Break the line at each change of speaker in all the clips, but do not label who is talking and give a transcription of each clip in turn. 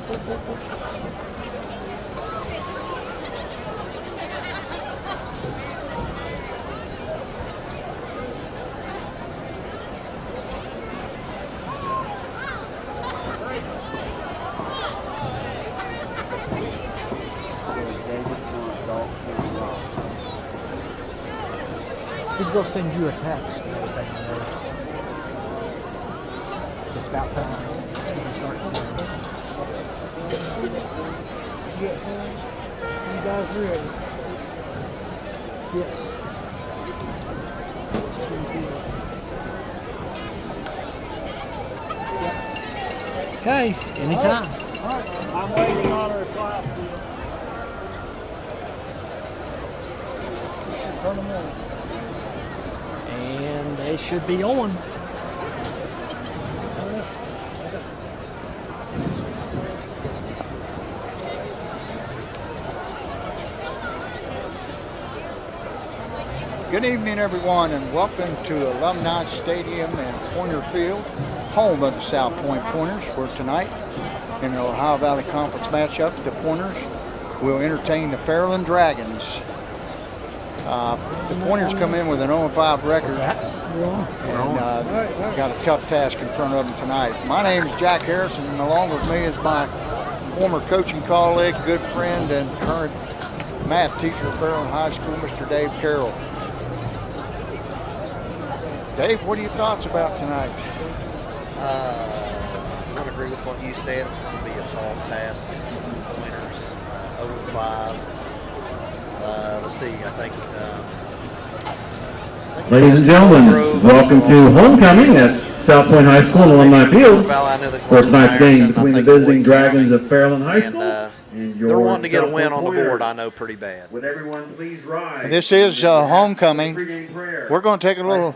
He's going to send you a text. It's about time. Yes. You guys ready? Yes. Okay, anytime.
All right. I'm waiting on her class. Turn them on.
And they should be on.
Good evening, everyone, and welcome to Alumni Stadium and Pointer Field, home of the South Point Pointers, where tonight in the Ohio Valley Conference matchup, the Pointers will entertain the Fairland Dragons. The Pointers come in with an 0-5 record and got a tough task in front of them tonight. My name is Jack Harrison, and along with me is my former coaching colleague, good friend, and current math teacher at Fairland High School, Mr. Dave Carroll. Dave, what are your thoughts about tonight?
I would agree with what you said. It's going to be a tall task. Winners, 0-5. Let's see, I think.
Ladies and gentlemen, welcome to homecoming at South Point High School and Alumni Field. For tonight's game between the visiting Dragons of Fairland High School and your
they're wanting to get a win on the board, I know, pretty bad.
Would everyone please rise?
This is homecoming. We're going to take a little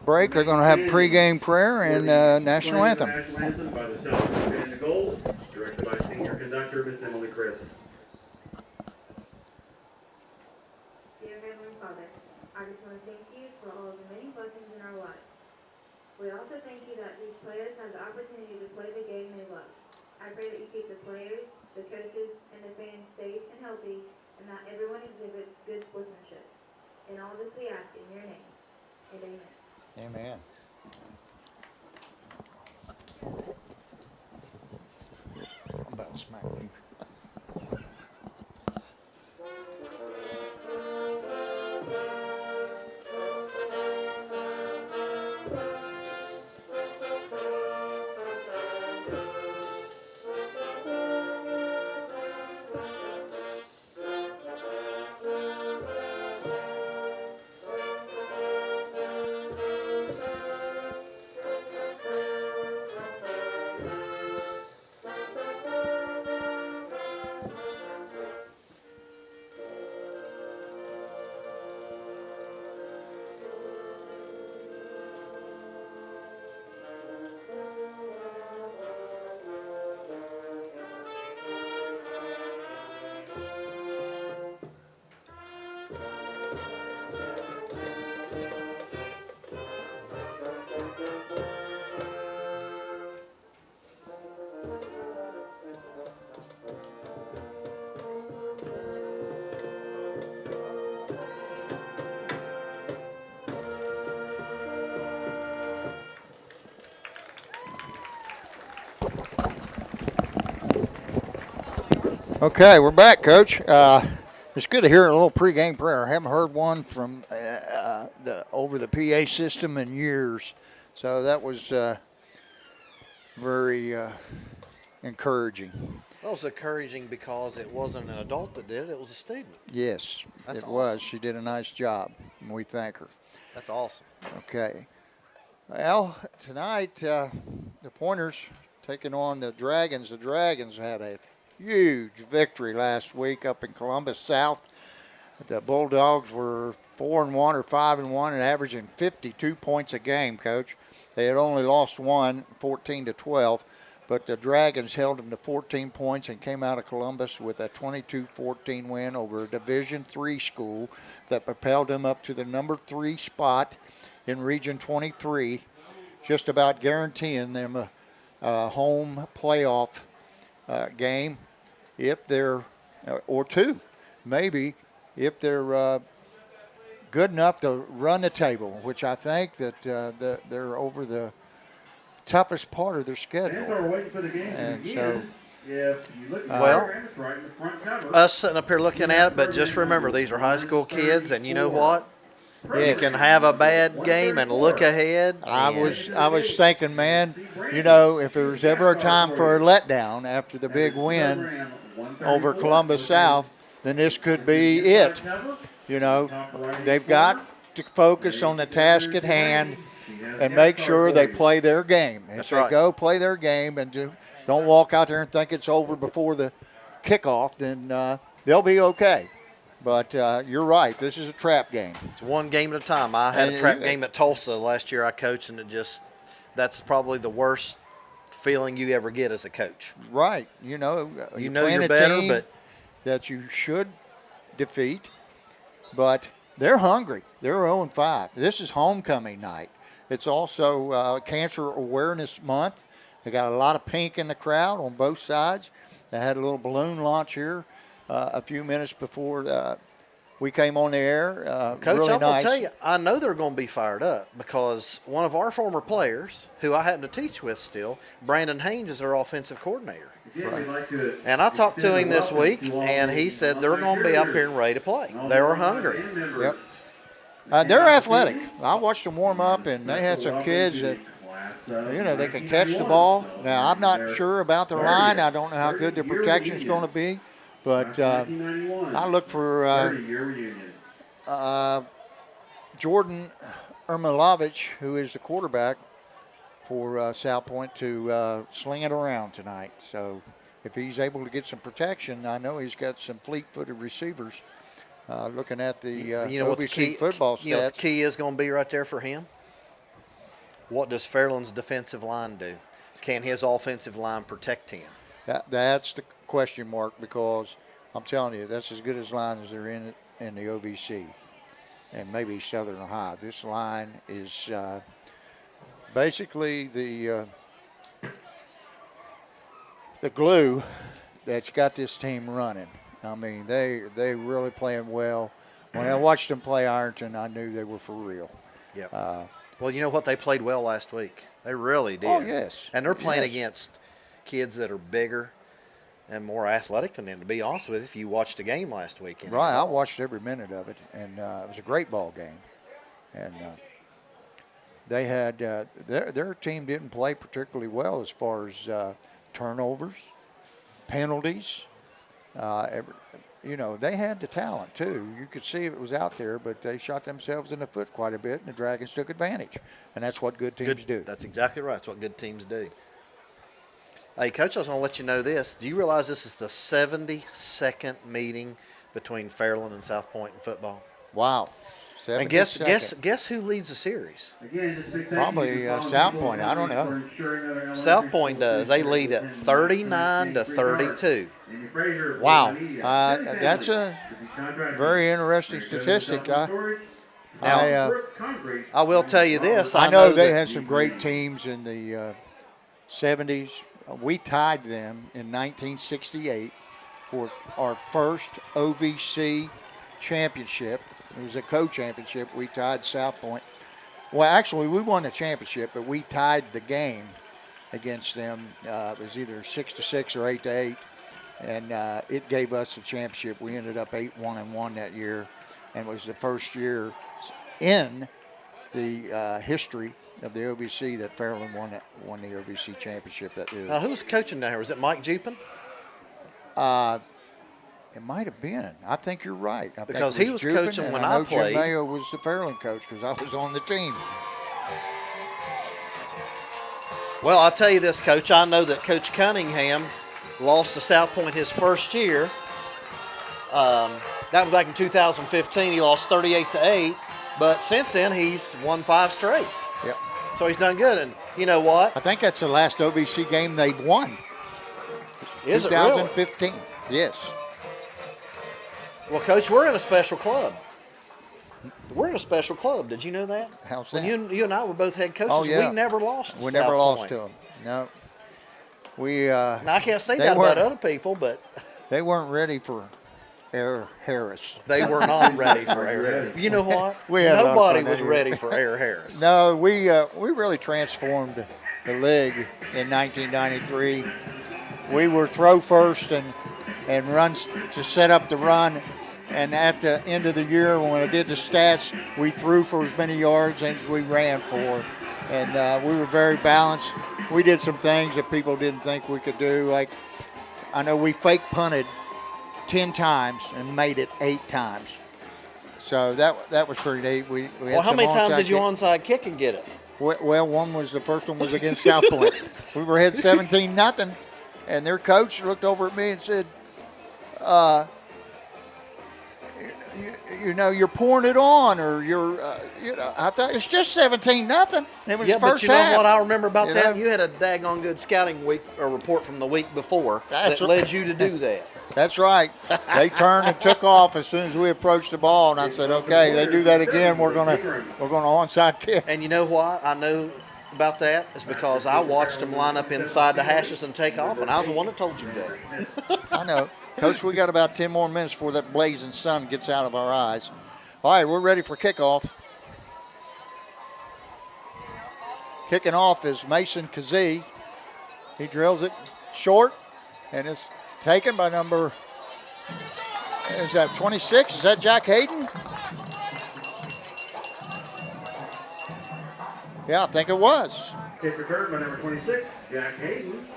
break. They're going to have pregame prayer and national anthem.
By the South Point Band of Gold, directed by senior conductor Miss Emily Crescent.
Dear Heavenly Father, I just want to thank you for all of the many blessings in our lives. We also thank you that these players have the opportunity to play the game they love. I pray that you keep the players, the coaches, and the fans safe and healthy, and that everyone exhibits good sportsmanship. And all this we ask in your name. And amen.
Amen. I'm about to smack you. Okay, we're back, Coach. It's good to hear a little pregame prayer. I haven't heard one from over the PA system in years, so that was very encouraging.
Well, it was encouraging because it wasn't an adult that did it; it was a student.
Yes,
That's
it
awesome.
was. She did a nice job, and we thank her.
That's awesome.
Okay. Well, tonight the Pointers taking on the Dragons. The Dragons had a huge victory last week up in Columbus South. The Bulldogs were 4-1 or 5-1 and averaging 52 points a game, Coach. They had only lost one, 14-12, but the Dragons held them to 14 points and came out of Columbus with a 22-14 win over a Division III school that propelled them up to the number 3 spot in Region 23, just about guaranteeing them home playoff game if they're, or two, maybe, if they're good enough to run the table, which I think that they're over the toughest part of their schedule. And so,
Well, us sitting up here looking at it, but just remember, these are high school kids, and you know what? You can have a bad game and look ahead.
I was thinking, man, you know, if there was ever a time for a letdown after the big win over Columbus South, then this could be it. You know, they've got to focus on the task at hand and make sure they play their game. If they go play their game and don't walk out there and think it's over before the kickoff, then they'll be okay. But you're right. This is a trap game.
It's one game at a time. I had a trap game at Tulsa last year I coached, and that's probably the worst feeling you ever get as a coach.
Right. You know
you're
playing
better,
a team
but
that you should defeat, but they're hungry. They're 0-5. This is homecoming night. It's also Cancer Awareness Month. They got a lot of pink in the crowd on both sides. They had a little balloon launch here a few minutes before we came on the air.
Coach,
really
I'm going
nice.
to tell you, I know they're going to be fired up because one of our former players, who I happen to teach with still, Brandon Haynes, is their offensive coordinator. And I talked to him this week, and he said they're going to be up here and ready to play. They were hungry.
Yep. They're athletic. I watched them warm up, and they had some kids that, you know, they can catch the ball. Now, I'm not sure about the line. I don't know how good the protection is going to be. But I look for Jordan Ermilovich, who is the quarterback for South Point, to sling it around tonight. So if he's able to get some protection, I know he's got some fleet-footed receivers. Looking at the OVC football stats.
You know what the key is going to be right there for him? What does Fairland's defensive line do? Can his offensive line protect him?
That's the question mark, because I'm telling you, that's as good as line as they're in the OVC and maybe Southern Ohio. This line is basically the glue that's got this team running. I mean, they really playing well. When I watched them play Ironton, I knew they were for real.
Yep. Well, you know what? They played well last week. They really did.
Oh, yes.
And they're playing against kids that are bigger and more athletic than them, to be honest with you, if you watched the game last weekend.
Right, I watched every minute of it, and it was a great ball game. And they had their team didn't play particularly well as far as turnovers, penalties. You know, they had the talent, too. You could see it was out there, but they shot themselves in the foot quite a bit, and the Dragons took advantage. And that's what good teams do.
That's exactly right. That's what good teams do. Hey, Coach, I was going to let you know this. Do you realize this is the 72nd meeting between Fairland and South Point in football?
Wow.
And guess who leads the series?
Probably South Point. I don't know.
South Point does. They lead at 39-32.
Wow. That's a very interesting statistic.
I will tell you this.
I know they had some great teams in the 70s. We tied them in 1968 for our first OVC championship. It was a co-championship. We tied South Point. Well, actually, we won the championship, but we tied the game against them. It was either 6-6 or 8-8, and it gave us the championship. We ended up 8-1-1 that year, and it was the first year in the history of the OVC that Fairland won the OVC championship that year.
Who was coaching down here? Was it Mike Jupin?
It might have been. I think you're right.
Because he was coaching when I played.
Jim Mayo was the Fairland coach because I was on the team.
Well, I'll tell you this, Coach. I know that Coach Cunningham lost to South Point his first year. That was back in 2015. He lost 38-8. But since then, he's won 5 straight.
Yep.
So he's done good. And you know what?
I think that's the last OVC game they've won.
Is
2015.
It really?
Yes.
Well, Coach, we're in a special club. We're in a special club. Did you know that?
How's that?
When you and I were both head coaches,
oh, yeah.
we never lost to
We
South
never lost
Point.
to them. No.
Now, I can't say
they
that
weren't-
about other people, but
They weren't ready for Air Harris.
they were not ready for Air Harris. You know what?
We had a lot of
Nobody
fun that
was
year.
ready for Air Harris.
No, we really transformed the league in 1993. We were throw first and runs to set up the run. And at the end of the year, when I did the stats, we threw for as many yards as we ran for. And we were very balanced. We did some things that people didn't think we could do. Like, I know we fake punted 10 times and made it 8 times. So that was pretty neat. We had
Well, how
some
many times
onside
did you
kick-
onside kick and get it?
Well, the first one was against South Point. We were ahead 17-0, and their coach looked over at me and said, you know, you're pouring it on, or you're, I thought it's just 17-0. It was
Yeah, but
first
you know
half.
what I remember about
You
that?
know?
You had a daggone good scouting week or report from the week before
That's
that
right.
led you to do that.
That's right. They turned and took off as soon as we approached the ball, and I said, okay, they do that again, we're gonna onside kick.
And you know what I know about that is because I watched them line up inside the hashes and take off, and I was the one that told you that.
I know. Coach, we got about 10 more minutes before that blazing sun gets out of our eyes. All right, we're ready for kickoff. Kicking off is Mason Kazee. He drills it short, and it's taken by number, is that 26? Is that Jack Hayden? Yeah, I think it was.
Kick return by number 26, Jack Hayden.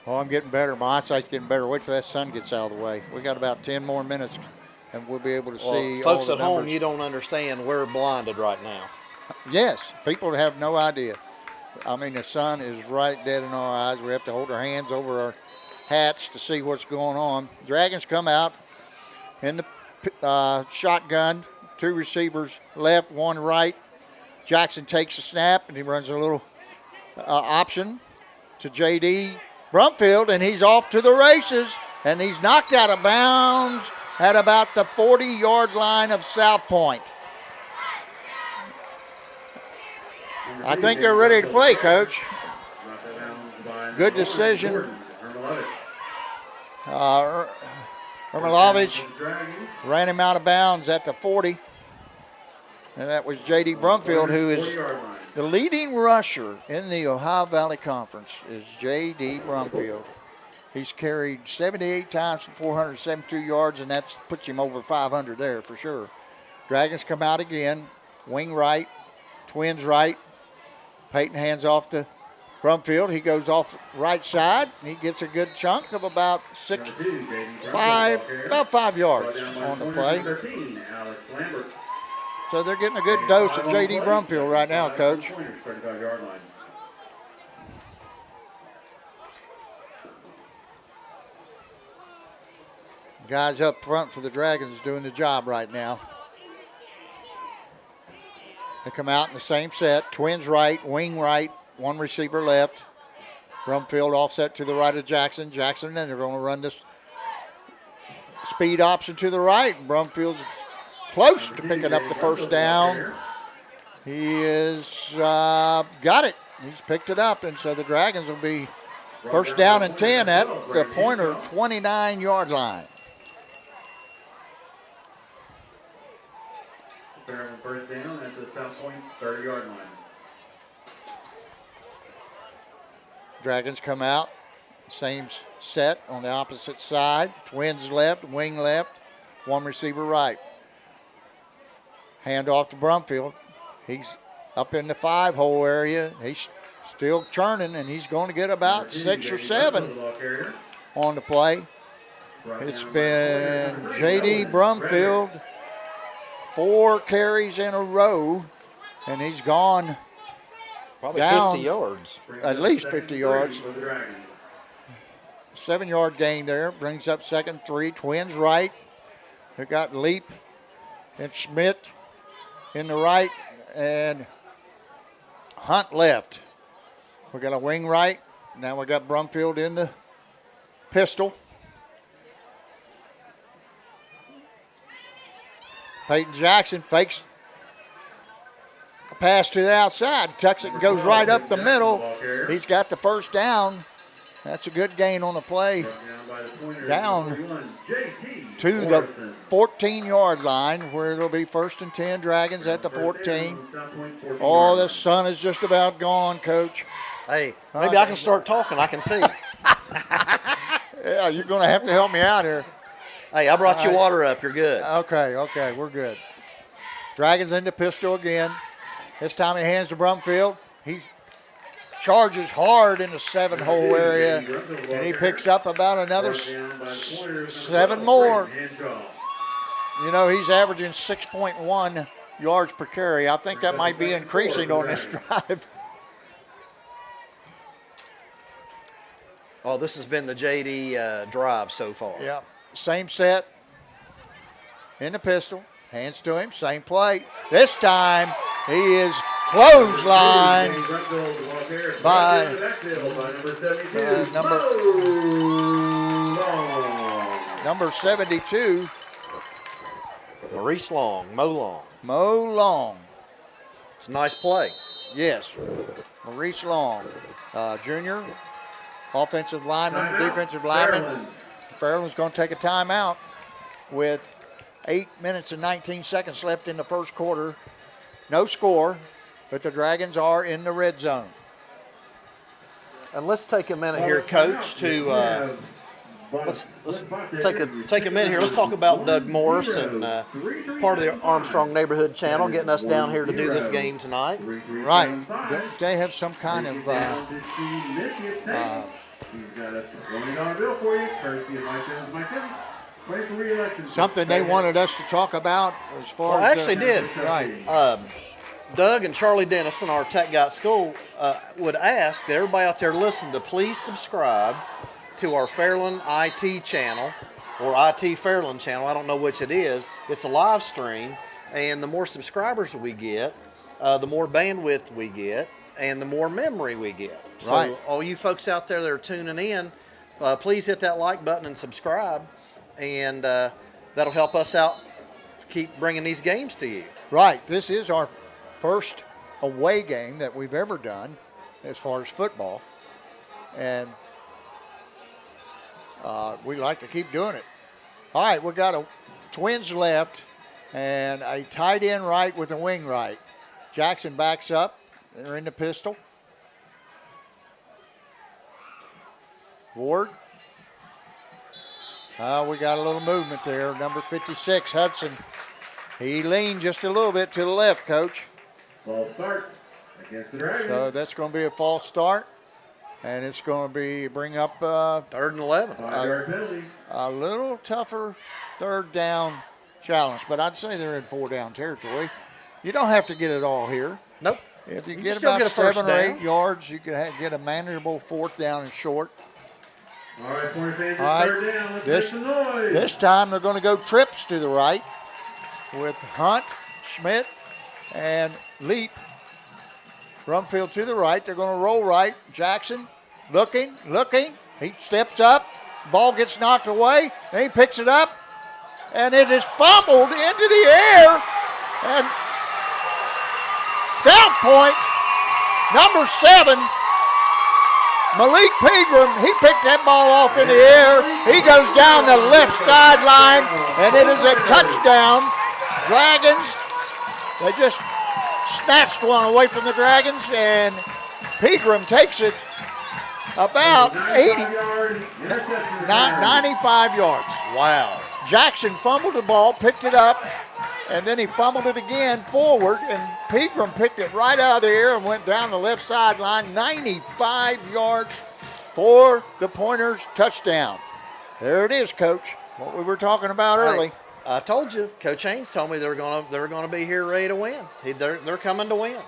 Oh, I'm getting better. My eyesight's getting better. Wait till that sun gets out of the way. We got about 10 more minutes, and we'll be able to see
Well, folks
all
at
the
home,
numbers.
you don't understand. We're blinded right now.
Yes, people have no idea. I mean, the sun is right dead in our eyes. We have to hold our hands over our hats to see what's going on. Dragons come out in the shotgun. 2 receivers left, 1 right. Jackson takes a snap, and he runs a little option to J.D. Brumfield, and he's off to the races, and he's knocked out of bounds at about the 40-yard line of South Point. I think they're ready to play, Coach. Good decision. Ermilovich ran him out of bounds at the 40. And that was J.D. Brumfield, who is the leading rusher in the Ohio Valley Conference, is J.D. Brumfield. He's carried 78 times for 472 yards, and that puts him over 500 there for sure. Dragons come out again, wing right, twins right. Peyton hands off to Brumfield. He goes off right side, and he gets a good chunk of about 5 yards on the play. So they're getting a good dose of J.D. Brumfield right now, Coach. Guys up front for the Dragons doing the job right now. They come out in the same set. Twins right, wing right, 1 receiver left. Brumfield offset to the right of Jackson. Jackson, then they're going to run this speed option to the right. Brumfield's close to picking up the first down. He is got it. He's picked it up, and so the Dragons will be first down and 10 at the Pointer 29-yard line.
Fairland first down at the South Point 30-yard line.
Dragons come out, same set on the opposite side. Twins left, wing left, 1 receiver right. Hand off to Brumfield. He's up in the 5-hole area. He's still churning, and he's going to get about 6 or 7 on the play. It's been J.D. Brumfield, 4 carries in a row, and he's gone
Probably
down
50 yards.
at least 50 yards. 7-yard gain there, brings up 2nd 3. Twins right. They got Leap and Schmidt in the right, and Hunt left. We got a wing right. Now we got Brumfield in the pistol. Peyton Jackson fakes a pass to the outside, tucks it and goes right up the middle. He's got the first down That's a good gain on the play. Down to the 14-yard line where it'll be 1st and 10, Dragons at the 14. Oh, the sun is just about gone, Coach.
Hey, maybe I can start talking. I can see.
Yeah, you're going to have to help me out here.
Hey, I brought you water up. You're good.
Okay, we're good. Dragons into pistol again. This time he hands to Brumfield. He charges hard in the 7-hole area, and he picks up about another 7 more. You know, he's averaging 6.1 yards per carry. I think that might be increasing on this drive.
Oh, this has been the JD drive so far.
Yeah, same set in the pistol. Hands to him, same play. This time he is clothesline by number 72.
Maurice Long, Mo
Long.
It's a nice play.
Yes, Maurice Long, junior, offensive lineman, defensive lineman. Fairland's going to take a timeout with 8 minutes and 19 seconds left in the first quarter. No score, but the Dragons are in the red zone.
And let's take a minute here, Coach, to let's take a minute here. Let's talk about Doug Morris and part of the Armstrong Neighborhood Channel getting us down here to do this game tonight.
Right. They have some kind of something they wanted us to talk about as far as...
I actually did.
Right.
Doug and Charlie Dennison, our tech guy at school, would ask that everybody out there listening to please subscribe to our Fairland IT channel or IT Fairland channel. I don't know which it is. It's a live stream, and the more subscribers we get, the more bandwidth we get, and the more memory we get. So
Right.
all you folks out there that are tuning in, please hit that like button and subscribe, and that'll help us out to keep bringing these games to you.
Right. This is our first away game that we've ever done as far as football. And we like to keep doing it. All right, we got a twins left and a tight end right with a wing right. Jackson backs up. They're in the pistol. Ward. We got a little movement there. Number 56, Hudson. He leaned just a little bit to the left, Coach.
False start against the Dragons.
So that's going to be a false start. And it's going to bring up
3rd and 11.
5-yard penalty.
a little tougher 3rd down challenge. But I'd say they're in 4-down territory. You don't have to get it all here.
Nope.
If you
can
get
still
about
get a first
7 or 8
down.
yards, you can get a manageable 4th down and short.
All right, Pointer fans,
All right,
3rd down. Let's
this-
make some noise.
This time they're going to go trips to the right with Hunt, Schmidt, and Leap. Brumfield to the right. They're going to roll right. Jackson looking. He steps up. Ball gets knocked away. Then he picks it up. And it is fumbled into the air. And South Point, number 7, Malik Pegram, he picked that ball off in the air. He goes down the left sideline, and it is a touchdown. Dragons, they just snatched one away from the Dragons, and Pegram takes it about 95 yards.
Wow.
Jackson fumbled the ball, picked it up, and then he fumbled it again forward, and Pegram picked it right out of the air and went down the left sideline, 95 yards for the Pointers touchdown. There it is, Coach, what we were talking about early.
Hey, I told you, Coach Haynes told me they were gonna be here ready to win. They're coming to win.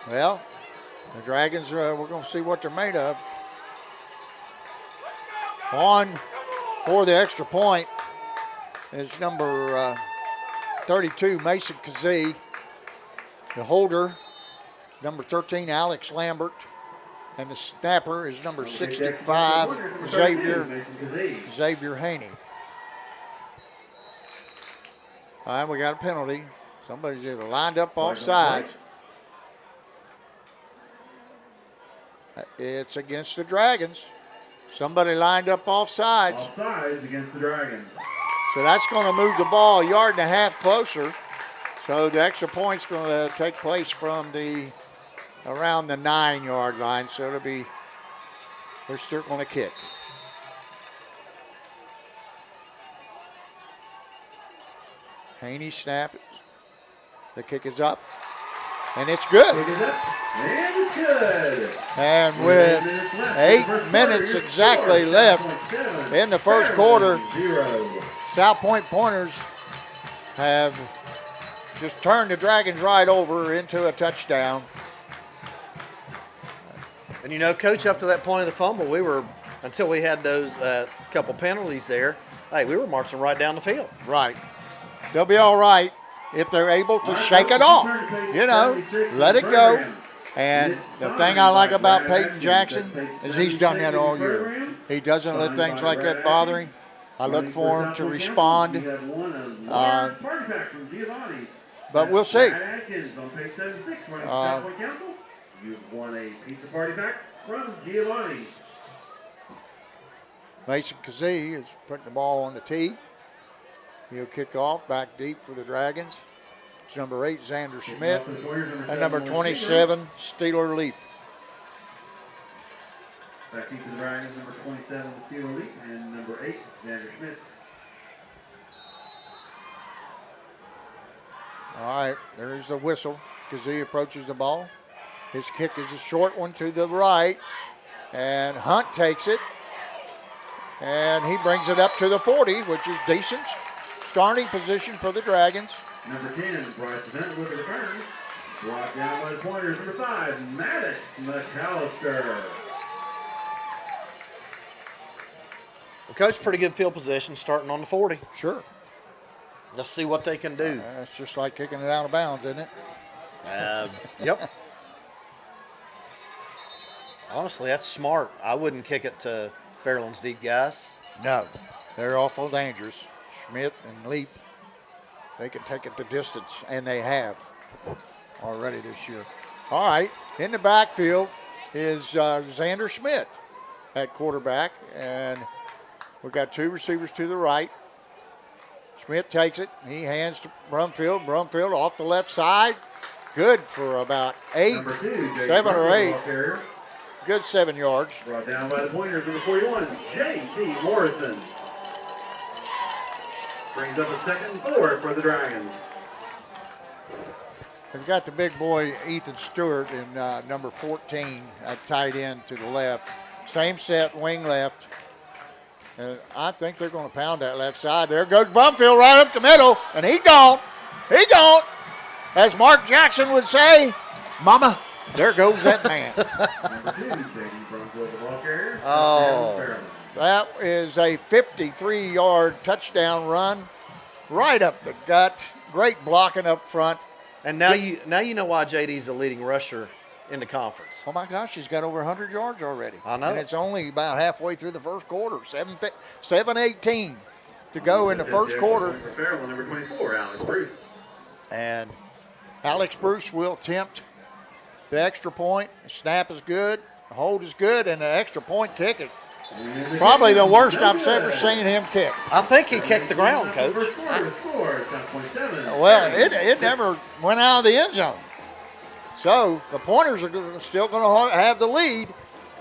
Well, the Dragons, we're going to see what they're made of. On for the extra point is number 32, Mason Kazee. The holder, number 13, Alex Lambert. And the snapper is number 65, Xavier Haney. All right, we got a penalty. Somebody's either lined up off sides. it's against the Dragons. Somebody lined up off sides.
Offsides against the Dragons.
So that's going to move the ball a yard and a half closer. So the extra point's going to take place from around the 9-yard line. So it'll be, they're still going to kick. Haney snap. The kick is up. And it's good.
Kick is up. And it's good.
And with 8 minutes exactly left in the first quarter, South Point Pointers have just turned the Dragons right over into a touchdown.
And you know, Coach, up to that point of the fumble, we were, until we had those couple penalties there, hey, we were marching right down the field.
Right. They'll be all right if they're able to shake it off. You know, let it go. And the thing I like about Peyton Jackson is he's done that all year. He doesn't let things like that bother him. I look for him to respond. But we'll see.
You've won a pizza party pack from Giovanni's.
Mason Kazee is putting the ball on the tee. He'll kick off back deep for the Dragons. It's number 8, Xander Schmidt, and number 27, Steeler Leap.
Back deep for the Dragons, number 27, Steeler Leap, and number 8, Xander Schmidt.
All right, there's the whistle. Kazee approaches the ball. His kick is a short one to the right, and Hunt takes it, and he brings it up to the 40, which is decent starting position for the Dragons.
Number 10, Bryce Bennett with the return. Brought down by the Pointers. Number 5, Maddox McAllister.
Well, Coach, pretty good field position starting on the 40.
Sure.
Let's see what they can do.
That's just like kicking it out of bounds, isn't it?
Yep. Honestly, that's smart. I wouldn't kick it to Fairland's deep guys.
No. They're awful dangerous. Schmidt and Leap, they can take it the distance, and they have already this year. All right, in the backfield is Xander Schmidt at quarterback, and we've got 2 receivers to the right. Schmidt takes it. He hands to Brumfield. Brumfield off the left side. Good for about 8, 7 or 8. Good 7 yards.
Brought down by the Pointers, number 41, J.T. Morrison. Brings up a 2nd and 4 for the Dragons.
They've got the big boy Ethan Stewart in number 14 at tight end to the left. Same set, wing left. And I think they're going to pound that left side. There goes Brumfield right up the middle, and he gone. He gone. As Mark Jackson would say, Mama, there goes that man.
Number 2, taking Brumfield the ball carrier.
Oh, that is a 53-yard touchdown run right up the gut. Great blocking up front.
And now you know why JD's the leading rusher in the conference.
Oh, my gosh, he's got over 100 yards already.
I know.
And it's only about halfway through the first quarter, 7:18 to go in the first quarter.
For Fairland, number 24, Alex Bruce.
And Alex Bruce will attempt the extra point. The snap is good, the hold is good, and the extra point kick is probably the worst I've ever seen him kick.
I think he kicked the ground, Coach.
Well, it never went out of the end zone. So the Pointers are still going to have the lead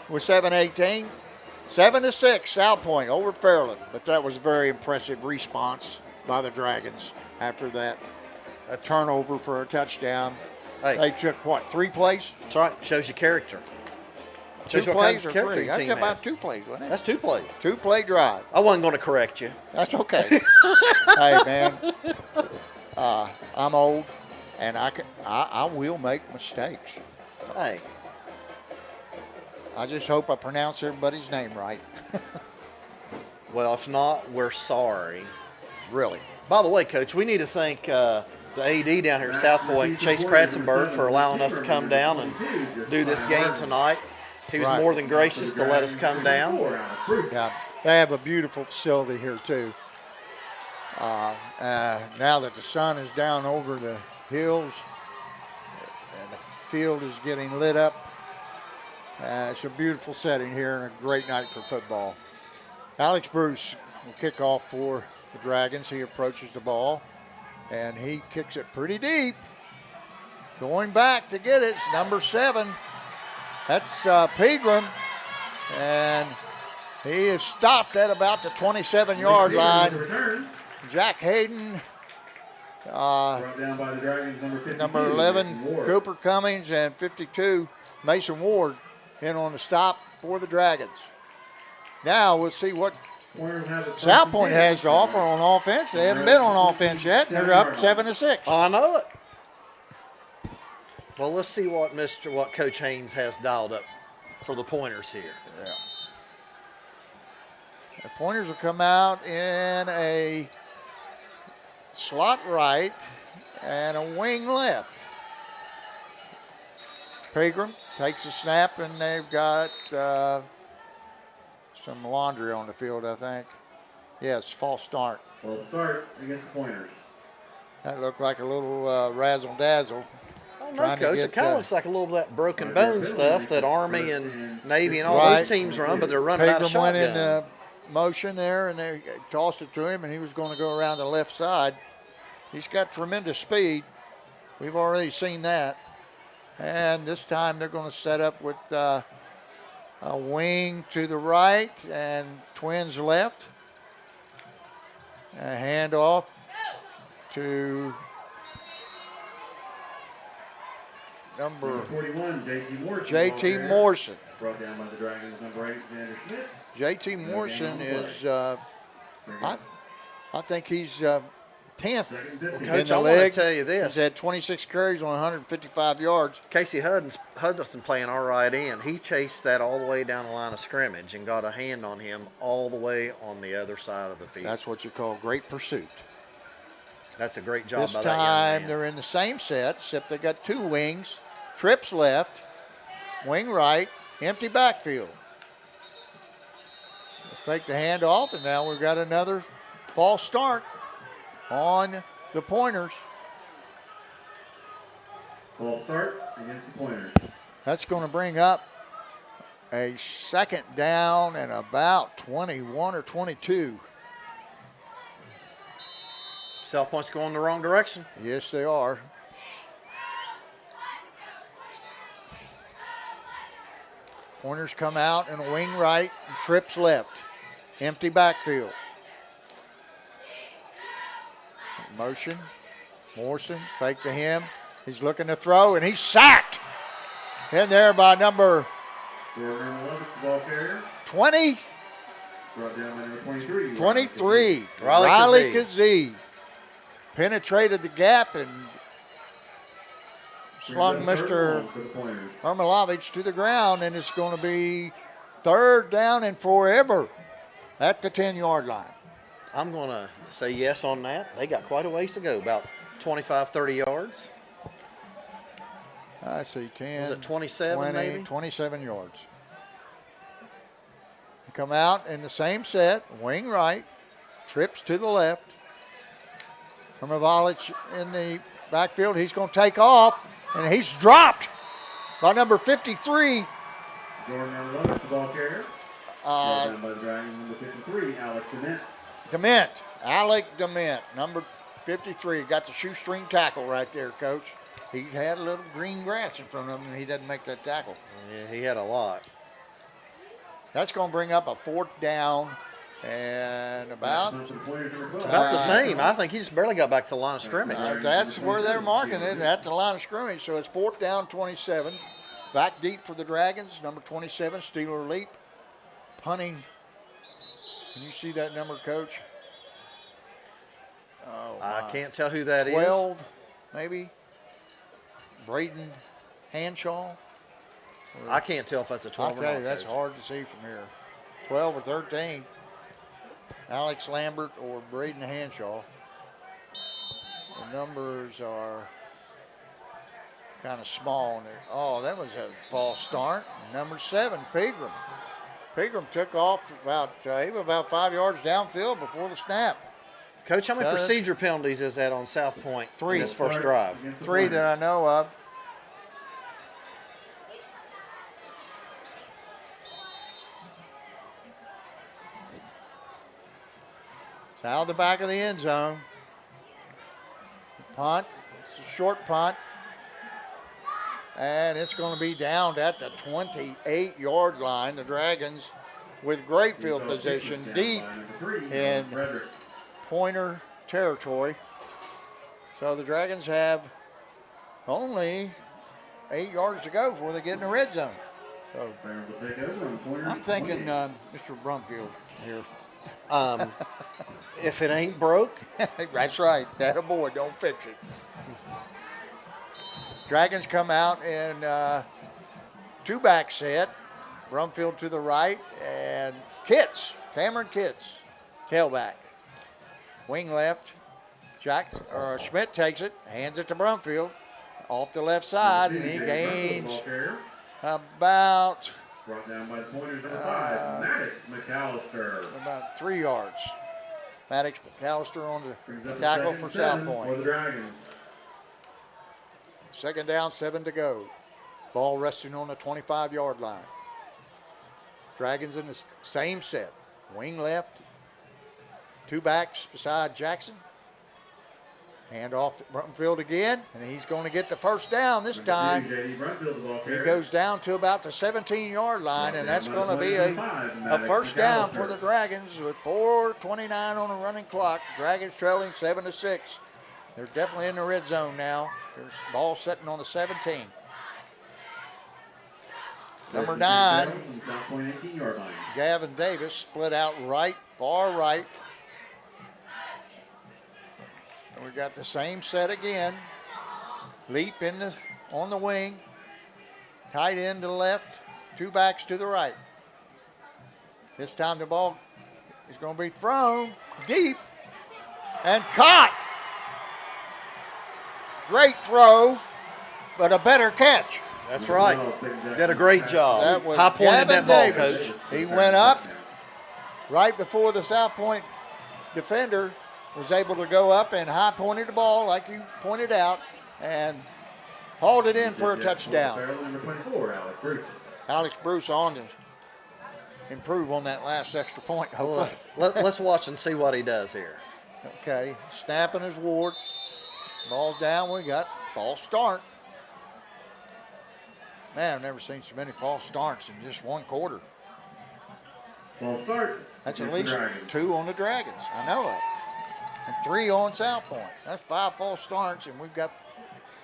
with 7:18. 7-6, South Point over Fairland. But that was a very impressive response by the Dragons after that turnover for a touchdown.
Hey.
They took, 3 plays?
That's right. Shows you character.
2
Shows what
plays
kind
or
of
3?
character your
That's
team
about
has.
2 plays, wasn't it?
That's 2 plays.
2-play drive.
I wasn't going to correct you.
That's okay. Hey, man, I'm old, and I will make mistakes.
Hey.
I just hope I pronounce everybody's name right.
Well, if not, we're sorry.
Really.
By the way, Coach, we need to thank the AD down here at South Point, Chase Kratzenberg, for allowing us to come down and do this game tonight. He was
Right.
more than gracious to let us come down.
Yeah, they have a beautiful facility here too. Now that the sun is down over the hills and the field is getting lit up, It's a beautiful setting here and a great night for football. Alex Bruce will kick off for the Dragons. He approaches the ball, and he kicks it pretty deep. Going back to get it, it's number 7. That's Pegram, and he is stopped at about the 27-yard line. Jack Hayden,
Brought down by the Dragons,
number 11, Cooper Cummings, and 52, Mason Ward, in on the stop for the Dragons. Now we'll see what South Point has to offer on offense. They haven't been on offense yet. They're up 7-6.
I know it. Well, let's see what Coach Haynes has dialed up for the Pointers here.
Yeah. The Pointers will come out in a slot right and a wing left. Pegram takes a snap, and they've got some laundry on the field, I think. Yes, false start.
False start against the Pointers.
That looked like a little razzle-dazzle.
Oh, no, Coach. It kind of looks like a little of that broken bone stuff that Army and Navy and all those teams run, but they're running out of
Pegram
shotgun.
went in motion there, and they tossed it to him, and he was going to go around the left side. He's got tremendous speed. We've already seen that. And this time they're going to set up with a wing to the right and twins left. A handoff to number
41, JT Morrison.
JT Morrison.
Brought down by the Dragons, number 8, Xander Schmidt.
JT Morrison is, I think he's 10th
Coach,
in the
I want
league.
to tell you this.
He's had 26 carries on 155 yards.
Casey Hudson playing our right end. He chased that all the way down the line of scrimmage and got a hand on him all the way on the other side of the field.
That's what you call great pursuit.
That's a great job
This
by that young
time
man.
they're in the same set, except they got 2 wings. Trips left, wing right, empty backfield. They fake the handoff, and now we've got another false start on the Pointers.
False start against the Pointers.
That's going to bring up a second down and about 21 or 22.
South Point's going the wrong direction.
Yes, they are. Pointers come out in a wing right, and trips left. Empty backfield. Motion. Morrison, fake to him. He's looking to throw, and he's sacked. In there by number 20.
Brought down by number 23.
23.
Riley
Kazee. Penetrated the gap and slung Mr. Ermilovich to the ground, and it's going to be 3rd down and forever at the 10-yard line.
I'm going to say yes on that. They got quite a ways to go, about 25, 30 yards.
I see 10.
Was it 27
20,
maybe?
27 yards. They come out in the same set, wing right, trips to the left. Ermilovich in the backfield. He's going to take off, and he's dropped by number 53.
Jordan Ermilovich, the ball carrier. Brought down by the Dragons, number 53, Alex Dement.
Alec Dement, number 53. Got the shoestring tackle right there, Coach. He's had a little green grass in front of him, and he doesn't make that tackle.
Yeah, he had a lot.
That's going to bring up a 4th down and about
the same. I think he just barely got back to the line of scrimmage.
that's where they're marking it, at the line of scrimmage. So it's 4th down, 27. Back deep for the Dragons, number 27, Steeler Leap. Punting. Can you see that number, Coach? Oh,
I can't tell who that
12, maybe. Braden Hanshaw.
I can't tell if that's a 12
I'll
or
tell
not,
you, that's
Coach.
hard to see from here. 12 or 13. Alex Lambert or Braden Hanshaw. The numbers are kind of small. Oh, that was a false start. Number 7, Pegram. Pegram took off about 5 yards downfield before the snap.
Coach, how many procedure penalties is that on South Point
3.
in this first drive?
3 that I know of. It's out of the back of the end zone. Punt. It's a short punt. And it's going to be down at the 28-yard line. The Dragons with great field position deep in Pointer territory. So the Dragons have only 8 yards to go before they get in the red zone. So I'm thinking Mr. Brumfield here.
If it ain't broke.
That's right. That a boy, don't fix it. Dragons come out in two-back set. Brumfield to the right, and Cameron Kitts, tailback. Wing left. Schmidt takes it, hands it to Brumfield off the left side, and he gains about
Brought down by the Pointers number 5, Maddox McAllister.
About 3 yards. Maddox McAllister on the tackle for South Point.
For the Dragons.
Second down, 7 to go. Ball resting on the 25-yard line. Dragons in the same set. Wing left. Two backs beside Jackson. Hand off to Brumfield again, and he's going to get the first down this time. He goes down to about the 17-yard line, and that's going to be a first down for the Dragons with 4:29 on the running clock. Dragons trailing 7-6. They're definitely in the red zone now. There's ball sitting on the 17. Number 9, Gavin Davis, split out right, far right. And we got the same set again. Leap on the wing. Tight end to the left. Two backs to the right. This time the ball is going to be thrown deep and caught. Great throw, but a better catch.
That's right. Did a great job.
That was
High pointed
Gavin
that ball,
Davis.
Coach.
He went up right before the South Point defender was able to go up and high pointed the ball like you pointed out and hauled it in for a touchdown.
Number 24, Alex Bruce.
Alex Bruce on to improve on that last extra point, hopefully.
Let's watch and see what he does here.
Okay, snapping his Ward. Ball's down. We got false start. Man, I've never seen so many false starts in just one quarter.
False start.
That's at least 2 on the Dragons. I know it. And 3 on South Point. That's 5 false starts, and we've got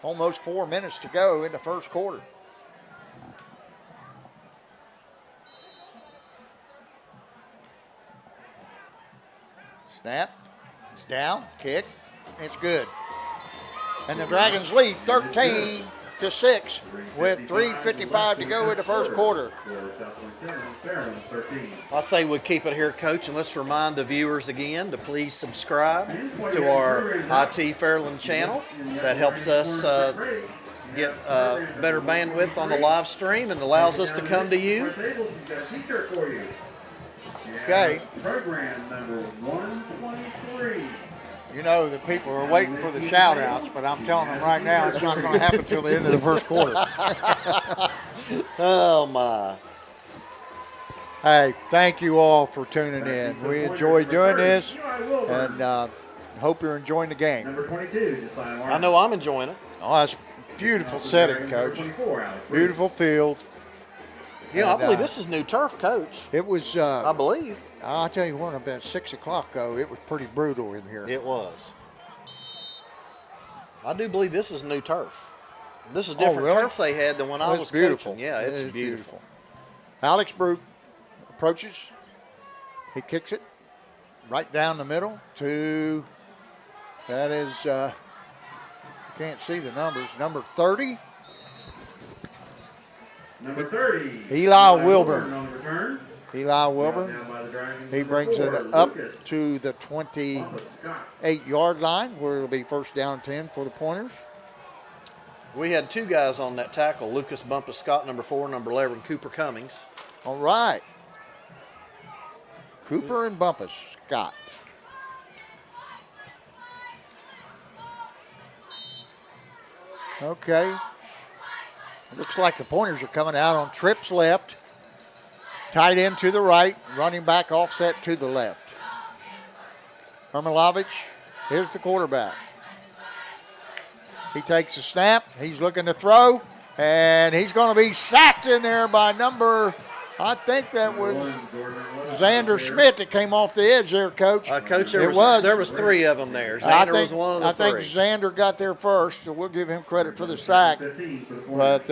almost 4 minutes to go in the first quarter. Snap. It's down. Kick. It's good. And the Dragons lead 13-6 with 3:55 to go in the first quarter.
I say we keep it here, Coach, and let's remind the viewers again to please subscribe to our IT Fairland channel. That helps us get better bandwidth on the live stream and allows us to come to you.
Okay.
Program number 123.
You know, the people are waiting for the shout-outs, but I'm telling them right now it's not going to happen until the end of the first quarter.
Oh, my.
Hey, thank you all for tuning in. We enjoy doing this, and hope you're enjoying the game.
Number 22,
I know I'm enjoying it.
Oh, that's beautiful setting, Coach. Beautiful field.
You know, I believe this is new turf, Coach.
It was,
I believe.
I'll tell you what, about 6 o'clock, though, it was pretty brutal in here.
It was. I do believe this is new turf. This is different
really?
turf they had than when I was
beautiful.
coaching. Yeah, it's beautiful.
Alex Bruce approaches. He kicks it right down the middle to, that is, you can't see the numbers, number 30.
Number 30.
Eli Wilburn.
On the return.
Eli Wilburn. He brings it up to the 28-yard line where it'll be first down 10 for the Pointers.
We had 2 guys on that tackle, Lucas Bumpus Scott, number 4, number 11, Cooper Cummings.
All right. Cooper and Bumpus Scott. Okay. Looks like the Pointers are coming out on trips left. Tight end to the right, running back offset to the left. Hermalovich is the quarterback. He takes a snap. He's looking to throw, and he's going to be sacked in there by number, I think that was Xander Schmidt that came off the edge there, Coach.
Coach, there was 3 of them there. Xander was one of the 3.
I think Xander got there first, so we'll give him credit for the sack. But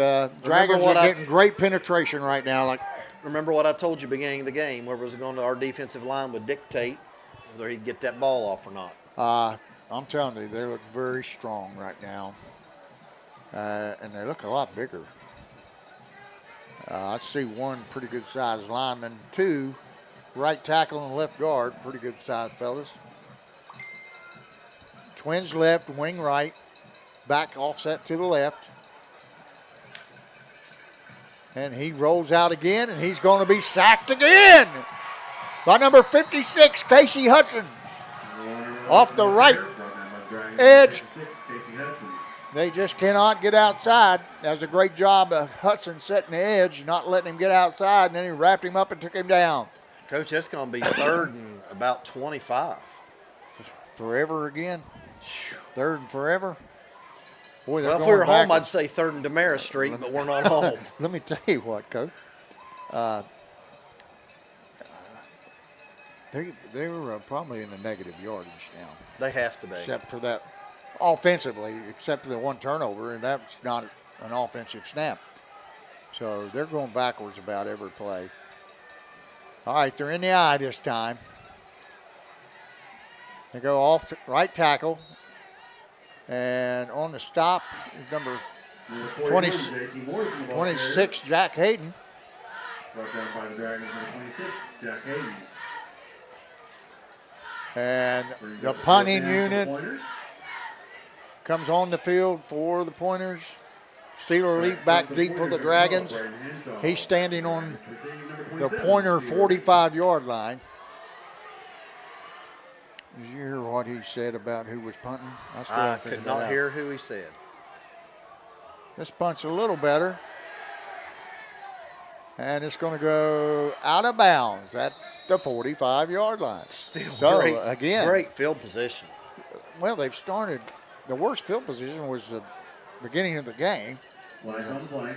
Dragons are getting great penetration right now.
Remember what I told you beginning of the game, where was it going to our defensive line would dictate whether he'd get that ball off or not.
I'm telling you, they look very strong right now. And they look a lot bigger. I see 1 pretty good sized lineman, 2 right tackle and left guard, pretty good sized fellas. Twins left, wing right, back offset to the left. And he rolls out again, and he's going to be sacked again by number 56, Casey Hudson. Off the right edge. They just cannot get outside. That was a great job of Hudson setting the edge, not letting him get outside, and then he wrapped him up and took him down.
Coach, that's going to be 3rd and about 25.
Forever again? 3rd and forever? Boy,
well, if we were home, I'd say 3rd and Damaris Street, but we're not home.
Let me tell you what, Coach. They were probably in the negative yardage now.
They have to be.
Except for that, offensively, except for the 1 turnover, and that's not an offensive snap. So they're going backwards about every play. All right, they're in the eye this time. They go off right tackle. And on the stop is number 26, Jack Hayden.
Brought down by the Dragons, number 26, Jack Hayden.
And the punting unit comes on the field for the Pointers. Steeler leap back deep for the Dragons. He's standing on the Pointer 45-yard line. Did you hear what he said about who was punting?
I could not hear who he said.
This punt's a little better. And it's going to go out of bounds at the 45-yard line.
Still great field position.
Well, they've started. The worst field position was the beginning of the game.
On play.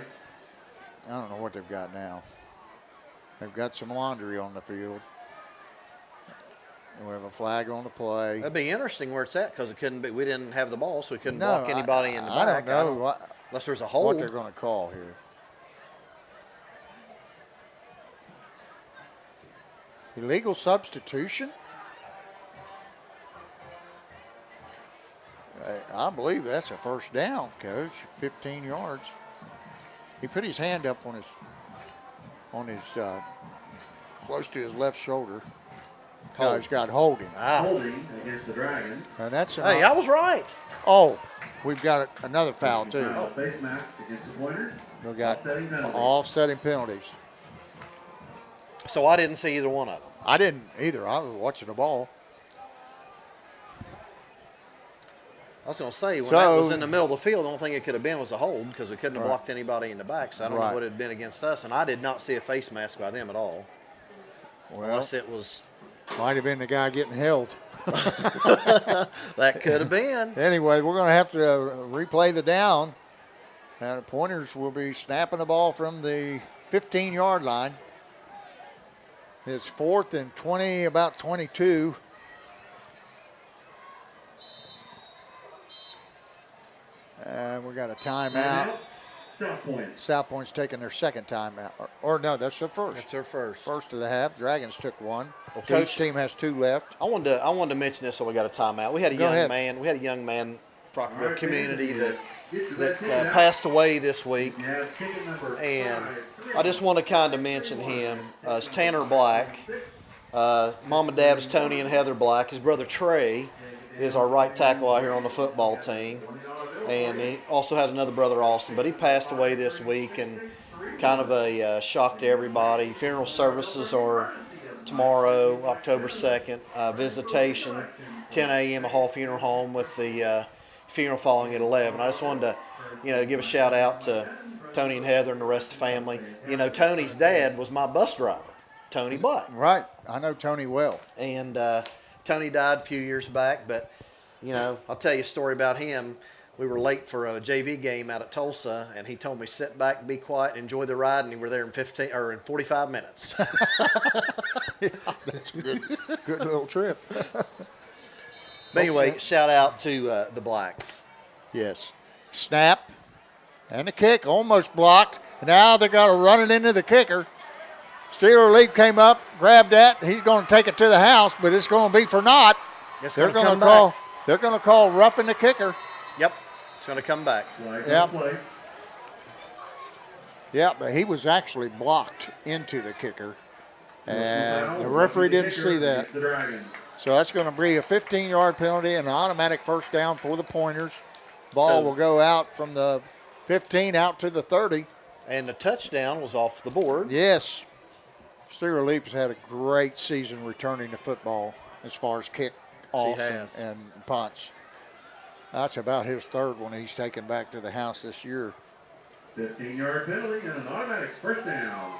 I don't know what they've got now. They've got some laundry on the field. We have a flag on the play.
That'd be interesting where it's at because we didn't have the ball, so we couldn't block anybody in the back.
I don't know
unless there's a hold.
What they're going to call here. Illegal substitution? I believe that's a first down, Coach. 15 yards. He put his hand up on his close to his left shoulder. He's got holding.
Holding against the Dragons.
And that's
hey, I was right.
Oh, we've got another foul too.
Face mask against the Pointers.
We've got offsetting penalties.
So I didn't see either one of them.
I didn't either. I was watching the ball.
I was going to say, when that was in the middle of the field, the only thing it could have been was a hold because we couldn't have blocked anybody in the back. So I don't know what it had been against us. And I did not see a face mask by them at all.
Well,
unless it was.
Might have been the guy getting held.
That could have been.
Anyway, we're going to have to replay the down. And the Pointers will be snapping the ball from the 15-yard line. It's 4th and 20, about 22. And we got a timeout. South Point's taking their second timeout. Or no, that's their first.
That's their first.
First of the half. Dragons took one.
Well,
Coach,
each
team has 2 left.
I wanted to mention this, so we got a timeout. We had a young man, Proctorville community that passed away this week, and I just want to kind of mention him. It's Tanner Black. Mom and Dad is Tony and Heather Black. His brother Trey is our right tackle out here on the football team, and he also had another brother, Austin, but he passed away this week, and kind of a shock to everybody. Funeral services are tomorrow, October 2nd. Visitation, 10 a.m. at Hall Funeral Home with the funeral following at 11. I just wanted to, give a shout out to Tony and Heather and the rest of the family. Tony's dad was my bus driver, Tony Black.
Right. I know Tony well.
And Tony died a few years back, but, you know, I'll tell you a story about him. We were late for a JV game out at Tulsa, and he told me, sit back, be quiet, enjoy the ride, and we were there in 45 minutes.
Yeah, that's a good little trip.
But anyway, shout out to the Blacks.
Yes. Snap and the kick almost blocked. Now they got to run it into the kicker. Steeler Leap came up, grabbed that. He's going to take it to the house, but it's going to be for naught. They're going to call roughing the kicker.
Yep, it's going to come back.
Yep. Yeah, but he was actually blocked into the kicker, and the referee didn't see that. So that's going to be a 15-yard penalty and an automatic first down for the Pointers. Ball will go out from the 15 out to the 30.
And the touchdown was off the board.
Yes. Steeler Leap has had a great season returning to football as far as kick-offs and punts. That's about his third one he's taken back to the house this year.
15-yard penalty and an automatic first down.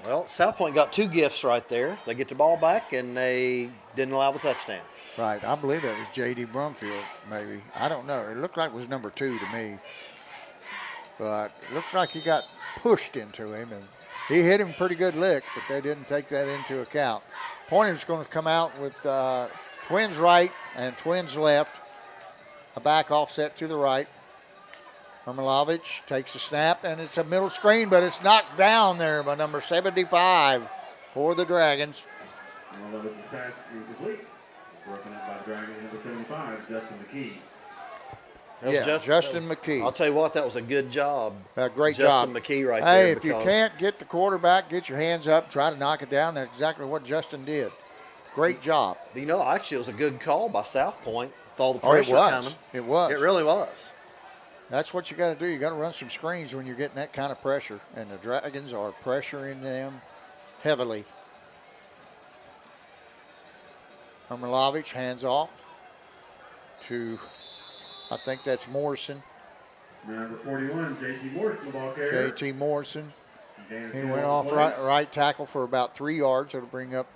Well, South Point got 2 gifts right there. They get the ball back, and they didn't allow the touchdown.
Right. I believe that was J.D. Brumfield, maybe. I don't know. It looked like it was number 2 to me. But it looks like he got pushed into him, and he hit him a pretty good lick, but they didn't take that into account. Pointer's going to come out with twins right and twins left. A back offset to the right. Hermalovich takes a snap, and it's a middle screen, but it's knocked down there by number 75 for the Dragons.
Although the pass is complete. Broken up by Dragon number 75, Justin McKee.
Justin McKee.
I'll tell you what, that was a good job.
Great job.
Justin McKee right there.
Hey, if you can't get the quarterback, get your hands up, try to knock it down. That's exactly what Justin did. Great job.
You know, actually, it was a good call by South Point with all the pressure coming.
It was.
It really was.
That's what you got to do. You got to run some screens when you're getting that kind of pressure, and the Dragons are pressuring them heavily. Hermalovich hands off to, I think that's Morrison.
Number 41, J.T. Morrison, the ball carrier.
J.T. Morrison. He went off right tackle for about 3 yards. It'll bring up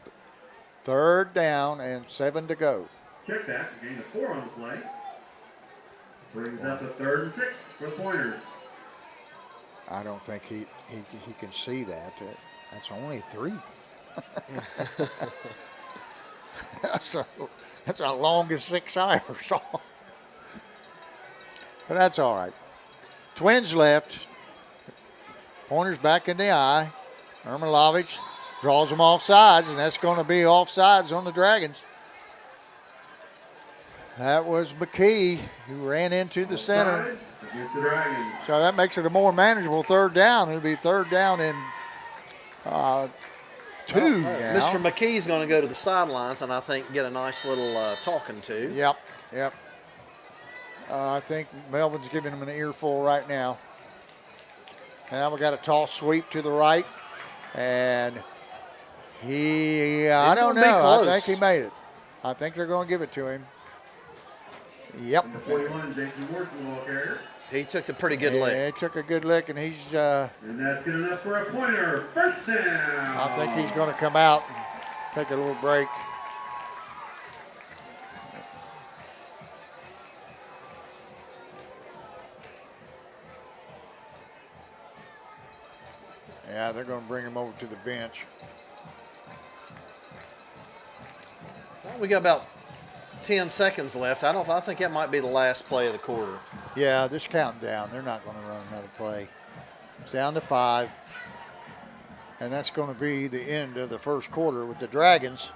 third down and 7 to go.
Check that. Gain of 4 on the play. Brings up a 3rd and 6 for the Pointers.
I don't think he can see that. That's only 3. That's our longest 6 I ever saw. But that's all right. Twins left. Pointers back in the eye. Hermalovich draws them off sides, and that's going to be offsides on the Dragons. That was McKee who ran into the center. So that makes it a more manageable third down. It'll be third down and 2 now.
Mr. McKee's going to go to the sidelines and I think get a nice little talking to.
Yep. I think Melvin's giving him an earful right now. Now we got a toss sweep to the right. And I don't know. I think he made it. I think they're going to give it to him. Yep.
Number 41, J.T. Morrison, the ball carrier.
He took a pretty good lick.
Yeah, he took a good lick, and he's...
and that's good enough for a Pointer. First down.
I think he's going to come out and take a little break. Yeah, they're going to bring him over to the bench.
Well, we got about 10 seconds left. I think that might be the last play of the quarter.
Yeah, they're counting down. They're not going to run another play. It's down to 5. And that's going to be the end of the first quarter with the Dragons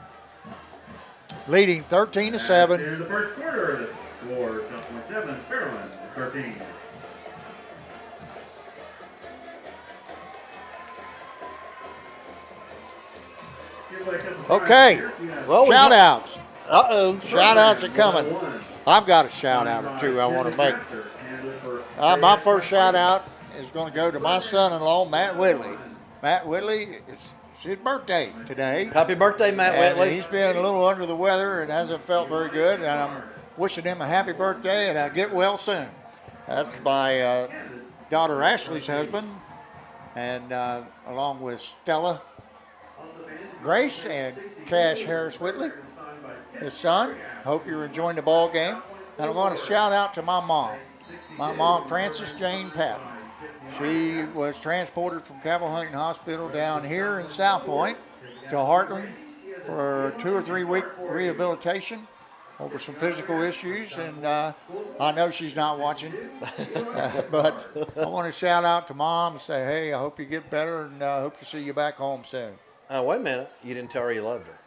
leading 13-7.
In the first quarter, the score, 7, Fairland, 13.
Okay,
Well,
shout-outs.
Uh-oh.
Shout-outs are coming. I've got a shout-out or two I want to make. My first shout-out is going to go to my son-in-law, Matt Whitley. Matt Whitley, it's his birthday today.
Happy birthday, Matt Whitley.
He's been a little under the weather and hasn't felt very good, and I'm wishing him a happy birthday and get well soon. That's my daughter Ashley's husband, and along with Stella Grace and Cash Harris Whitley. his son. Hope you're enjoying the ball game. And I want to shout out to my mom. My mom, Frances Jane Patton. She was transported from Cabell Huntington Hospital down here in South Point to Heartland for 2 or 3 week rehabilitation over some physical issues, and I know she's not watching, but I want to shout out to Mom and say, hey, I hope you get better, and I hope to see you back home soon.
Wait a minute. You didn't tell her you loved her.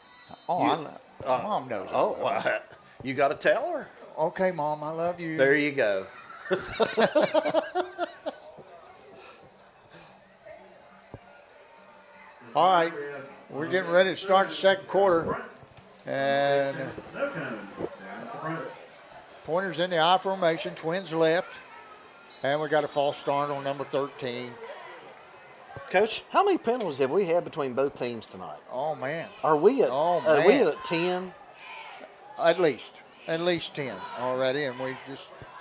Oh, Mom knows.
You got to tell her.
Okay, Mom, I love you.
There you go.
All right, we're getting ready to start the second quarter, and Pointers in the I formation, Twins left, and we got a false start on number 13.
Coach, how many penalties have we had between both teams tonight?
Oh man,
Are we at?
Oh,
Are we
man.
at 10?
at least 10 already, and we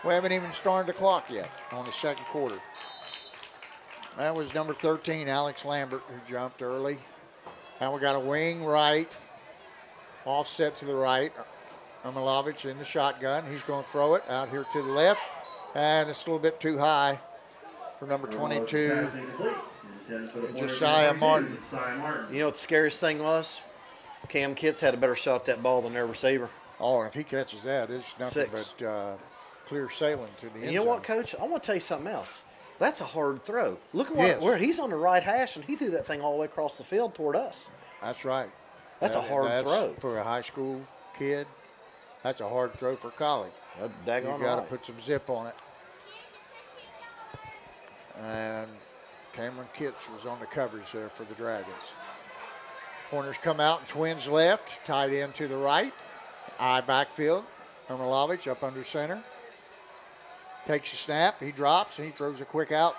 haven't even started the clock yet on the second quarter. That was number 13, Alex Lambert, who jumped early. And we got a wing right, offset to the right. Ermilovich in the shotgun. He's going to throw it out here to the left, and it's a little bit too high for number 22, Josiah Martin.
You know what the scariest thing was? Cam Kitts had a better shot at that ball than their receiver.
Oh, and if he catches that, it's nothing
6.
but clear sailing to the end
And you know
zone.
what, Coach? I want to tell you something else. That's a hard throw. Look at
Yes.
where he's on the right hash, and he threw that thing all the way across the field toward us.
That's right.
That's a hard throw.
For a high school kid. That's a hard throw for college. You
Daggone
got to
right.
put some zip on it. And Cameron Kitts was on the coverage there for the Dragons. Corners come out and Twins left, tight end to the right. I backfield. Ermilovich up under center. Takes a snap. He drops and he throws a quick out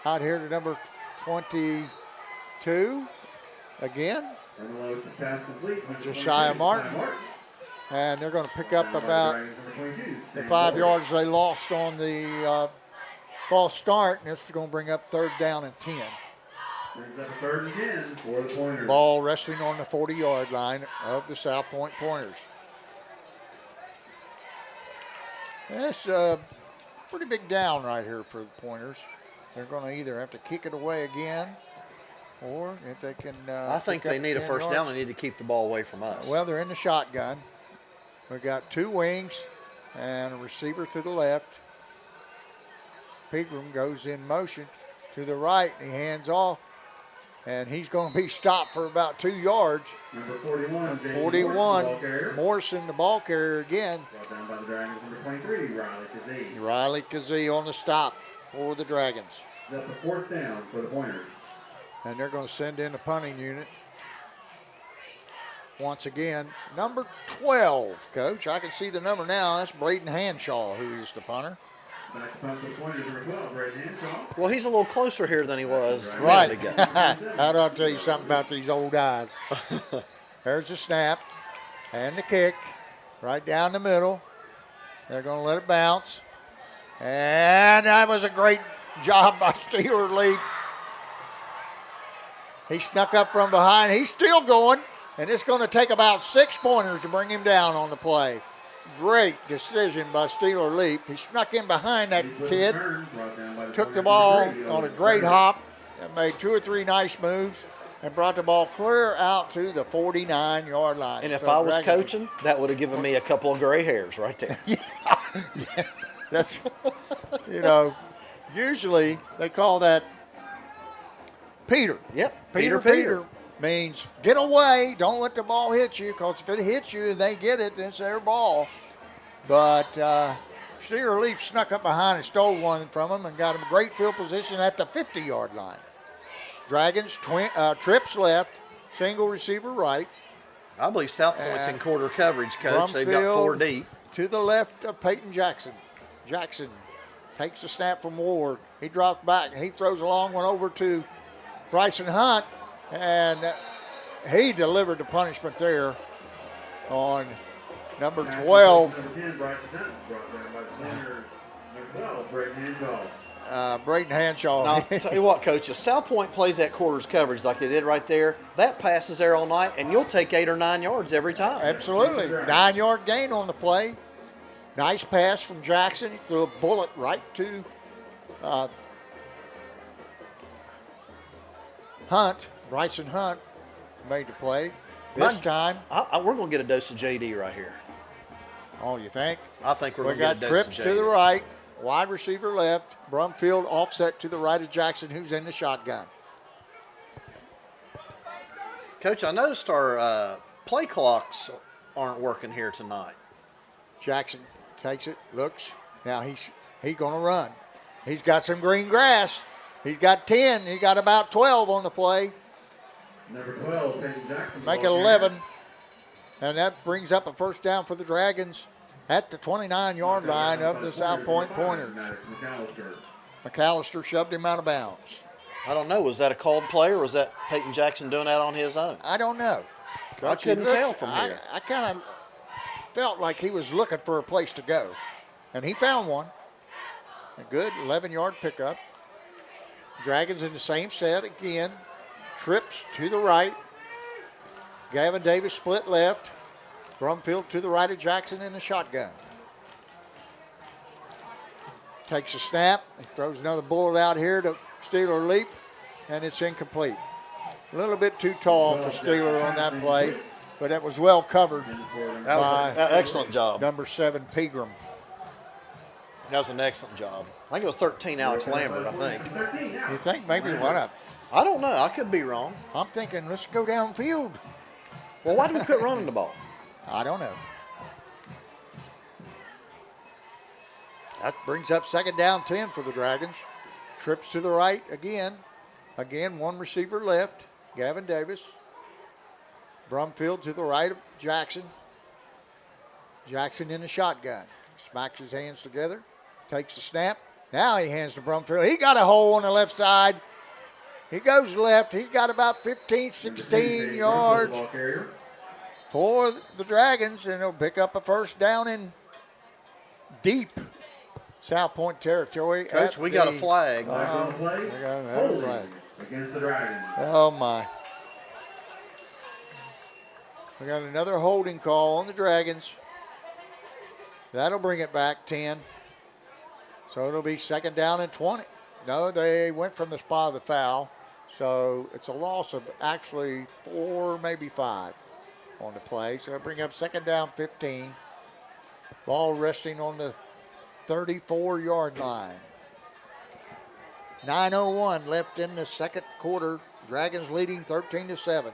here to number 22 again. Josiah Martin. And they're going to pick up about the 5 yards they lost on the false start, and this is going to bring up 3rd down and 10.
Brings up a 3rd and 10 for the Pointers.
Ball resting on the 40-yard line of the South Point Pointers. That's a pretty big down right here for the Pointers. They're going to either have to kick it away again, or if they can.
I think they need a 1st down. They need to keep the ball away from us.
Well, they're in the shotgun. We've got 2 wings and a receiver to the left. Pegram goes in motion to the right, and he hands off, and he's going to be stopped for about 2 yards.
Number 41,
41, Morrison, the ball carrier again.
Brought down by the Dragons, number 23, Riley Kazee.
Riley Kazee on the stop for the Dragons.
That's a 4th down for the Pointers.
And they're going to send in a punting unit. Once again, number 12, Coach. I can see the number now. That's Braden Hanshaw, who is the punter.
Back to punt for the Pointers, number 12, Braden Hanshaw.
Well, he's a little closer here than he was.
Right.
A minute ago.
How do I tell you something about these old guys? There's the snap and the kick right down the middle. They're going to let it bounce. And that was a great job by Steeler Leap. He snuck up from behind. He's still going. And it's going to take about 6 pointers to bring him down on the play. Great decision by Steeler Leap. He snuck in behind that kid, took the ball on a great hop, and made 2 or 3 nice moves, and brought the ball clear out to the 49-yard line.
And if
So
I was
Dragons-
coaching, that would have given me a couple of gray hairs right there.
yeah, that's, usually they call that Peter.
Yep.
Peter means get away, don't let the ball hit you, because if it hits you and they get it, then it's their ball. But Steeler Leap snuck up behind and stole one from him and got him a great field position at the 50-yard line. Dragons, trips left, single receiver right.
I believe South Point's in quarter coverage, Coach. They've got 4 deep.
To the left of Peyton Jackson. Jackson takes a snap from Ward. He drops back and he throws a long one over to Bryson Hunt. And he delivered the punishment there on number 12.
Number 10, Bryson Hunt, brought down by the Pointers, number 12, Braden Hanshaw.
Braden Hanshaw.
Now, I'll tell you what, Coach, if South Point plays that quarters coverage like they did right there, that pass is there all night, and you'll take 8 or 9 yards every time.
Absolutely. 9-yard gain on the play. Nice pass from Jackson. He threw a bullet right to Hunt. Bryson Hunt made the play. This time.
We're going to get a dose of JD right here.
Oh, you think?
I think we're
We
going to get a
got
dose
trips
of
to
JD.
the right, wide receiver left, Brumfield offset to the right of Jackson, who's in the shotgun.
Coach, I noticed our play clocks aren't working here tonight.
Jackson takes it, looks. Now he's going to run. He's got some green grass. He's got 10. He got about 12 on the play.
Number 12, Peyton Jackson.
Make it 11. And that brings up a first down for the Dragons at the 29-yard line of the South Point Pointers. McAllister shoved him out of bounds.
I don't know. Was that a called play or was that Peyton Jackson doing that on his own?
I don't know.
I couldn't tell from here.
I kind of felt like he was looking for a place to go. And he found one. A good 11-yard pickup. Dragons in the same set again. Trips to the right. Gavin Davis split left. Brumfield to the right of Jackson in the shotgun. Takes a snap. He throws another bullet out here to Steeler leap, and it's incomplete. A little bit too tall for Steeler on that play, but that was well covered
That was an excellent job.
number 7, Pegram.
That was an excellent job. I think it was 13 Alex Lambert, I think.
You think maybe what up?
I don't know. I could be wrong.
I'm thinking let's go downfield.
Well, why did we quit running the ball?
I don't know. That brings up second down 10 for the Dragons. Trips to the right again. Again, one receiver left, Gavin Davis. Brumfield to the right of Jackson. Jackson in the shotgun. Smacks his hands together, takes the snap. Now he hands to Brumfield. He got a hole on the left side. He goes left. He's got about 15, 16 yards for the Dragons, and he'll pick up a first down in deep South Point territory.
Coach, we got a flag.
We got another flag.
Against the Dragons.
Oh, my. We got another holding call on the Dragons. That'll bring it back 10. So it'll be second down and 20. No, they went from the spot of the foul. So it's a loss of actually 4, maybe 5 on the play. So it'll bring up second down 15. Ball resting on the 34-yard line. 9:01 left in the second quarter. Dragons leading 13-7.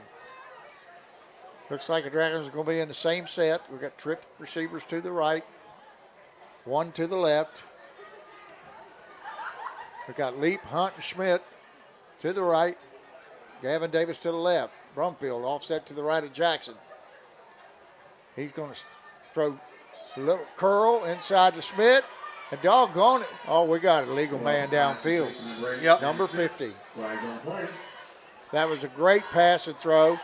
Looks like the Dragons are going to be in the same set. We've got trip receivers to the right, one to the left. We've got Leap, Hunt, and Schmidt to the right. Gavin Davis to the left. Brumfield offset to the right of Jackson. He's going to throw a little curl inside to Schmidt. And doggone it. Oh, we got a legal man downfield.
Yep.
Number 50. That was a great pass and throw.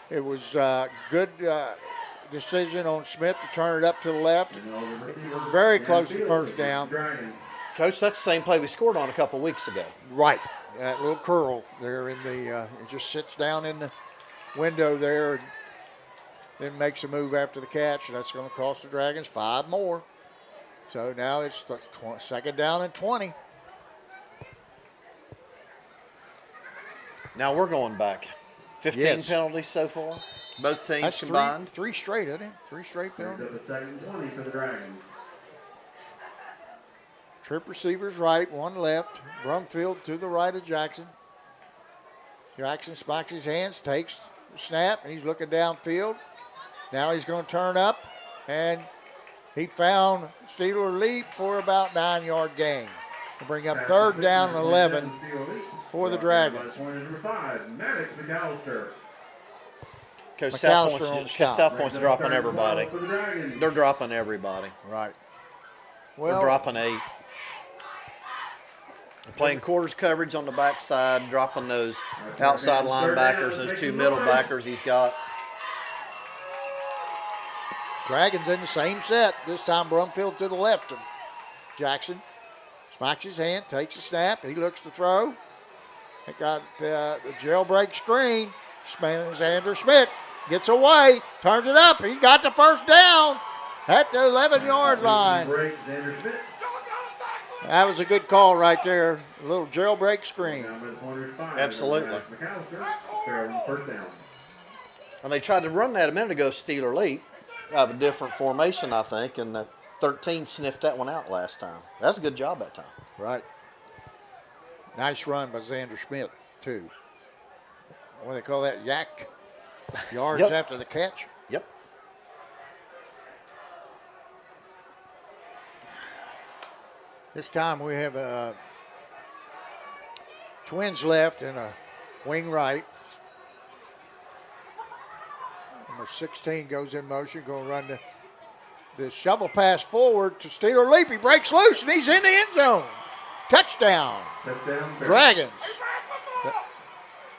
It was a good decision on Schmidt to turn it up to the left. Very close to first down.
Coach, that's the same play we scored on a couple weeks ago.
Right. That little curl there in the, it just sits down in the window there and then makes a move after the catch. And that's going to cost the Dragons 5 more. So now it's second down and 20.
Now we're going back. 15
Yes.
penalties so far, both teams
That's
combined.
three straight, isn't it? 3 straight penalties.
Second 20 for the Dragons.
Trip receivers right, one left. Brumfield to the right of Jackson. Jackson smacks his hands, takes the snap, and he's looking downfield. Now he's going to turn up, and he found Steeler Leap for about 9-yard gain. To bring up third down and 11 for the Dragons.
Number 5, Maddox McAllister.
Coach,
McAllister on stop.
South Point's dropping everybody.
For the Dragons.
They're dropping everybody.
Right.
They're dropping 8. They're playing quarters coverage on the backside, dropping those outside linebackers, those 2 middle backers he's got.
Dragons in the same set. This time Brumfield to the left of Jackson. Smacks his hand, takes a snap. He looks to throw. They got the jailbreak screen. Xander Schmidt gets away, turns it up. He got the first down at the 11-yard line. That was a good call right there. A little jailbreak screen.
Absolutely. And they tried to run that a minute ago, Steeler Leap, out of a different formation, I think, and the 13 sniffed that one out last time. That was a good job that time.
Right. Nice run by Xander Schmidt, too. What do they call that? Yak? Yards
Yep.
after the catch?
Yep.
This time we have twins left and a wing right. Number 16 goes in motion, going to run the shovel pass forward to Steeler Leap. He breaks loose and he's in the end zone. Touchdown. Dragons.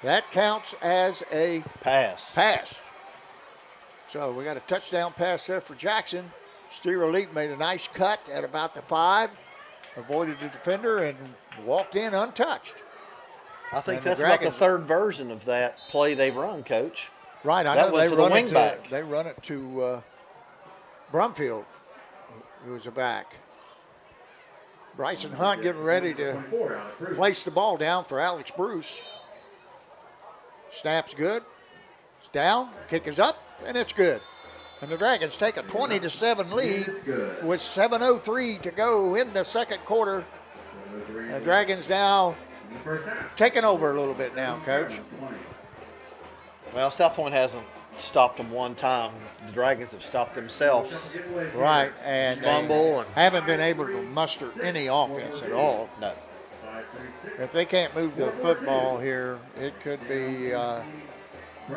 That counts as a
Pass.
So we got a touchdown pass there for Jackson. Steeler Leap made a nice cut at about the 5, avoided the defender, and walked in untouched.
I think
And the
that's about the
Dragons-
third version of that play they've run, Coach.
Right, I
That
know
was
they
to the
run it
wingback.
to, they run it to Brumfield, who was a back. Bryson Hunt getting ready to place the ball down for Alex Bruce. Snap's good. It's down. Kick is up, and it's good. And the Dragons take a 20-7 lead with 7:03 to go in the second quarter. The Dragons now taking over a little bit now, Coach.
Well, South Point hasn't stopped them one time. The Dragons have stopped themselves.
Right, and
Fumble and
haven't been able to muster any offense at all.
no.
If they can't move the football here, it could be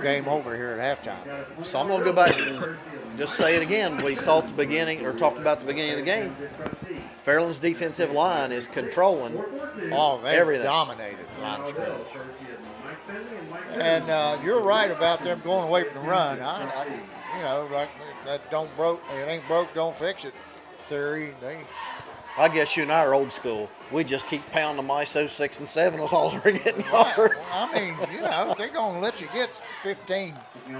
game over here at halftime.
So I'm going to go back and just say it again. We saw at the beginning, or talked about at the beginning of the game, Fairland's defensive line is controlling
Oh, they
everything.
dominated line of scrimmage. And you're right about them going away from the run. You know, like that it ain't broke, don't fix it theory.
I guess you and I are old school. We just keep pounding them ISO 6 and 7 as all we're getting yards.
Well, I mean, you know, if they're going to let you get 15,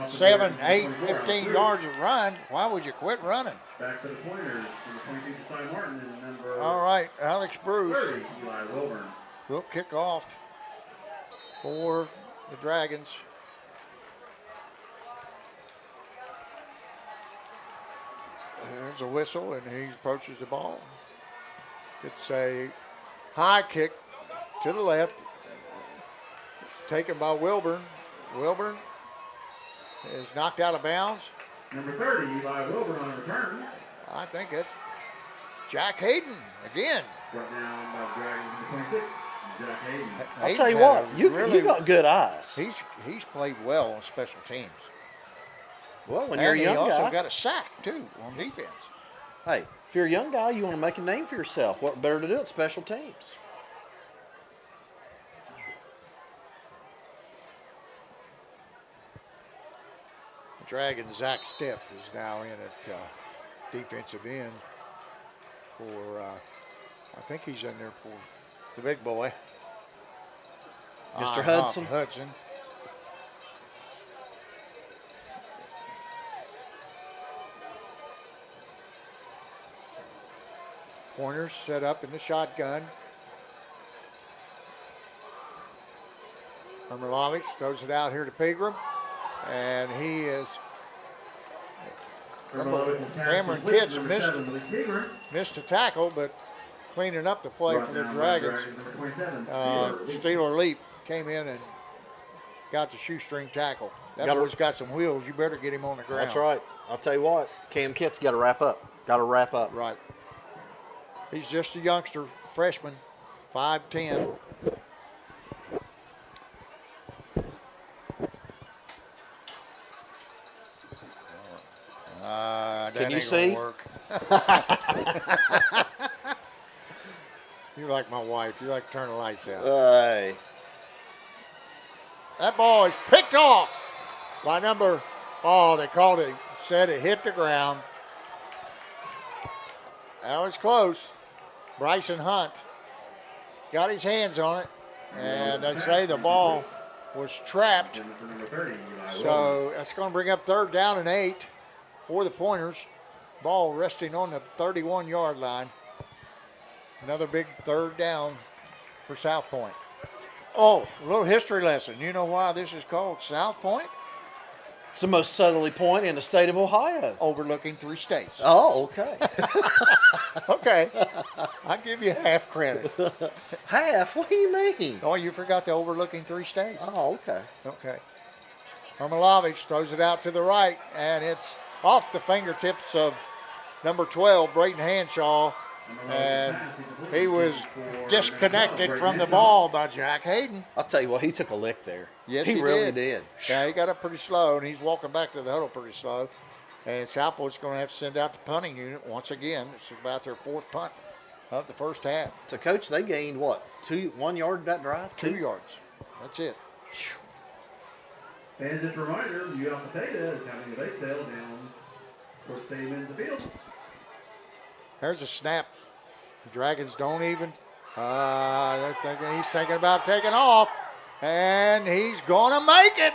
7, 8, 15 yards of run, why would you quit running?
Back to the pointers. From the 22 Ty Martin and number
All right, Alex Bruce
30, Eli Wilburn.
will kick off for the Dragons. There's a whistle, and he approaches the ball. It's a high kick to the left. It's taken by Wilburn. Wilburn is knocked out of bounds.
Number 30, Eli Wilburn on a return.
I think it's Jack Hayden again.
Brought down by the Dragons, number 26, Jack Hayden.
I'll tell you
Hayden
what,
had a
you got good eyes.
He's played well on special teams.
Well, when
And
you're a
he
young
also
guy,
got a sack too on defense.
hey, if you're a young guy, you want to make a name for yourself. What better to do at special teams?
The Dragons' Zach Stepp is now in at defensive end for, I think he's in there for the big boy.
Mr. Hudson.
Hudson. Pointers set up in the shotgun. Hermalovich throws it out here to Pegram, and he is. Cameron Kitts missed a tackle, but cleaning up the play for the Dragons. Steeler Leap came in and got the shoestring tackle. That boy's got some wheels. You better get him on the ground.
That's right. I'll tell you what, Cam Kitt's got to wrap up. Got to wrap up.
Right. He's just a youngster, freshman, 5'10". That
Can you
ain't
see?
gonna work. You're like my wife. You like to turn the lights out.
Hey.
That ball is picked off by number, they called it, said it hit the ground. That was close. Bryson Hunt got his hands on it, and they say the ball was trapped. So that's going to bring up 3rd down and 8 for the Pointers. Ball resting on the 31-yard line. Another big 3rd down for South Point. Oh, a little history lesson. You know why this is called South Point?
It's the most southerly point in the state of Ohio.
Overlooking 3 states.
Oh, okay.
Okay. I'll give you half credit.
Half? What do you mean?
Oh, you forgot the overlooking 3 states.
Oh, okay.
Okay. Hermalovich throws it out to the right, and it's off the fingertips of number 12, Brayton Hanshaw, and he was disconnected from the ball by Jack Hayden.
I'll tell you what, he took a lick there.
Yes,
he really did.
Yeah, he got up pretty slow, and he's walking back to the huddle pretty slow. And South Point's going to have to send out the punting unit once again. It's about their 4th punt of the first half.
So, Coach, they gained what? 1 yard that drive?
2 yards. That's it.
And just a reminder, Commentator is having a base sale down towards Stadium in the field.
There's a snap. The Dragons don't even. He's thinking about taking off. And he's going to make it.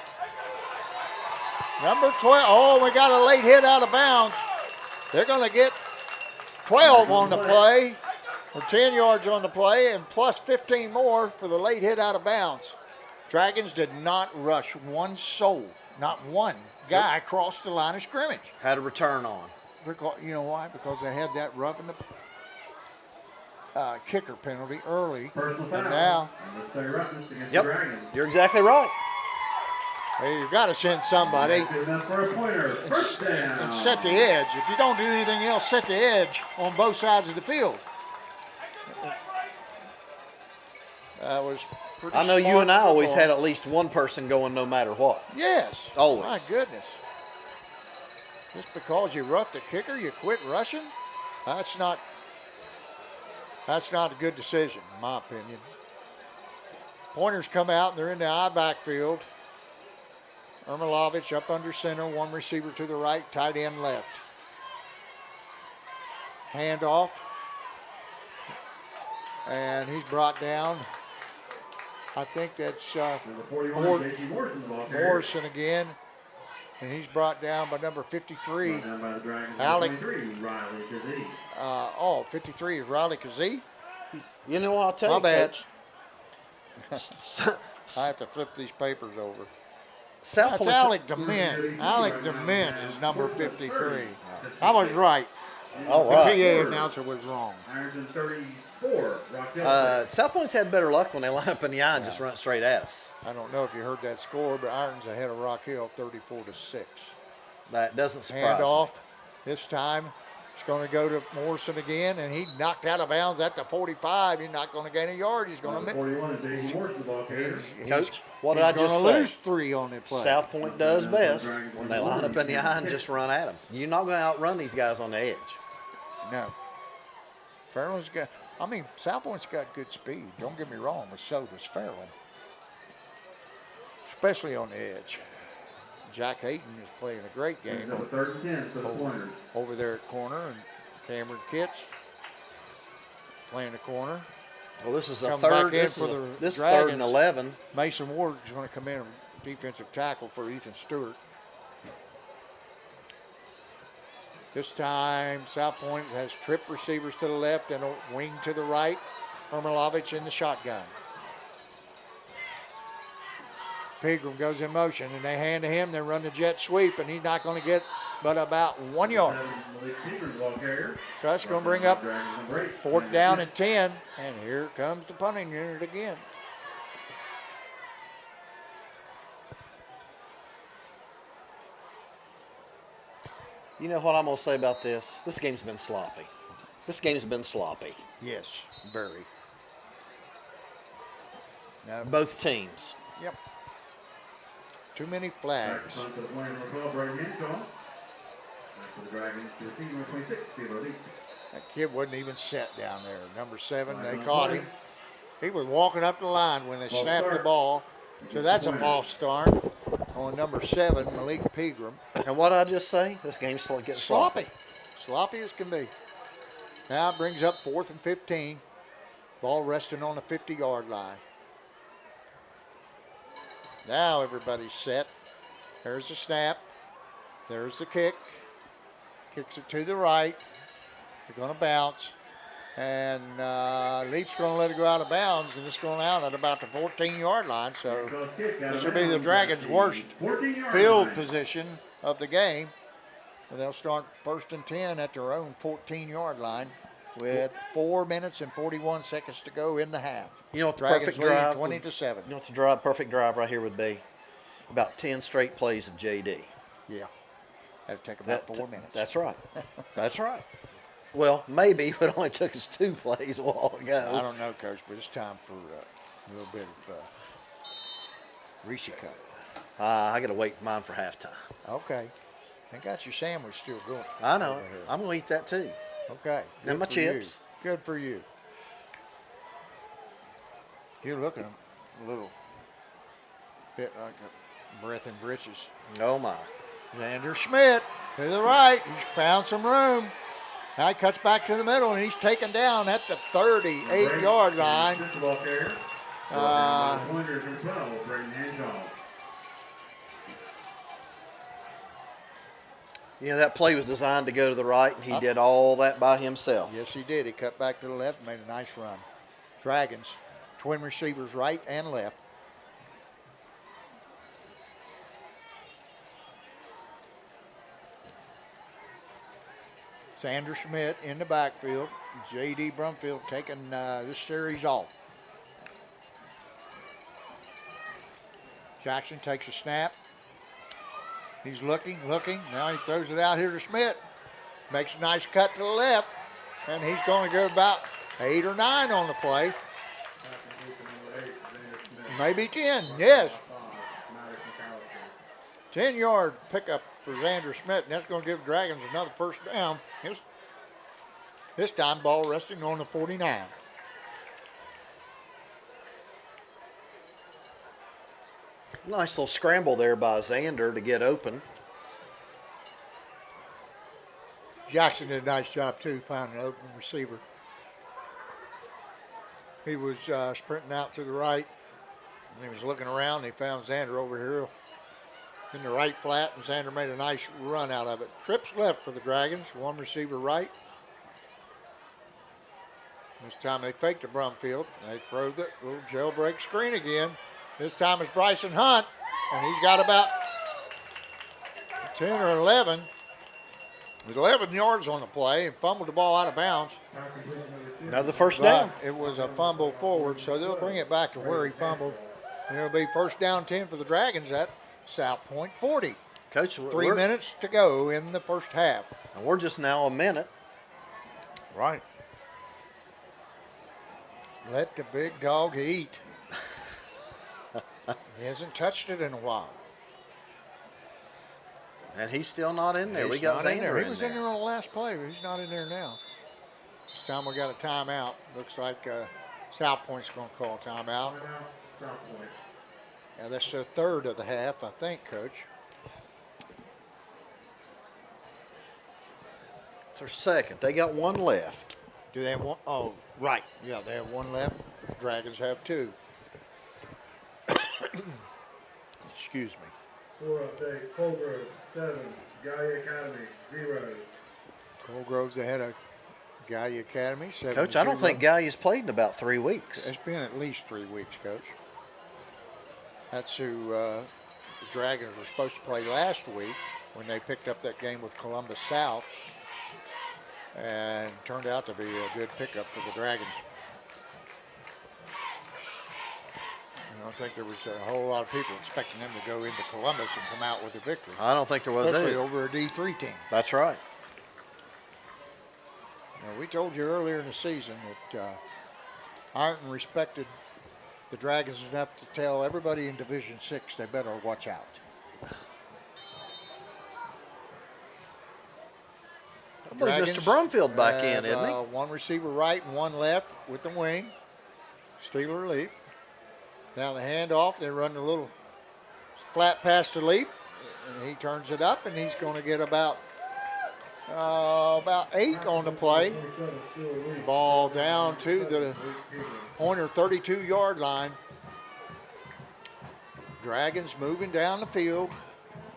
Number 12. Oh, we got a late hit out of bounds. They're going to get 12 on the play, or 10 yards on the play, and plus 15 more for the late hit out of bounds. Dragons did not rush one soul, not one guy crossed the line of scrimmage.
Had a return on.
Because, you know why? Because they had that roughing the kicker penalty early. And now,
yep, you're exactly right.
Hey, you've got to send somebody and set the edge. If you don't do anything else, set the edge on both sides of the field. That was pretty
I know you
smart
and I always
football.
had at least one person going no matter what.
Yes.
Always.
My goodness. Just because you roughed the kicker, you quit rushing? That's not a good decision, in my opinion. Pointers come out, and they're in the I backfield. Ermilovich up under center, 1 receiver to the right, tight end left. Handoff. And he's brought down. I think that's Morrison again. And he's brought down by number 53. Alec. 53 is Riley Kazee.
You know what I'll tell
My
you,
bad.
Coach?
I have to flip these papers over.
South
That's
Point's-
Alec DeMint. Alec DeMint is number 53. I was right.
All
The
right.
PA announcer was wrong.
South Point's had better luck when they line up in the eye and just run straight at us.
I don't know if you heard that score, but Iron's ahead of Rock Hill 34-6.
That doesn't surprise
Hand
me.
off. This time it's going to go to Morrison again, and he knocked out of bounds at the 45. He's not going to gain a yard. He's going to miss.
Coach, what did I just
He's
say?
going to lose 3 on the play.
South Point does best when they line up in the eye and just run at them. You're not going to outrun these guys on the edge.
No. Fairland's got, South Point's got good speed. Don't get me wrong, but so does Fairland. Especially on the edge. Jack Hayden is playing a great game over there at corner, and Cameron Kitts playing the corner.
Well, this is a
Come
third.
back in
This
for
is
the
this
Dragons.
3rd and 11.
Mason Ward is going to come in and defensive tackle for Ethan Stewart. This time, South Point has trip receivers to the left and a wing to the right. Ermilovich in the shotgun. Pegram goes in motion, and they hand to him. They run the jet sweep, and he's not going to get but about 1 yard. So that's going to bring up 4th down and 10, and here comes the punting unit again.
You know what I'm going to say about this? This game's been sloppy.
Yes, very. Now,
Both teams.
yep. Too many flags. That kid wasn't even set down there. Number 7, they caught him. He was walking up the line when they snapped the ball. So that's a false start on number 7, Malik Pegram.
And what did I just say? This game's getting sloppy.
Sloppy as can be. Now it brings up 4th and 15 Ball resting on the 50-yard line. Now everybody's set. There's the snap. There's the kick. Kicks it to the right. They're going to bounce. And Leap's going to let it go out of bounds, and it's going out at about the 14-yard line. So this will be the Dragons' worst field position of the game. And they'll start 1st and 10 at their own 14-yard line with 4 minutes and 41 seconds to go in the half.
You know what the
Dragons
perfect
leading
drive
20-7.
You know what the perfect drive right here would be? About 10 straight plays of JD.
Yeah. That'd take about 4 minutes.
That's right. That's right. Well, maybe it only took us 2 plays a while ago.
I don't know, Coach, but it's time for a little bit of Reese Cup.
I got to wait mine for halftime.
Okay. I got your sandwich still going.
I know. I'm going to eat that too.
Okay.
And my chips.
You. Good for you. You're looking a little bit like a breath in britches.
Oh, my.
Xander Schmidt to the right. He's found some room. Now he cuts back to the middle, and he's taken down at the 38-yard line.
You know, that play was designed to go to the right, and he did all that by himself.
Yes, he did. He cut back to the left and made a nice run. Dragons, twin receivers right and left. Xander Schmidt in the backfield. J.D. Brumfield taking this series off. Jackson takes a snap. He's looking. Now he throws it out here to Schmidt. Makes a nice cut to the left. And he's going to go about 8 or 9 on the play. Maybe 10, yes. 10-yard pickup for Xander Schmidt, and that's going to give the Dragons another first down. This time, ball resting on the 49.
Nice little scramble there by Xander to get open.
Jackson did a nice job, too, finding an open receiver. He was sprinting out to the right, and he was looking around, and he found Xander over here in the right flat, and Xander made a nice run out of it. Trips left for the Dragons, one receiver right. This time they fake to Brumfield. They throw the little jailbreak screen again. This time it's Bryson Hunt, and he's got about 10 or 11. With 11 yards on the play and fumbled the ball out of bounds.
Another first down.
It was a fumble forward, so they'll bring it back to where he fumbled. And it'll be first down 10 for the Dragons at South Point 40.
Coach,
3 minutes to go in the first half.
And we're just now a minute.
Right. Let the big dog eat. He hasn't touched it in a while.
And he's still not in there.
He's
we got
not in
Xander
there. He
in
was
there.
in there on the last play, but he's not in there now. This time we got a timeout. Looks like South Point's going to call timeout. Yeah, that's the third of the half, I think, Coach.
It's their second. They got one left.
Do they have one? Oh, right. Yeah, they have one left. The Dragons have 2. Excuse me.
4 update, Colgrove, 7, Gaia Academy, 0.
Colgrove's ahead of Gaia Academy. 7-0.
Coach, I don't think Gaia's played in about 3 weeks.
It's been at least 3 weeks, Coach. That's who the Dragons were supposed to play last week when they picked up that game with Columbus South. And turned out to be a good pickup for the Dragons. I don't think there was a whole lot of people expecting them to go into Columbus and come out with a victory.
I don't think there was
Especially
either.
over a D3 team.
That's right.
Now, we told you earlier in the season that Ironton respected the Dragons enough to tell everybody in Division 6 they better watch out.
I believe Mr. Brumfield back in, isn't he?
One receiver right and one left with the wing. Steeler Leap. Now the handoff, they run a little flat pass to Leap, and he turns it up, and he's going to get about About 8 on the play. Ball down to the Pointer 32-yard line. Dragons moving down the field.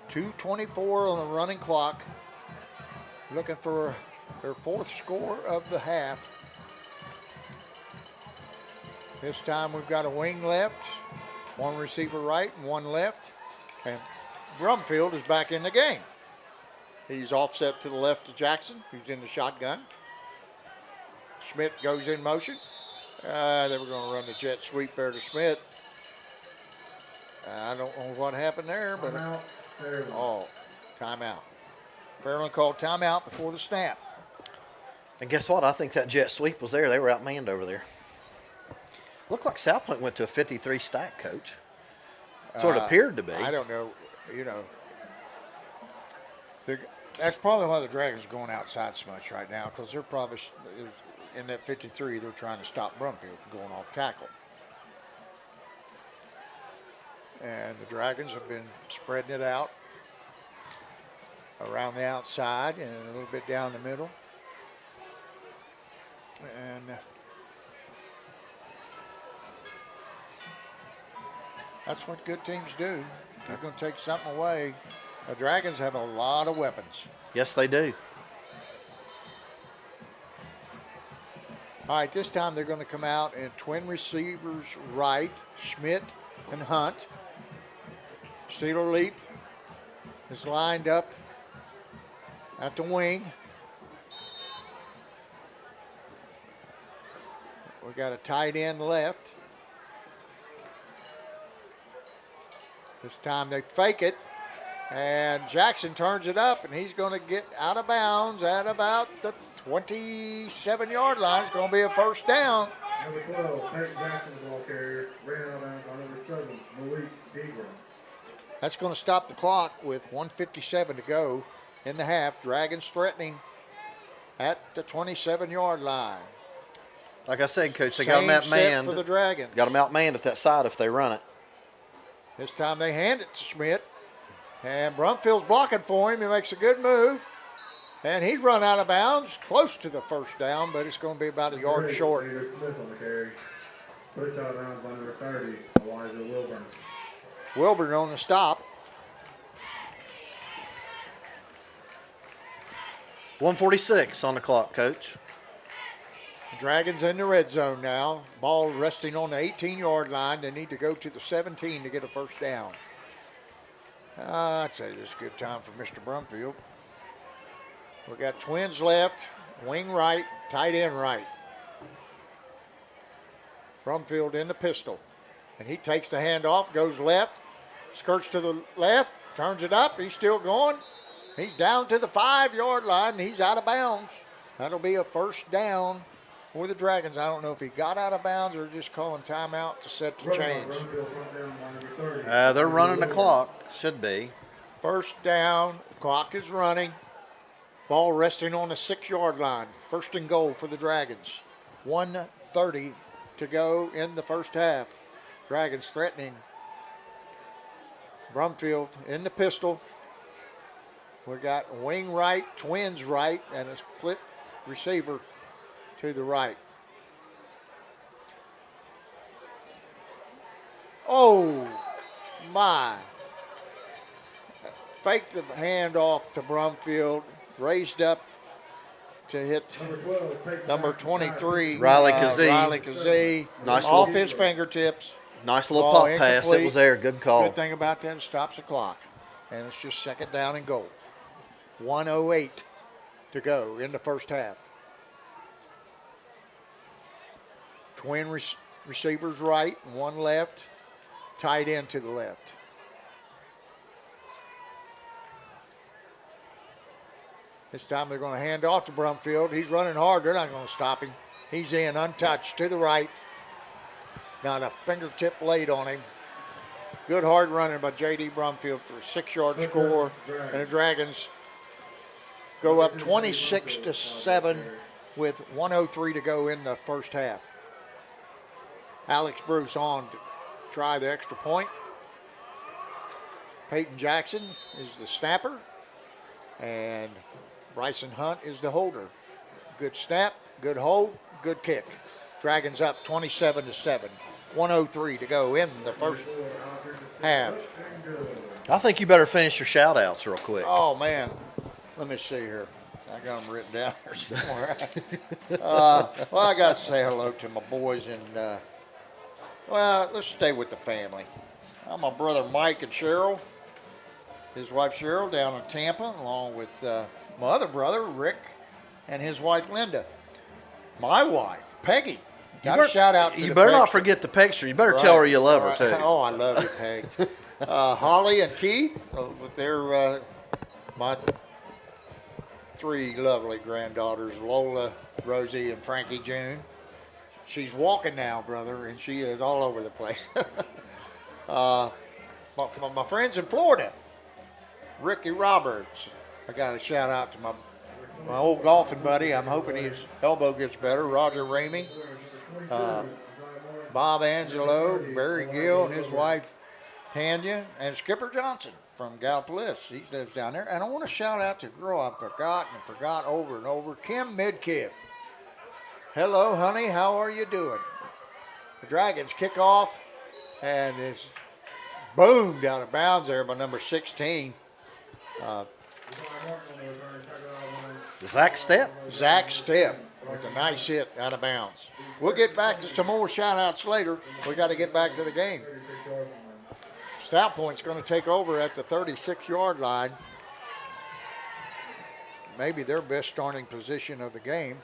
2:24 on the running clock. Looking for their 4th score of the half. This time we've got a wing left, 1 receiver right and 1 left. And Brumfield is back in the game. He's offset to the left of Jackson, who's in the shotgun. Schmidt goes in motion. They were going to run the jet sweep there to Schmidt. I don't know what happened there, but timeout. Fairland called timeout before the snap.
And guess what? I think that jet sweep was there. They were outmanned over there. Looked like South Point went to a 53 stack, Coach. Sort of appeared to be.
I don't know. That's probably why the Dragons are going outside so much right now, because they're probably in that 53. They're trying to stop Brumfield from going off tackle. And the Dragons have been spreading it out around the outside and a little bit down the middle. And that's what good teams do. They're going to take something away. The Dragons have a lot of weapons.
Yes, they do.
All right, this time they're going to come out in twin receivers right, Schmidt and Hunt. Steeler Leap is lined up at the wing. We got a tight end left. This time they fake it, and Jackson turns it up, and he's going to get out of bounds at about the 27-yard line. It's going to be a first down.
Number 12, Peyton Jackson, the ball carrier, ran out of bounds on number 7, Malik Ingram.
That's going to stop the clock with 1:57 to go in the half. Dragons threatening at the 27-yard line.
Like I said, Coach, they got them outmanned.
For the Dragons.
Got them outmanned at that side if they run it.
This time they hand it to Schmidt. And Brumfield's blocking for him. He makes a good move. And he's run out of bounds, close to the first down, but it's going to be about a yard short.
Smith on the carry. Pushed out of bounds by number 30, Elijah Wilburn.
Wilburn on the stop.
1:46 on the clock, Coach.
Dragons in the red zone now. Ball resting on the 18-yard line. They need to go to the 17 to get a first down. I'd say this is a good time for Mr. Brumfield. We got twins left, wing right, tight end right. Brumfield in the pistol. And he takes the handoff, goes left, skirts to the left, turns it up. He's still going. He's down to the 5-yard line, and he's out of bounds. That'll be a first down for the Dragons. I don't know if he got out of bounds or just calling timeout to set the change.
They're running the clock. Should be.
First down. Clock is running. Ball resting on the 6-yard line. First and goal for the Dragons. 1:30 to go in the first half. Dragons threatening. Brumfield in the pistol. We got wing right, twins right, and a split receiver to the right. Oh, my. Faked the handoff to Brumfield. Raised up to hit number 23,
Riley Kazee.
Riley Kazee.
Nice
off
little,
his fingertips.
Nice little
Ball
pop pass.
incomplete.
It was there. Good call.
Good thing about that, it stops the clock. And it's just second down and goal. 1:08 to go in the first half. Twin receivers right and one left. Tight end to the left. This time they're going to hand off to Brumfield. He's running hard. They're not going to stop him. He's in untouched to the right. Not a fingertip laid on him. Good hard running by J.D. Brumfield for a 6-yard score. And the Dragons go up 26-7 with 1:03 to go in the first half. Alex Bruce on to try the extra point. Peyton Jackson is the snapper. And Bryson Hunt is the holder. Good snap, good hold, good kick. Dragons up 27-7. 1:03 to go in the first half.
I think you better finish your shout-outs real quick.
Oh, man. Let me see here. I got them written down here somewhere. Well, I got to say hello to my boys. And, well, let's stay with the family. My brother Mike and Cheryl, his wife Cheryl down in Tampa, along with my other brother Rick and his wife Linda. My wife, Peggy. Got a shout out to
you
the
better not
Pegster.
forget the Pegster. You better tell her you love her, too.
Oh, I love you, Peg. Holly and Keith, with their, my 3 lovely granddaughters, Lola, Rosie, and Frankie June. She's walking now, brother, and she is all over the place. My friends in Florida, Ricky Roberts. I got a shout out to my old golfing buddy. I'm hoping his elbow gets better. Roger Ramey, Bob Angelo, Barry Gill, and his wife Tanya, and Skipper Johnson from Gallipolis. He lives down there. And I want to shout out to a girl I forgot over and over, Kim Midkiff. Hello, honey. How are you doing? The Dragons kick off, and it's boomed out of bounds there by number 16.
Zach Stepp.
Zach Stepp with a nice hit out of bounds. We'll get back to some more shout-outs later. We got to get back to the game. South Point's going to take over at the 36-yard line. Maybe their best starting position of the game.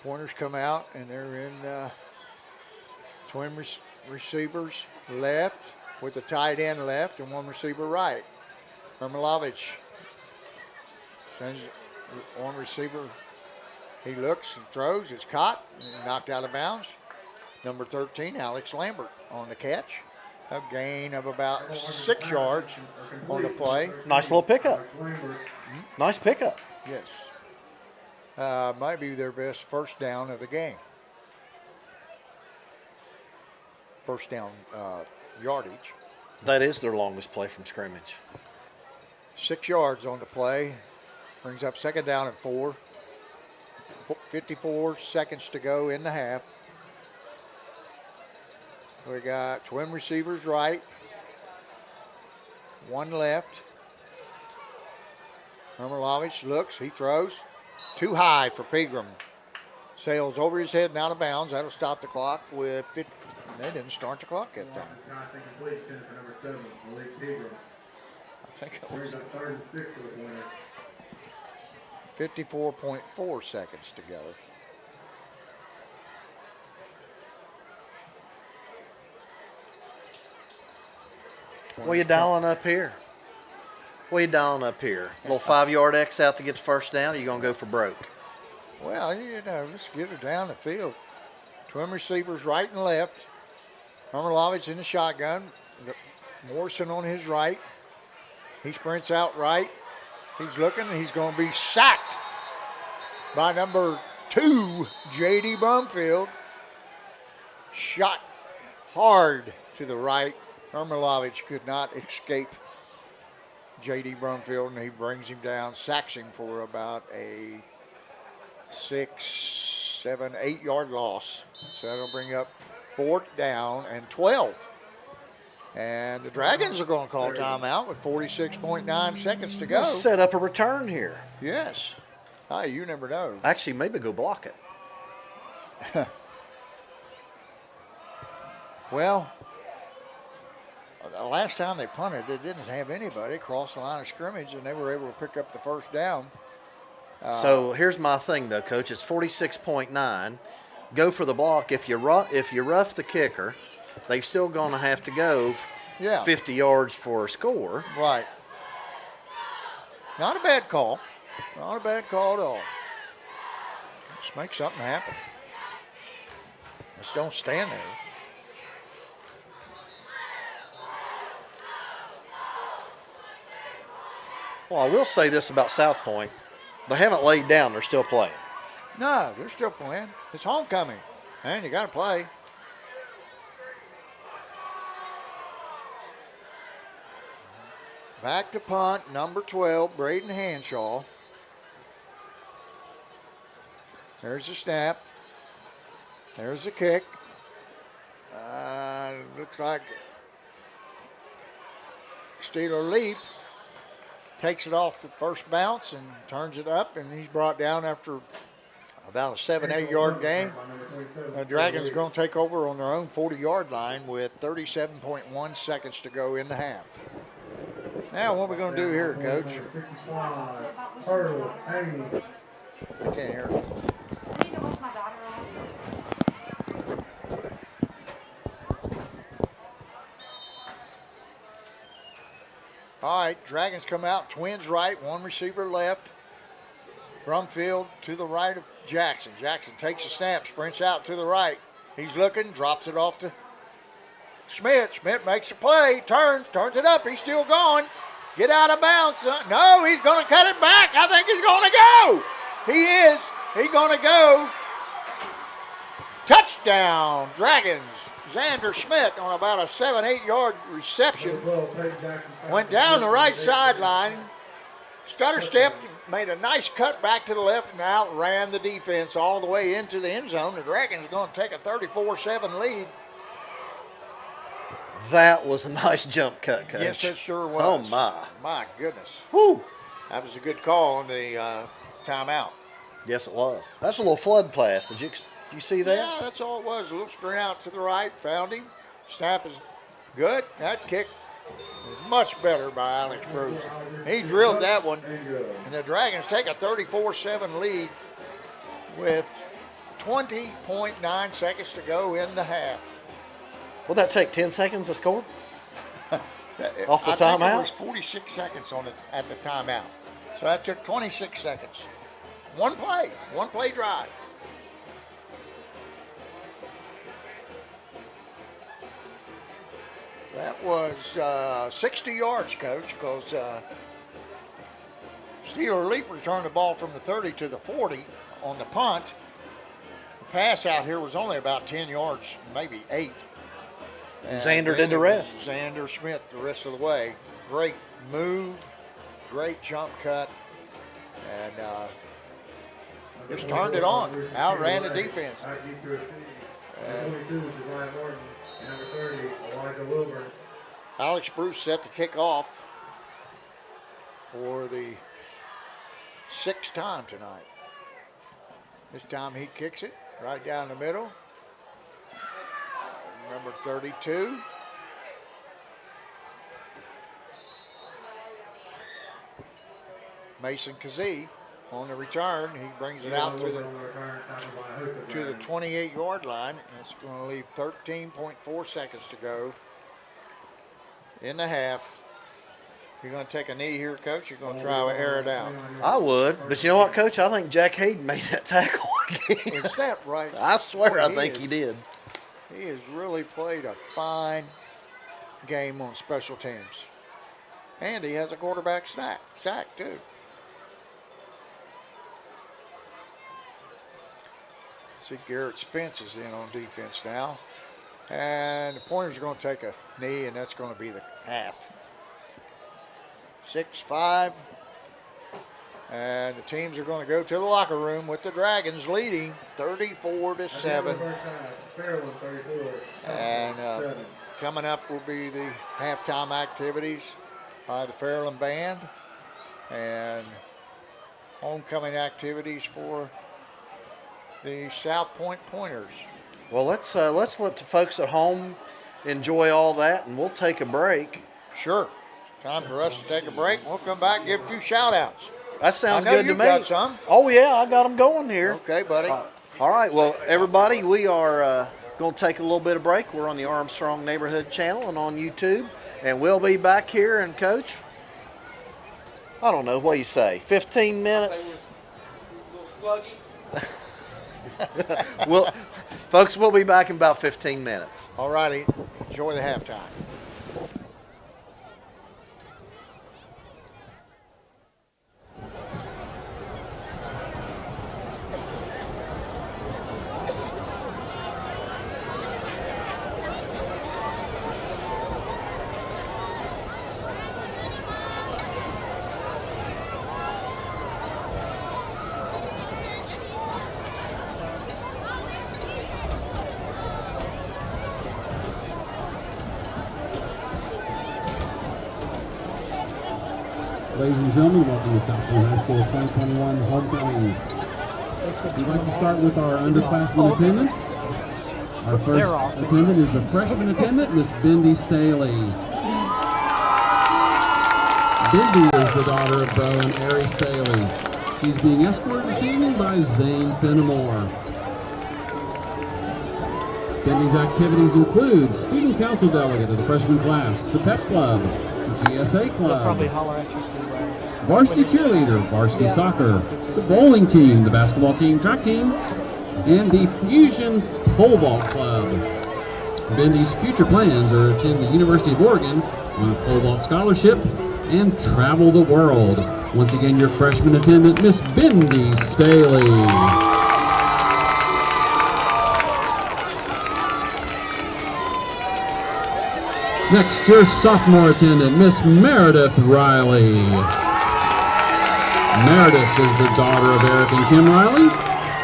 Pointers come out, and they're in twin receivers left with a tight end left and one receiver right. Hermilovich sends one receiver. He looks and throws. It's caught and knocked out of bounds. Number 13, Alex Lambert on the catch. A gain of about 6 yards on the play.
Nice little pickup. Nice pickup.
Yes. Might be their best first down of the game. First down yardage.
That is their longest play from scrimmage.
6 yards on the play. Brings up second down and 4. 54 seconds to go in the half. We got twin receivers right. One left. Hermilovich looks, he throws. Too high for Pegram. Sails over his head and out of bounds. That'll stop the clock with 50. They didn't start the clock that time. I think it was 54.4 seconds to go.
What are you dialing up here? What are you dialing up here? A little 5-yard X out to get the first down, or are you going to go for broke?
Well, you know, let's get her down the field. Twin receivers right and left. Hermilovich in the shotgun. Morrison on his right. He sprints out right. He's looking, and he's going to be sacked by number 2, J.D. Brumfield. Shot hard to the right. Hermilovich could not escape J.D. Brumfield, and he brings him down, sacks him for about a 6, 7, 8-yard loss. So that'll bring up 4th down and 12. And the Dragons are going to call timeout with 46.9 seconds to go.
Let's set up a return here.
Yes. Hey, you never know.
Actually, maybe go block it.
Well, the last time they punted, they didn't have anybody cross the line of scrimmage, and they were able to pick up the first down.
So here's my thing, though, Coach. It's 46.9. Go for the block. If you rough the kicker, they're still going to have to go 50 yards for a score.
Right. Not a bad call. Not a bad call at all. Let's make something happen. Just don't stand there.
Well, I will say this about South Point. They haven't laid down. They're still playing.
No, they're still playing. It's homecoming, and you got to play. Back to punt, number 12, Braden Hanshaw. There's the snap. There's the kick. Looks like Steeler Leap takes it off the first bounce and turns it up, and he's brought down after about a 7-8 yard gain. The Dragons are going to take over on their own 40-yard line with 37.1 seconds to go in the half. Now, what are we going to do here, Coach?
55, Hurdle, Amy.
I can't hear.
I need to watch my daughter off.
All right, Dragons come out, twins right, one receiver left. Brumfield to the right of Jackson. Jackson takes a snap, sprints out to the right. He's looking, drops it off to Schmidt. Schmidt makes a play, turns it up. He's still going. Get out of bounds. No, he's going to cut it back. I think he's going to go. He is. He's going to go. Touchdown, Dragons. Xander Schmidt on about a 7-8 yard reception. Went down the right sideline. Stutter stepped, made a nice cut back to the left, and outran the defense all the way into the end zone. The Dragons are going to take a 34-7 lead.
That was a nice jump cut, Coach.
Yes, it sure was.
Oh, my.
My goodness.
Whew.
That was a good call on the timeout.
Yes, it was. That's a little flood pass. Did you see that?
Yeah, that's all it was. A little sprint out to the right, found him. Snap is good. That kick is much better by Alex Bruce. He drilled that one. And the Dragons take a 34-7 lead with 20.9 seconds to go in the half.
Would that take 10 seconds to score? Off the
I think
timeout?
it was 46 seconds on it at the timeout. So that took 26 seconds. One play drive. That was 60 yards, Coach, because Steeler Leap returned the ball from the 30 to the 40 on the punt. The pass out here was only about 10 yards, maybe 8.
And Xander did the rest.
Xander Schmidt the rest of the way. Great move, great jump cut, and just turned it on. Outran the defense. Alex Bruce set to kick off for the 6th time tonight. This time he kicks it right down the middle. Number 32. Mason Kazee on the return. He brings it out to the 28-yard line. It's going to leave 13.4 seconds to go in the half. You're going to take a knee here, Coach? You're going to try to air it out?
I would. But you know what, Coach? I think Jack Hayden made that tackle again.
Is that right?
I swear
Boy,
I think he did.
He has really played a fine game on special teams. And he has a quarterback sack too. See, Garrett Spence is in on defense now. And the Pointers are going to take a knee, and that's going to be the half. 6-5. And the teams are going to go to the locker room with the Dragons leading 34-7. And coming up will be the halftime activities by the Fairland Band and homecoming activities for the South Point Pointers.
Well, let's let the folks at home enjoy all that, and we'll take a break.
Sure. Time for us to take a break. We'll come back and give a few shout-outs.
That sounds
I know
good to
you
me.
got some.
Oh, yeah, I got them going here.
Okay, buddy.
All right, well, everybody, we are going to take a little bit of break. We're on the Armstrong Neighborhood Channel and on YouTube, and we'll be back here. And, Coach, I don't know, what do you say, 15 minutes?
A little sluggy.
Folks, we'll be back in about 15 minutes.
All righty. Enjoy the halftime.
Ladies and gentlemen, welcome to South Point High School 2021 homecoming. We'd like to start with our underclassmen attendance. Our first attendant is the freshman attendant, Miss Bindi Staley. Bindi is the daughter of Bo and Ari Staley. She's being escorted this evening by Zane Fenimore. Bindi's activities include student council delegate of the freshman class, the pep club, the GSA club, varsity cheerleader, varsity soccer, the bowling team, the basketball team, track team, and the Fusion Pole Vault Club. Bindi's future plans are to attend the University of Oregon on a pole vault scholarship and travel the world. Once again, your freshman attendant, Miss Bindi Staley. Next, your sophomore attendant, Miss Meredith Riley. Meredith is the daughter of Eric and Kim Riley.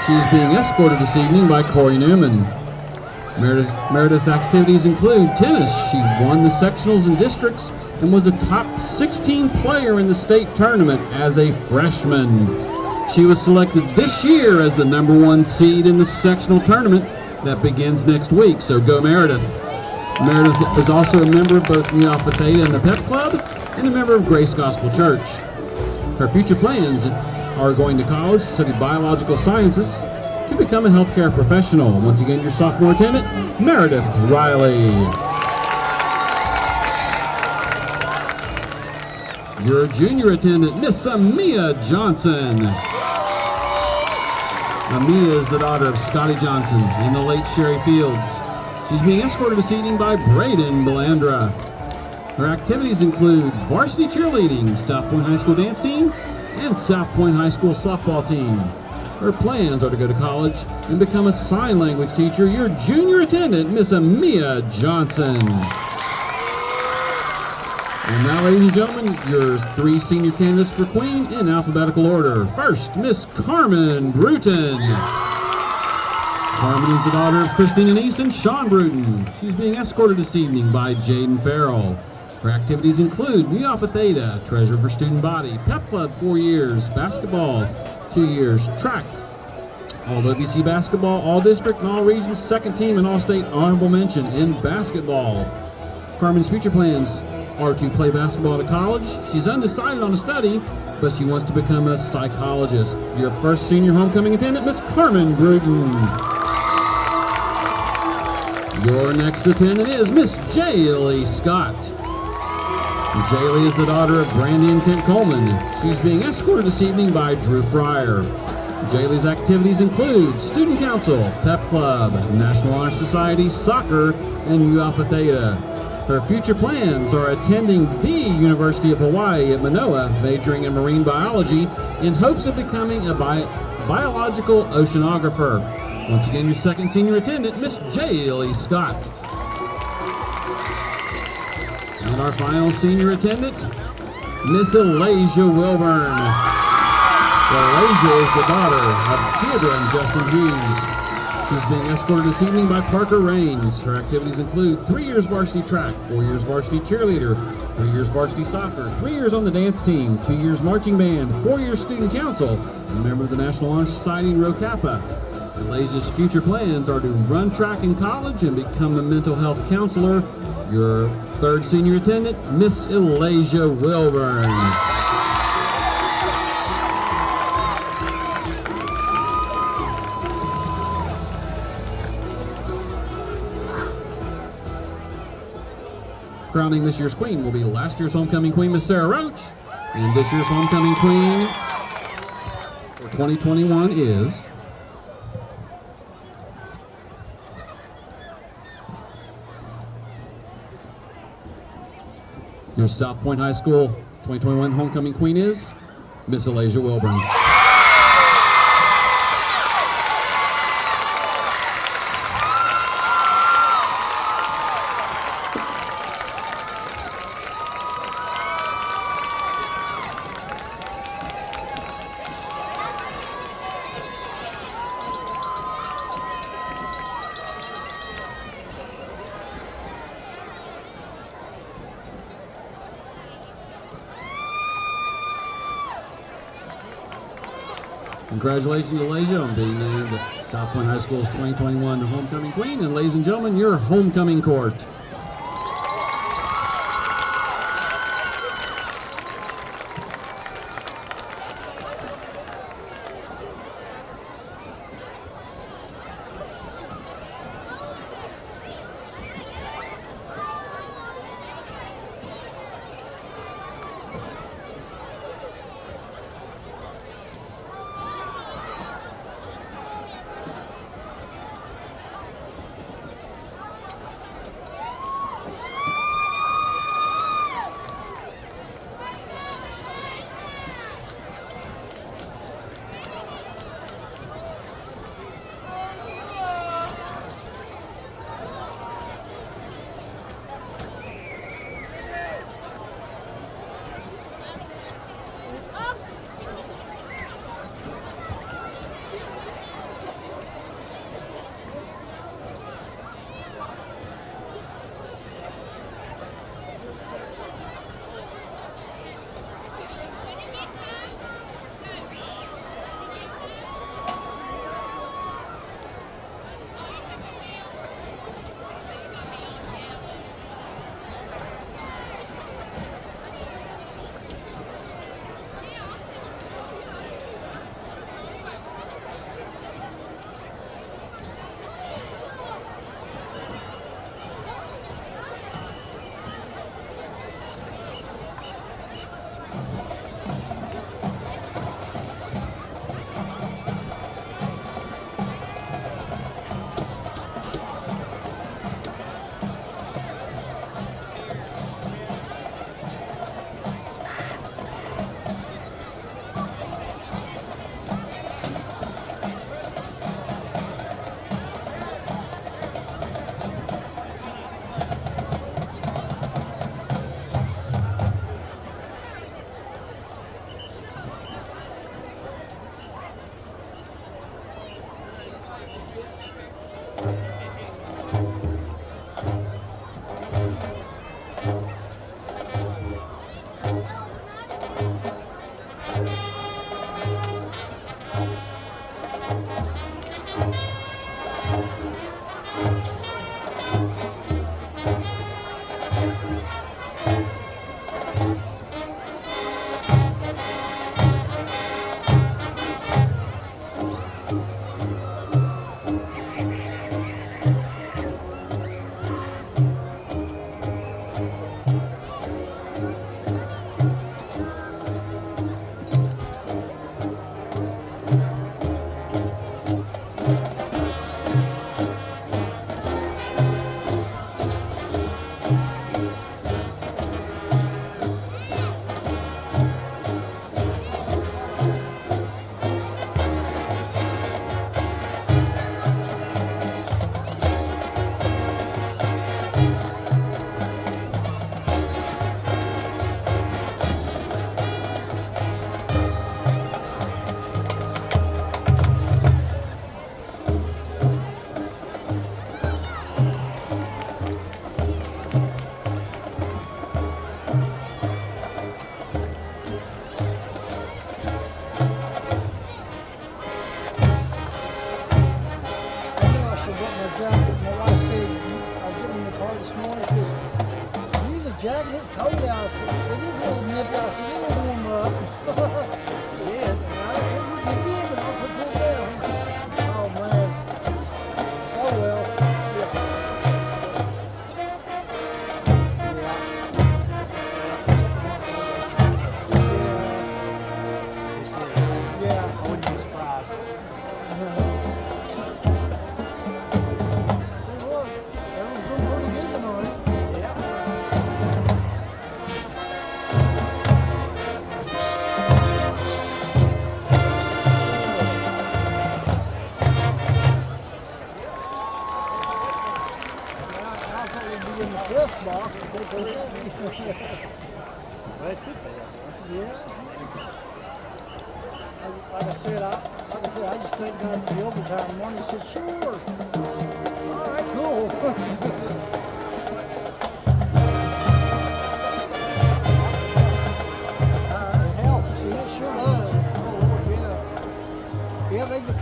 She's being escorted this evening by Corey Newman. Meredith's activities include tennis. She won the sectionals and districts and was a top 16 player in the state tournament as a freshman. She was selected this year as the #1 seed in the sectional tournament that begins next week, so go Meredith. Meredith is also a member of both Mu Alpha Theta and the Pep Club and a member of Grace Gospel Church. Her future plans are going to college to study biological sciences to become a healthcare professional. Once again, your sophomore attendant, Meredith Riley. Your junior attendant, Miss Amia Johnson. Amia is the daughter of Scotty Johnson and the late Sherry Fields. She's being escorted this evening by Braden Belandra. Her activities include varsity cheerleading, South Point High School dance team, and South Point High School softball team. Her plans are to go to college and become a sign language teacher. Your junior attendant, Miss Amia Johnson. And now, ladies and gentlemen, your 3 senior candidates for Queen in alphabetical order. First, Miss Carmen Bruton. Carmen is the daughter of Christine Anise and Sean Bruton. She's being escorted this evening by Jaden Farrell. Her activities include Mu Alpha Theta, treasurer for student body, pep club 4 years, basketball 2 years, track, all WC basketball, all district and all regions, second team and all state honorable mention in basketball. Carmen's future plans are to play basketball at college. She's undecided on a study, but she wants to become a psychologist. Your first senior homecoming attendant, Miss Carmen Bruton. Your next attendant is Miss Jaylee Scott. Jaylee is the daughter of Brandy and Kent Coleman. She's being escorted this evening by Drew Fryer. Jaylee's activities include student council, pep club, National Honor Society, soccer, and Mu Alpha Theta. Her future plans are attending the University of Hawaii at Manoa, majoring in marine biology in hopes of becoming a biological oceanographer. Once again, your second senior attendant, Miss Jaylee Scott. And our final senior attendant, Miss Elijah Wilburn. Elijah is the daughter of Theodore and Justin Hughes. She's being escorted this evening by Parker Raines. Her activities include 3 years varsity track, 4 years varsity cheerleader, 3 years varsity soccer, 3 years on the dance team, 2 years marching band, 4 years student council, and a member of the National Honor Society in Rho Kappa. Elijah's future plans are to run track in college and become a mental health counselor. Your third senior attendant, Miss Elijah Wilburn. Crowning this year's queen will be last year's homecoming queen, Miss Sarah Roach, and this year's homecoming queen for 2021 is your South Point High School 2021 homecoming queen is Miss Elijah Wilburn. Congratulations, Elijah, on being named South Point High School's 2021 Homecoming Queen. And ladies and gentlemen, your homecoming court.
jacket, it's cold out. It is a little nip out. It's a little warm up. Yeah, it did, but also cool down. Oh, man. Oh, well. Yeah. I wouldn't be surprised. Everyone's doing pretty good tonight. In the press box, that's it. Yeah. Like I said, I just thank God for the overtime money. He said, sure. All right, cool. It helps. It sure does. Oh, Lord, yeah.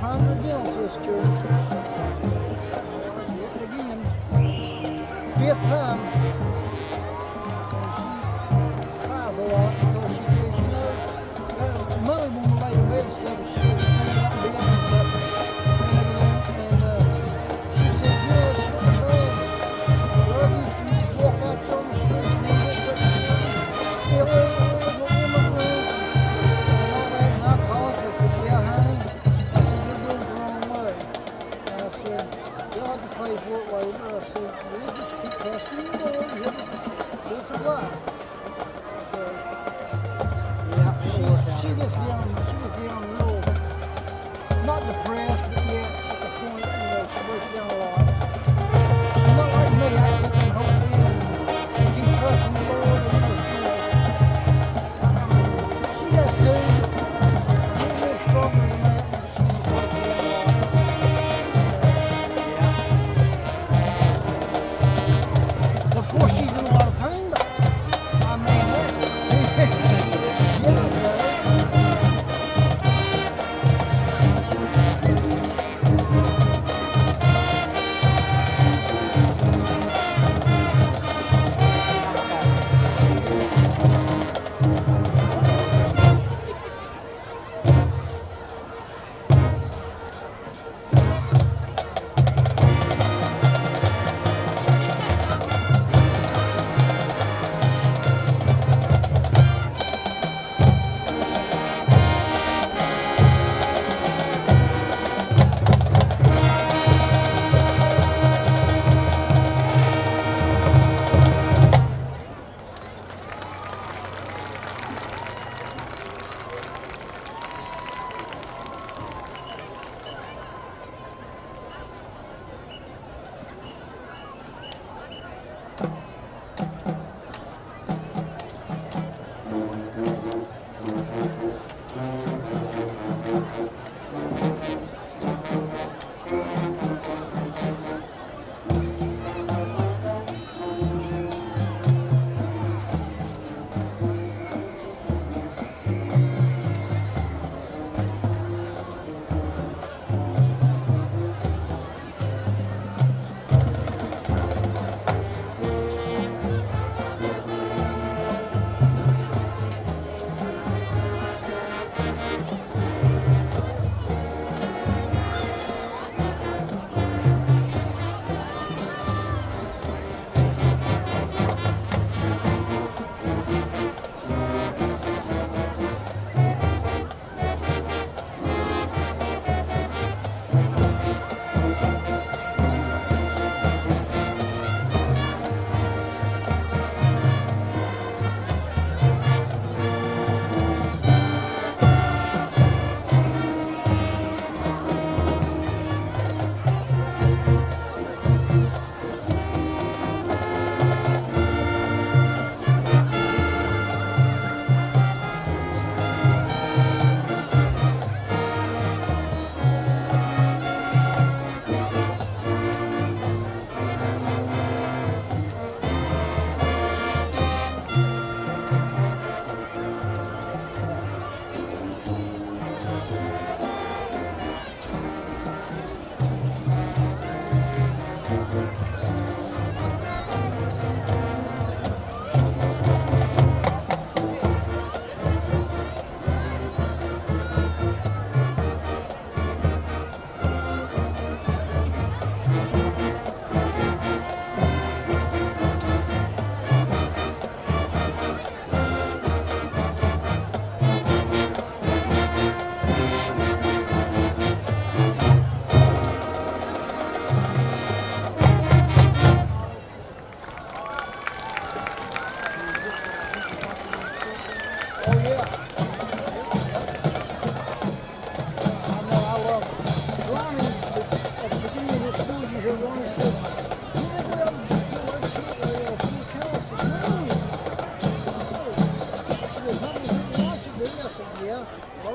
find her dental sister. Again, 5th time. And she cries a lot because she says, you know, money won't lay the bed stuff. She was thinking about being on something. And she said, yes, what the bad. Love used to just walk out on the street and then get put in the immigrants. And I called her, I said, yeah, honey. I said, you're doing it the wrong way. And I said, you'll have to pay for it later. I said, we'll just keep trusting the Lord. He'll just give us a life. She gets down real, not depressed, but yet at the point, she breaks down a lot. She's not like me. I keep on hoping and keep trusting the Lord. She does too. She's a little stronger than that, but she just breaks down a lot. Of course, she's in a lot of pain, though. I mean,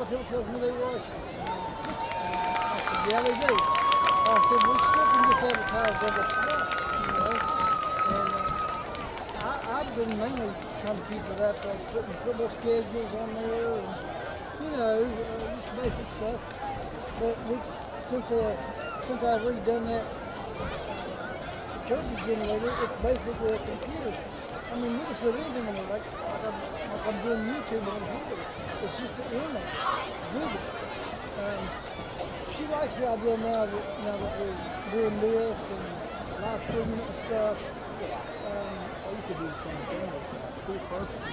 Hill tells me they rush. I said, yeah, they do. I said, we still can get advertised as a sport, you know. And I've been mainly trying to keep it up, putting football schedules on there, and, you know, just basic stuff. But we since I've redone that turkey generator, it's basically a computer. I mean, you can put anything in it, like I'm doing YouTube on here. It's just the internet, Google. She likes the idea now that we're doing this and live streaming and stuff. You could do the same thing with two persons.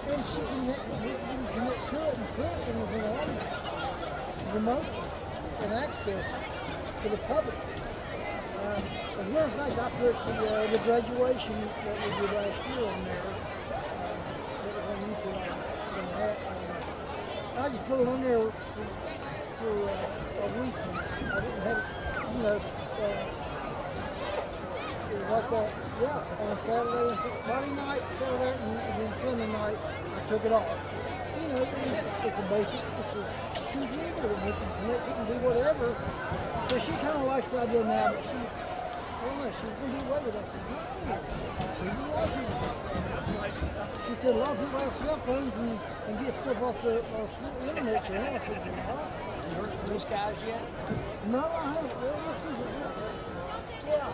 And she can connect to it and click and everything on it. Remote and access to the public. As a matter of fact, I put the graduation that we did last year on there. That was on YouTube. I just put it on there for a week. I didn't have it, it was like that, on a Saturday and Friday night, Saturday, and then Sunday night, I took it off. It's a basic, it's a computer, and we can connect it and do whatever. So she kind of likes the idea now, but she wouldn't do away with that. She said a lot of people have cell phones and get stuff off the internet. So I said, you heard from these guys yet? No, I haven't. Well, let's see. Yeah,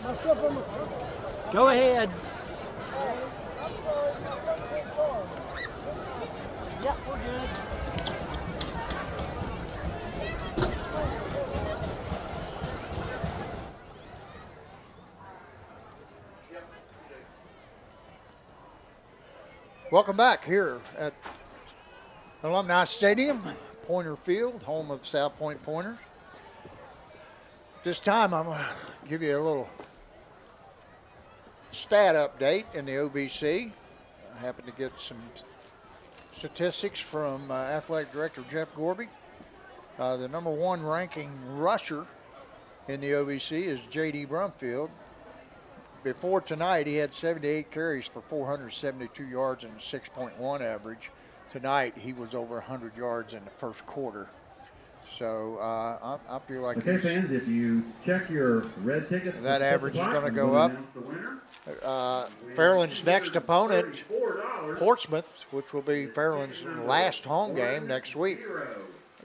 my stuff on the...
Go ahead.
I'm sorry, my stuff's in charge.
Yeah, we're good.
Welcome back here at Alumni Stadium, Pointer Field, home of South Point Pointers. At this time, I'm going to give you a little stat update in the OVC. I happened to get some statistics from Athletic Director Jeff Gorby. The number one ranking rusher in the OVC is J.D. Brumfield. Before tonight, he had 78 carries for 472 yards and a 6.1 average. Tonight, he was over 100 yards in the first quarter. So I feel like
okay, fans, if you check your red tickets,
that average is going to go up. Fairland's next opponent, Portsmouth, which will be Fairland's last home game next week.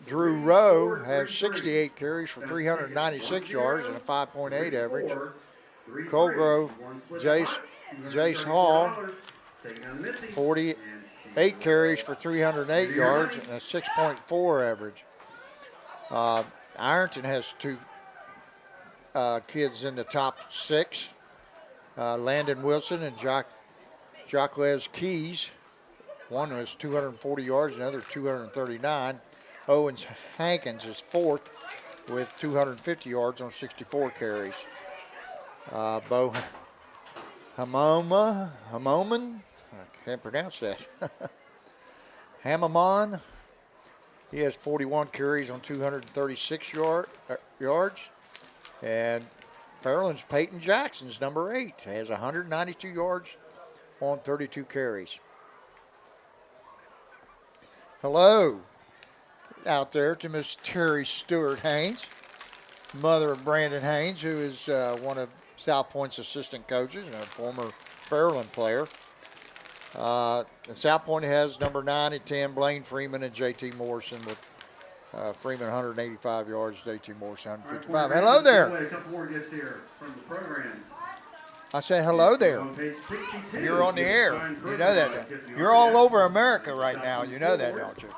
Drew Rowe has 68 carries for 396 yards and a 5.8 average. Colgrove, Jace Hall, 48 carries for 308 yards and a 6.4 average. Ironton has two kids in the top six. Landon Wilson and Jacques Keys. One was 240 yards, another 239. Owens Hankins is fourth with 250 yards on 64 carries. Bo Hamoman, I can't pronounce that. Hamamon, he has 41 carries on 236 yards. And Fairland's Peyton Jackson's number 8, has 192 yards on 32 carries. Hello out there to Miss Terry Stewart Haynes, mother of Brandon Haynes, who is one of South Point's assistant coaches and a former Fairland player. South Point has number 9 and 10, Blaine Freeman and J.T. Morrison, with Freeman 185 yards, J.T. Morrison 155. Hello there.
A couple more guests here from the programs.
I say hello there. You're on the air. You know that. You're all over America right now. You know that, don't you?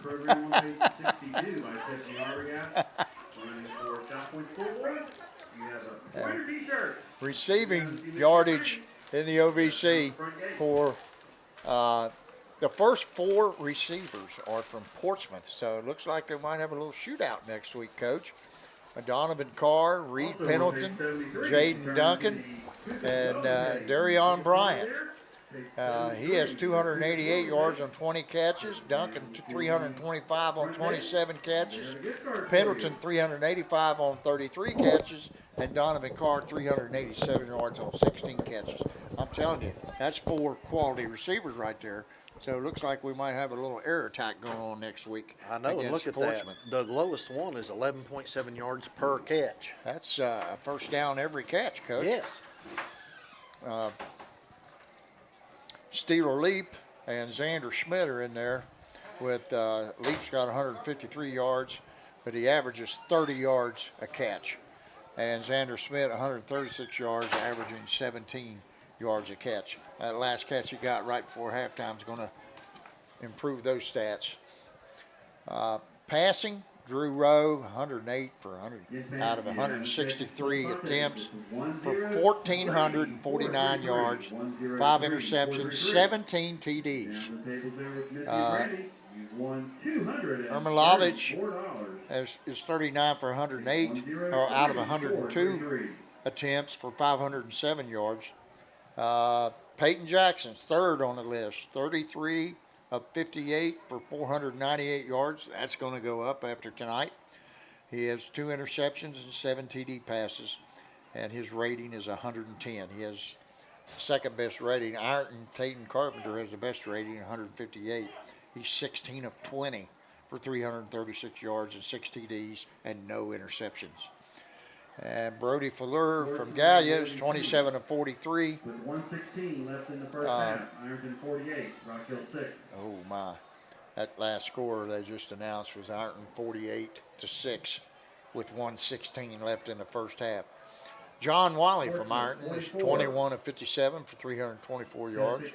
Program on page 62 by Tiffany Arbogast. For South Point Scoreboard, you have a Pointer t-shirt.
Receiving yardage in the OVC for the first 4 receivers are from Portsmouth. So it looks like they might have a little shootout next week, Coach. Donovan Carr, Reed Pendleton, Jaden Duncan, and Darion Bryant. He has 288 yards on 20 catches. Duncan 325 on 27 catches. Pendleton 385 on 33 catches. And Donovan Carr 387 yards on 16 catches. I'm telling you, that's 4 quality receivers right there. So it looks like we might have a little air attack going on next week.
I know, and look at
Portsmouth.
that. The lowest one is 11.7 yards per catch.
That's a first down every catch, Coach.
Yes.
Steeler Leap and Xander Schmidt are in there with Leach got 153 yards, but he averages 30 yards a catch. And Xander Schmidt 136 yards, averaging 17 yards a catch. That last catch he got right before halftime is going to improve those stats. Passing, Drew Rowe, 108 for 100 out of 163 attempts for 1,449 yards, 5 interceptions, 17 TDs. Ermilovich is 39 for 108, or out of 102 attempts for 507 yards. Peyton Jackson's third on the list, 33 of 58 for 498 yards. That's going to go up after tonight. He has 2 interceptions and 7 TD passes, and his rating is 110. He has second best rating. Ironton Tatum Carpenter has the best rating, 158. He's 16 of 20 for 336 yards and 6 TDs and no interceptions. And Brody Fleur from Gallia is 27 of 43.
With 1:16 left in the first half, Ironton 48, Rock Hill 6.
Oh my, that last score they just announced was Ironton 48-6 with 1:16 left in the first half. John Wiley from Ironton is 21 of 57 for 324 yards.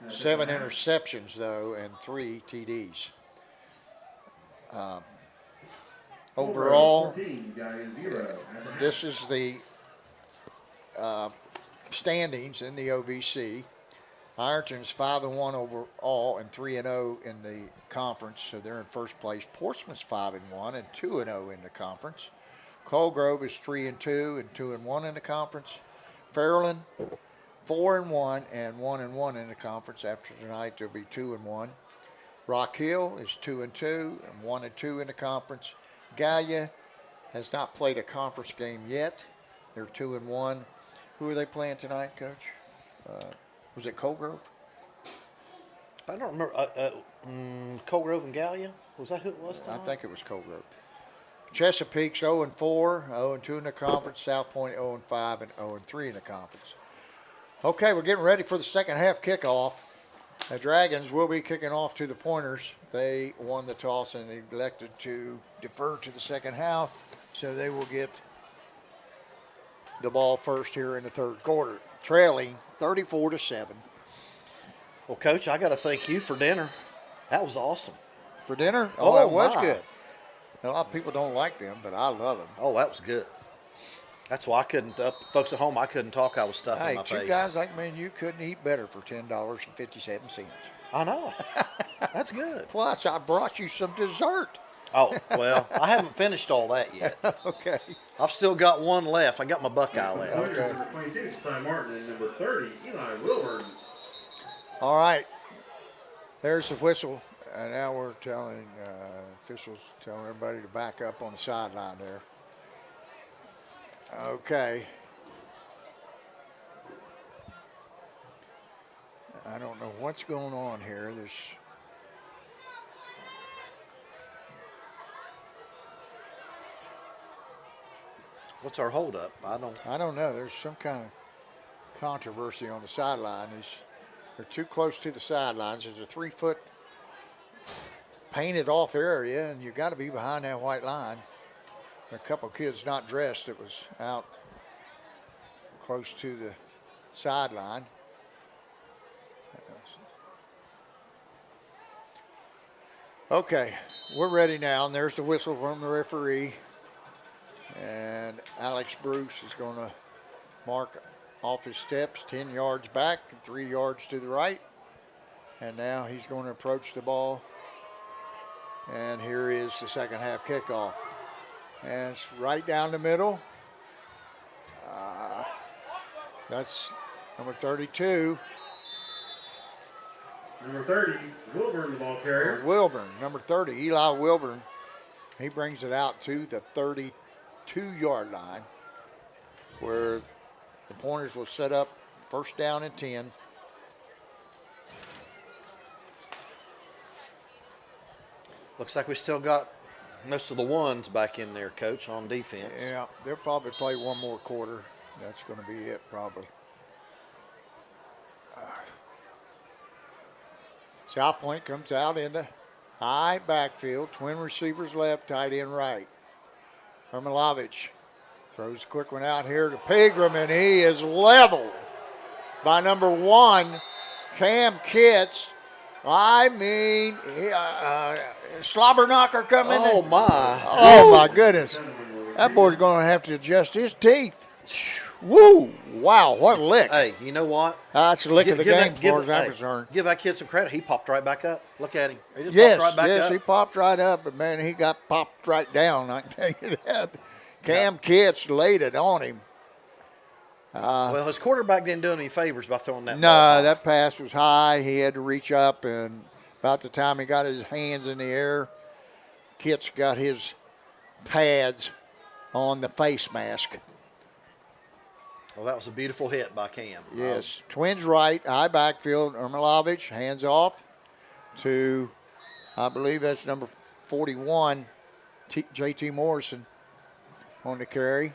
7 interceptions though and 3 TDs. Overall, this is the standings in the OVC. Ironton's 5-1 overall and 3-0 in the conference, so they're in first place. Portsmouth's 5-1 and 2-0 in the conference. Colgrove is 3-2 and 2-1 in the conference. Fairland 4-1 and 1-1 in the conference. After tonight, they'll be 2-1. Rock Hill is 2-2 and 1-2 in the conference. Gallia has not played a conference game yet. They're 2-1. Who are they playing tonight, Coach? Was it Colgrove?
I don't remember. Colgrove and Gallia? Was that who it was tonight?
I think it was Colgrove. Chesapeake's 0-4, 0-2 in the conference. South Point 0-5 and 0-3 in the conference. Okay, we're getting ready for the second half kickoff. The Dragons will be kicking off to the Pointers. They won the toss and elected to defer to the second half, so they will get the ball first here in the third quarter, trailing 34-7.
Well, Coach, I got to thank you for dinner. That was awesome.
For dinner? Oh, that was
my.
good. A lot of people don't like them, but I love them.
Oh, that was good. That's why I couldn't, folks at home, I couldn't talk. I was stuffing
Hey,
my face.
two guys like me and you couldn't eat better for $10.57.
I know. That's good.
Plus, I brought you some dessert.
Oh, well, I haven't finished all that yet.
Okay.
I've still got one left. I got my Buckeye left.
Okay.
Number 22, Ty Martin, and number 30, Eli Wilburn.
All right. There's the whistle. And now we're telling officials, telling everybody to back up on the sideline there. Okay. I don't know what's going on here.
What's our holdup? I don't
know. There's some kind of controversy on the sideline. They're too close to the sidelines. There's a 3-foot painted off area, and you got to be behind that white line. A couple of kids not dressed that was out close to the sideline. Okay, we're ready now, and there's the whistle from the referee. And Alex Bruce is going to mark off his steps 10 yards back and 3 yards to the right. And now he's going to approach the ball. And here is the second half kickoff. And it's right down the middle. That's number 32.
Number 30, Wilburn, the ball carrier.
Wilburn, number 30, Eli Wilburn. He brings it out to the 32-yard line where the Pointers will set up first down and 10.
Looks like we still got most of the ones back in there, Coach, on defense.
Yeah, they'll probably play one more quarter. That's going to be it, probably. South Point comes out in the high backfield. Twin receivers left, tight end right. Hermilovich throws a quick one out here to Pregame, and he is leveled by number 1, Cam Kitts. I mean, slobber knocker coming in.
Oh, my.
Oh, my goodness. That boy's going to have to adjust his teeth. Woo! Wow, what a lick.
Hey, you know what?
That's the lick of the game
that-
as far as I'm concerned.
Give that kid some credit. He popped right back up. Look at him. He just
Yes,
popped right back up.
he popped right up, but, man, he got popped right down, I can tell you that. Cam Kitts laid it on him.
Well, his quarterback didn't do him any favors by throwing that ball.
No, that pass was high. He had to reach up, and about the time he got his hands in the air, Kitts got his pads on the face mask.
Well, that was a beautiful hit by Cam.
Yes. Twins right, high backfield. Ermilovich, hands off to, I believe that's number 41, J.T. Morrison on the carry.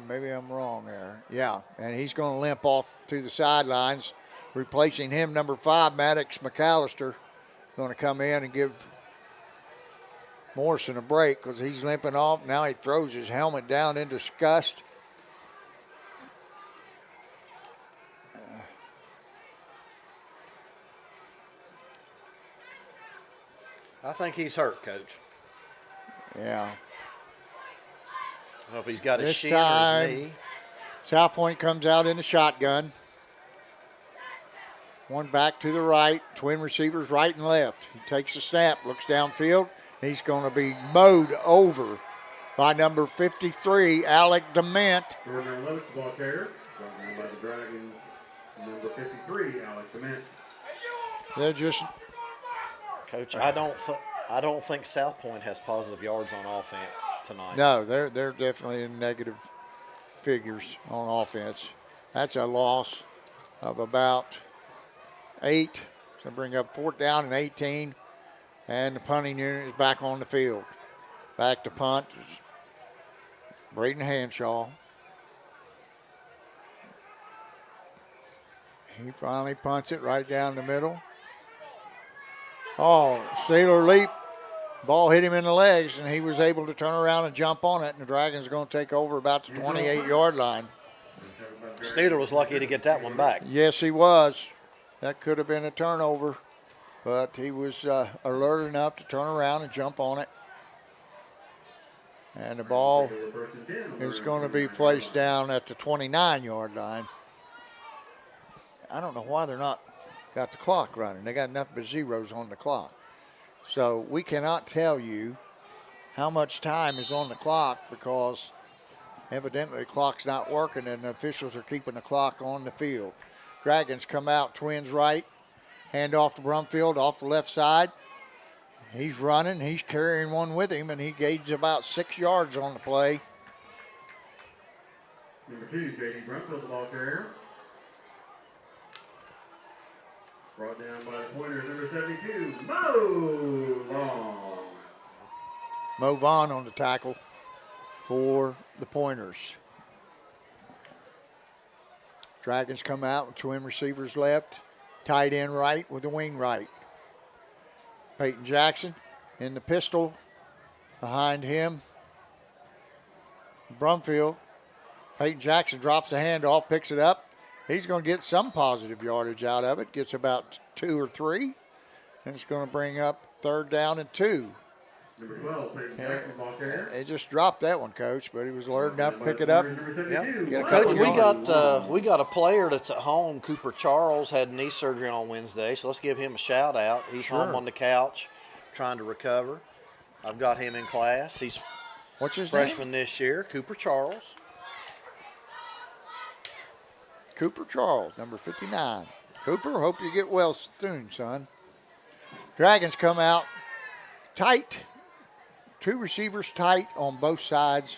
Maybe I'm wrong there. Yeah, and he's going to limp off to the sidelines. Replacing him, number 5, Maddox McAllister, going to come in and give Morrison a break because he's limping off. Now he throws his helmet down in disgust.
I think he's hurt, Coach.
Yeah.
I don't know if he's got his
This
shin or
time,
his knee.
South Point comes out in the shotgun. One back to the right, twin receivers right and left. He takes the snap, looks downfield. He's going to be mowed over by number 53, Alec Dement.
Jordan Lowe's ball carrier, brought down by the Dragons, number 53, Alex Dement.
They're just
Coach, I don't think South Point has positive yards on offense tonight.
no, they're definitely in negative figures on offense. That's a loss of about 8. So bring up 4th down and 18. And the punting unit is back on the field. Back to punt is Braden Hanshaw. He finally punts it right down the middle. Oh, Steeler leap. Ball hit him in the legs, and he was able to turn around and jump on it, and the Dragons are going to take over about the 28-yard line.
Steeler was lucky to get that one back.
Yes, he was. That could have been a turnover, but he was alert enough to turn around and jump on it. And the ball is going to be placed down at the 29-yard line. I don't know why they're not got the clock running. They got nothing but zeros on the clock. So we cannot tell you how much time is on the clock because evidently the clock's not working and the officials are keeping the clock on the field. Dragons come out, twins right, hand off to Brumfield off the left side. He's running, he's carrying one with him, and he gains about 6 yards on the play.
Number 2, J.D. Brumfield, the ball carrier. Brought down by the pointer, number 72, Mo Vaughn.
Mo Vaughn on the tackle for the Pointers. Dragons come out with twin receivers left, tight end right with the wing right. Peyton Jackson in the pistol behind him. Brumfield. Peyton Jackson drops the handoff, picks it up. He's going to get some positive yardage out of it. Gets about 2 or 3. And it's going to bring up 3rd down and 2.
Number 12, Peyton Jackson, ball carrier.
They just dropped that one, Coach, but he was alert enough to pick it up.
Yep.
Get a
Coach,
couple yards.
we got a player that's at home. Cooper Charles had knee surgery on Wednesday, so let's give him a shout out. He's
Sure.
home on the couch, trying to recover. I've got him in class. He's
What's his
freshman
name?
this year, Cooper Charles.
Cooper Charles, number 59. Cooper, hope you get well soon, son. Dragons come out tight. 2 receivers tight on both sides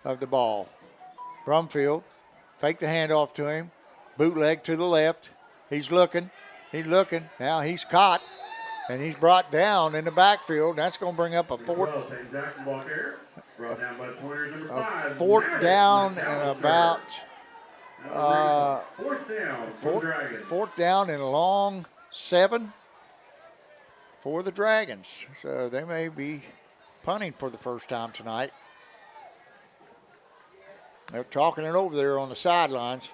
of the ball. Brumfield, fake the handoff to him. Bootleg to the left. He's looking. Now he's caught, and he's brought down in the backfield. That's going to bring up a 4th.
Peyton Jackson, ball carrier. Brought down by the pointer, number 5.
4th down and about
Fourth down for the Dragons.
Fourth down and a long 7 for the Dragons. So they may be punting for the first time tonight. They're talking it over there on the sidelines.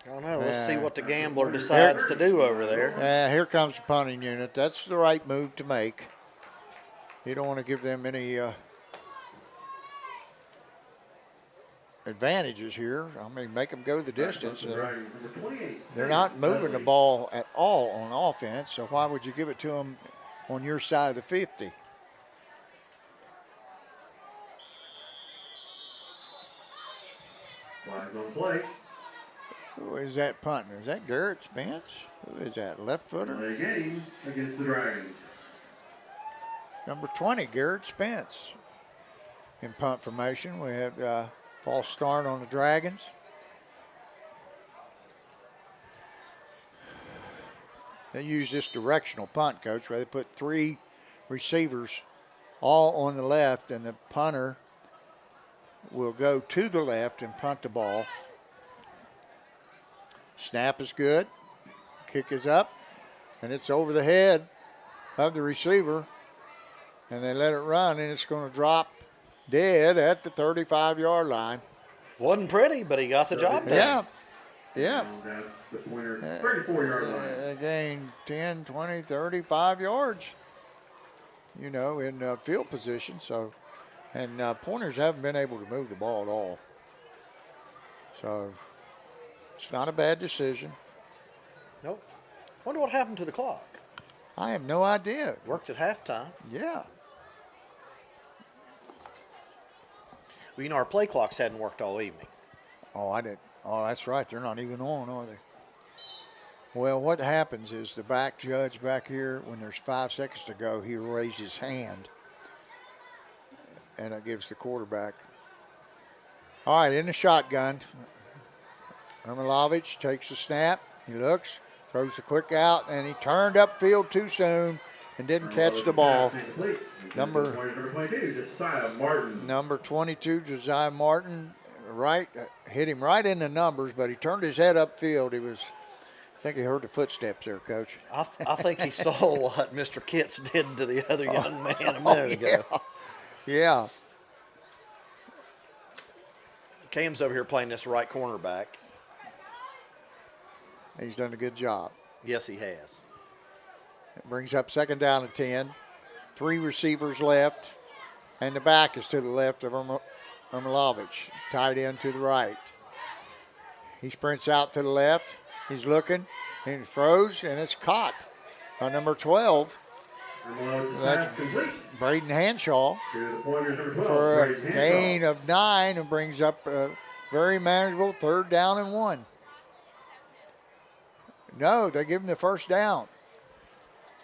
I don't know. Let's see what the gambler decides to do over there.
Here comes the punting unit. That's the right move to make. You don't want to give them any advantages here. I mean, make them go the distance. They're not moving the ball at all on offense, so why would you give it to them on your side of the 50?
Flags on play.
Who is that punting? Is that Garrett Spence? Who is that, left footer?
Play game against the Dragons.
Number 20, Garrett Spence. In punt formation, we have false start on the Dragons. They use this directional punt, Coach, where they put 3 receivers all on the left, and the punter will go to the left and punt the ball. Snap is good. Kick is up, and it's over the head of the receiver, and they let it run, and it's going to drop dead at the 35-yard line.
Wasn't pretty, but he got the job done.
Yeah. Yeah.
That's the pointer, 34-yard line.
They gained 10, 20, 35 yards, you know, in field position. So, and pointers haven't been able to move the ball at all. So, it's not a bad decision.
Nope. Wonder what happened to the clock.
I have no idea.
Worked at halftime.
Yeah.
Well, you know, our play clocks hadn't worked all evening.
Oh, I didn't. Oh, that's right. They're not even on, are they? Well, what happens is the back judge back here, when there's 5 seconds to go, he raises his hand, and it gives the quarterback. All right, in the shotgun, Ermilovich takes the snap. He looks, throws the quick out, and he turned upfield too soon and didn't catch the ball. Number 22, Josiah Martin, hit him right in the numbers, but he turned his head upfield. I think he heard the footsteps there, Coach.
I think he saw what Mr. Kitts did to the other young man a minute ago.
Yeah.
Cam's over here playing this right cornerback.
He's done a good job.
Yes, he has.
It brings up second down and 10. 3 receivers left, and the back is to the left of Ermilovich, tight end to the right. He sprints out to the left. He's looking, and he throws, and it's caught by number 12. That's Braden Hanshaw for a gain of 9 and brings up a very manageable 3rd down and 1. No, they give him the first down.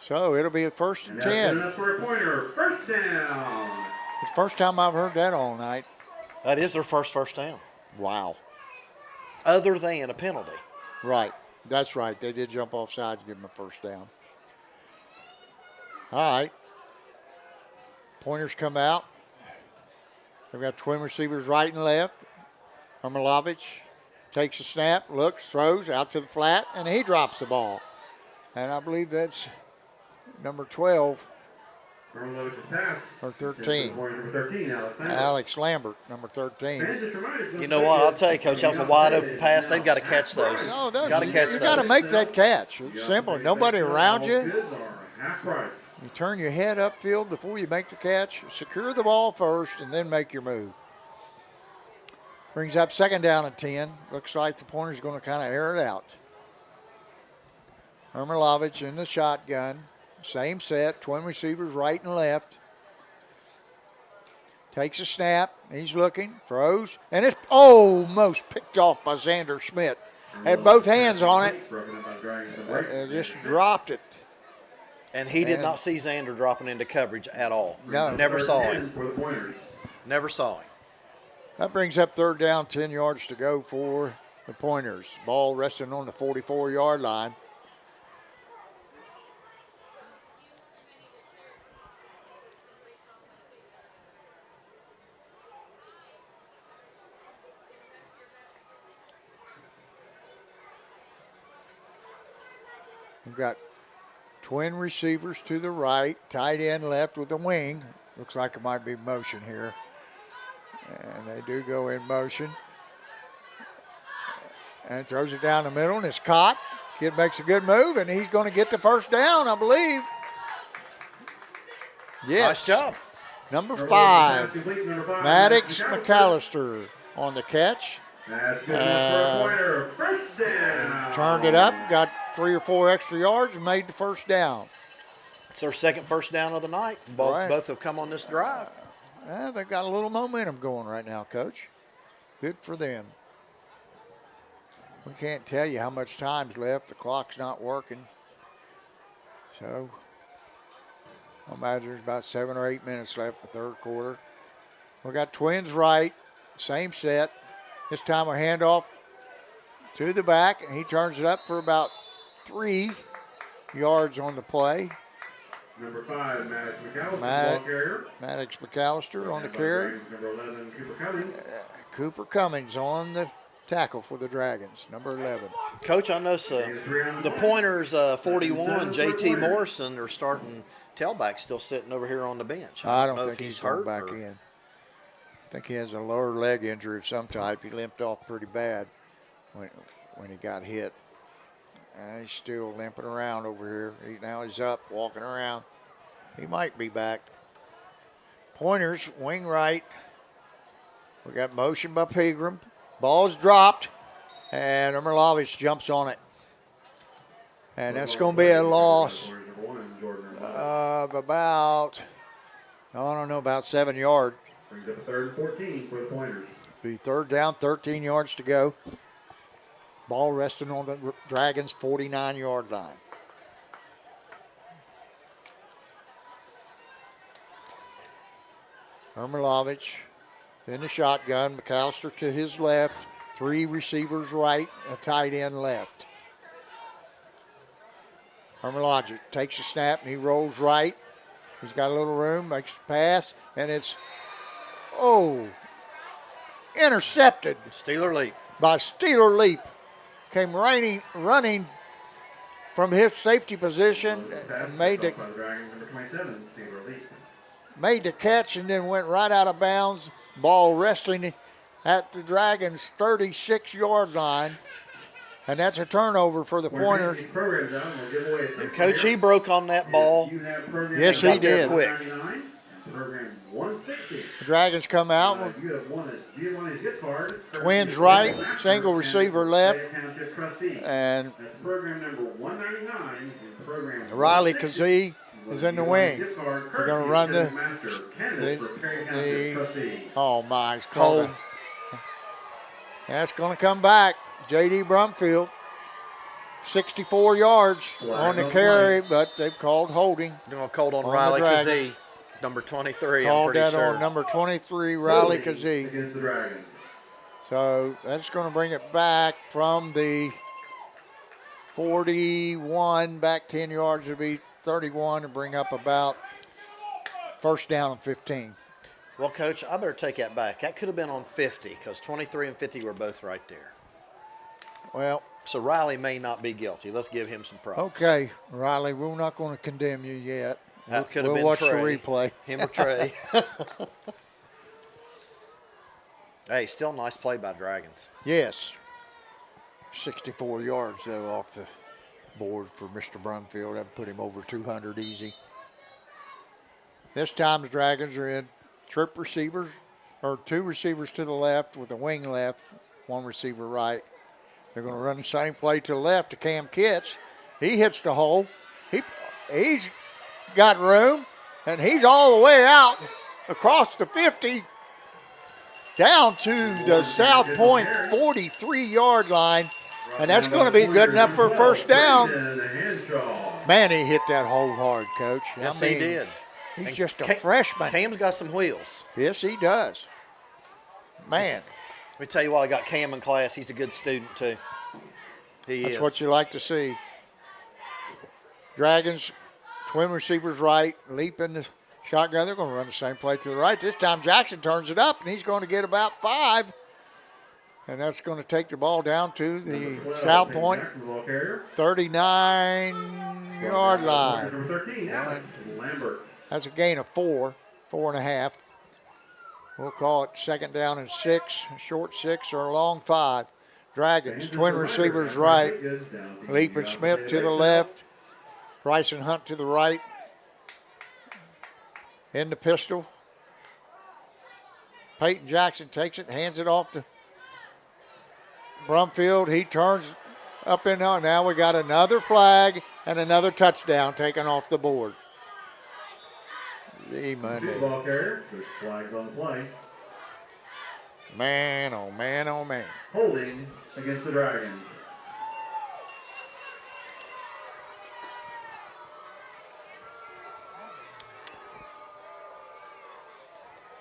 So it'll be a 1st and 10.
That's for a pointer. First down.
It's the first time I've heard that all night.
That is their first down.
Wow.
Other than a penalty.
Right. That's right. They did jump off sides and give him a 1st down. All right. Pointers come out. They've got twin receivers right and left. Ermilovich takes a snap, looks, throws out to the flat, and he drops the ball. And I believe that's number 12 or 13. Alex Lambert, number 13.
You know what? I'll tell you, Coach, that was a wide open pass. They've got to catch those.
No, you got to make that catch. It's simple. Nobody around you. You turn your head upfield before you make the catch. Secure the ball first and then make your move. Brings up second down and 10. Looks like the Pointer's going to kind of air it out. Ermilovich in the shotgun. Same set, twin receivers right and left. Takes a snap. He's looking, throws, and it's almost picked off by Xander Schmidt. Had both hands on it. Just dropped it.
And he did not see Xander dropping into coverage at all.
No.
Never saw him. Never saw him.
That brings up 3rd down, 10 yards to go for the Pointers. Ball resting on the 44-yard line. We've got twin receivers to the right, tight end left with a wing. Looks like it might be motion here. And they do go in motion. And throws it down the middle, and it's caught. Kid makes a good move, and he's going to get the first down, I believe. Yes.
Nice job.
Number 5, Maddox McAllister on the catch.
That's good enough for a pointer. First down.
Turned it up, got 3 or 4 extra yards, and made the first down.
It's their second first down of the night. Both have come on this drive.
They've got a little momentum going right now, Coach. Good for them. We can't tell you how much time's left. The clock's not working. So, I imagine there's about 7 or 8 minutes left in the third quarter. We got twins right, same set. This time a handoff to the back, and he turns it up for about 3 yards on the play.
Number 5, Maddox McAllister, ball carrier.
Maddox McAllister on the carry.
Number 11, Cooper Cummings.
Cooper Cummings on the tackle for the Dragons, number 11.
Coach, I know the Pointers 41, J.T. Morrison, are starting tailback still sitting over here on the bench.
I don't
know
think
if
he's going back in. I think he has a lower leg injury of some type. He limped off pretty bad when he got hit. And he's still limping around over here. Now he's up, walking around. He might be back. Pointers, wing right. We got motion by Pegram. Ball's dropped, and Ermelovich jumps on it. And that's going to be a loss of about, I don't know, about 7 yards.
Brings up a 3rd and 14 for the Pointers.
Be third down, 13 yards to go. Ball resting on the Dragons' 49-yard line. Ermelovich in the shotgun. McAllister to his left. 3 receivers right, a tight end left. Ermelovich takes a snap and he rolls right. He's got a little room, makes the pass, and it's, intercepted.
Steeler leap.
By Steeler Leap. Came running from his safety position and made the catch and then went right out of bounds. Ball resting at the Dragons' 36-yard line. And that's a turnover for the Pointers.
And Coach, he broke on that ball.
Yes, he did.
Quick.
The Dragons come out. Twins right, single receiver left. And Riley Kazee is in the wing. We're going to run he's called. That's going to come back. J.D. Brumfield, 64 yards on the carry, but they've called holding.
They're going to call on Riley Kazee, number 23,
called
I'm pretty sure.
On number 23, Riley Kazee. So that's going to bring it back from the 41, back 10 yards. It'll be 31 and bring up about first down and 15.
Well, Coach, I better take that back. That could have been on 50 because 23 and 50 were both right there.
Well,
so Riley may not be guilty. Let's give him some props.
Okay, Riley, we're not going to condemn you yet.
That could have been
watch
Trey.
the replay.
Him or Trey. Hey, still nice play by Dragons.
Yes. 64 yards, though, off the board for Mr. Brumfield. That put him over 200 easy. This time the Dragons are in trip receivers, or 2 receivers to the left with a wing left, 1 receiver right. They're going to run the same play to the left to Cam Kitts. He hits the hole. He's got room, and he's all the way out across the 50 down to the South Point 43-yard line, and that's going to be good enough for a first down. Man, he hit that hole hard, Coach.
Yes, he did.
He's just a freshman.
Cam's got some wheels.
Yes, he does. Man.
Let me tell you what, I got Cam in class. He's a good student, too.
That's what you like to see. Dragons, twin receivers right, leap in the shotgun. They're going to run the same play to the right. This time Jackson turns it up, and he's going to get about 5. And that's going to take the ball down to the
Number 12,
South
Peyton
Point
Jackson, ball carrier.
39-yard line.
Number 13, Alex Lambert.
That's a gain of 4.5. We'll call it second down and 6, short 6 or long 5. Dragons, twin receivers right. Leap and Smith to the left. Rice and Hunt to the right. In the pistol. Peyton Jackson takes it, hands it off to Brumfield. He turns up in there. Now we got another flag and another touchdown taken off the board. Monday.
Ball carrier. There's flags on the play.
Man, oh man, oh man.
Holding against the Dragons.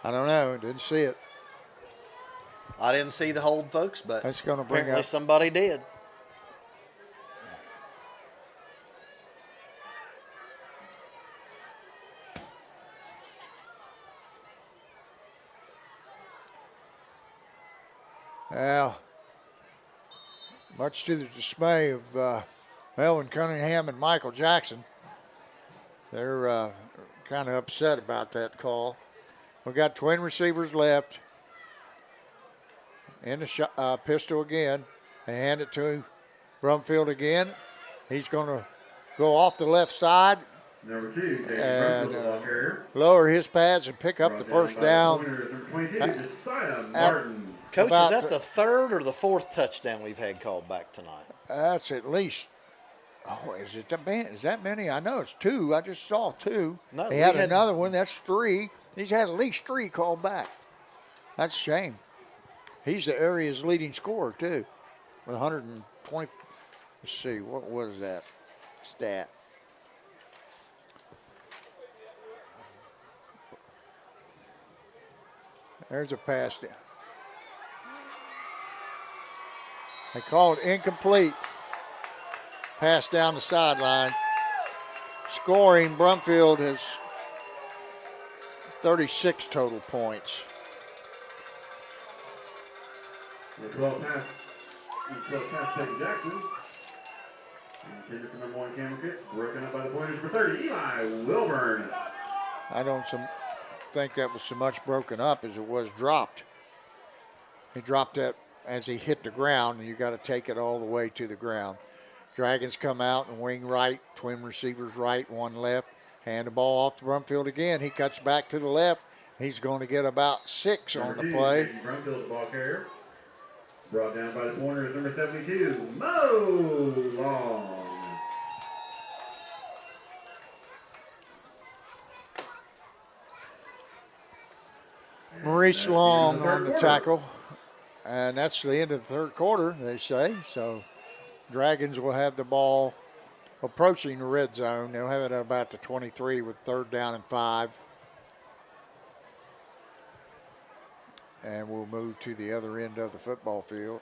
I don't know. Didn't see it.
I didn't see the hold, folks, but
That's going to bring
apparently
up.
somebody did.
Well, much to the dismay of Melvin Cunningham and Michael Jackson, they're kind of upset about that call. We got twin receivers left. In the pistol again. They hand it to Brumfield again. He's going to go off the left side
Number 2, David
and
Brumfield, ball carrier.
lower his pads and pick up the
Brought
first
by the
down.
pointer, number 22, Josiah
at-
Martin.
Coach,
About
is that the third or the fourth touchdown we've had called back tonight?
That's at least. Oh, is it is that many? I know it's 2. I just saw 2.
No,
he
we
had
had-
another one. That's 3. He's had at least 3 called back. That's a shame. He's the area's leading scorer too, with 120. Let's see, what was that stat? There's a pass down. They call it incomplete. Pass down the sideline. Scoring, Brumfield has 36 total points.
The 12 pass Peyton Jackson. Intended for number 1 camera kick. Broken up by the pointers for 30, Eli Wilburn.
I don't think that was so much broken up as it was dropped. He dropped that as he hit the ground, and you got to take it all the way to the ground. Dragons come out and wing right, twin receivers right, one left. Hand the ball off to Brumfield again. He cuts back to the left. He's going to get about 6 on the play.
Brumfield, ball carrier. Brought down by the pointers, number 72, Mo Long.
Maurice Long on the tackle. And that's the end of the third quarter, they say. So Dragons will have the ball approaching the red zone. They'll have it at about the 23 with third down and 5. And we'll move to the other end of the football field.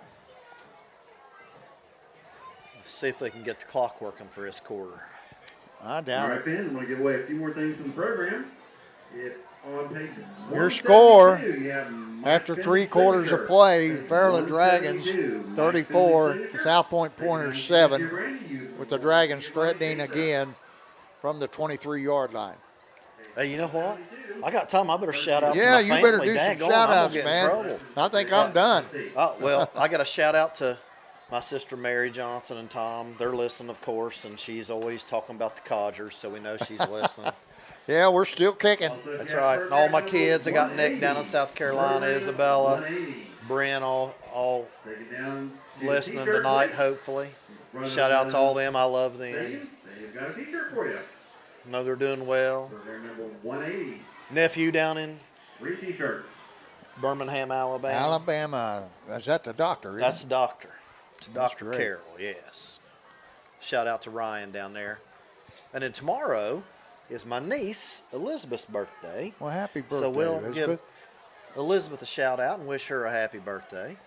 See if they can get the clock working for this quarter.
I
All
doubt
right,
it.
Ben, I'm going to give away a few more things from the program. If on page
Your score
172, you have Mike
after
Finney's
3 quarters of
signature.
play,
Page
Fairland Dragons
172, Mike
34,
Finney's signature.
South Point Pointers
Page
7,
172, Randy,
with the Dragons threatening again from the 23-yard line.
Hey, you know what? I got time. I better shout out
Yeah,
to
you
my
better
family.
do some
Daggone, I'm gonna
shout-outs,
get in
man.
trouble.
I think I'm done.
Oh, well, I got a shout out to my sister Mary Johnson and Tom. They're listening, of course, and she's always talking about the Codgers, so we know she's listening.
Yeah, we're still kicking.
That's right. And all my kids, I got Nick down in South Carolina, Isabella, Bryn, all listening tonight, hopefully. Shout out to all them. I love them.
They've got a t-shirt for you.
Know they're doing well.
Program number 180.
Nephew down in
3 t-shirts.
Birmingham, Alabama.
Alabama. Is that the doctor? isn't
That's
it?
the doctor. It's
That's
Dr.
great.
Carroll, yes. Shout out to Ryan down there. And then tomorrow is my niece Elizabeth's birthday.
Well, happy birthday,
So we'll
Elizabeth.
give Elizabeth a shout out and wish her a happy birthday.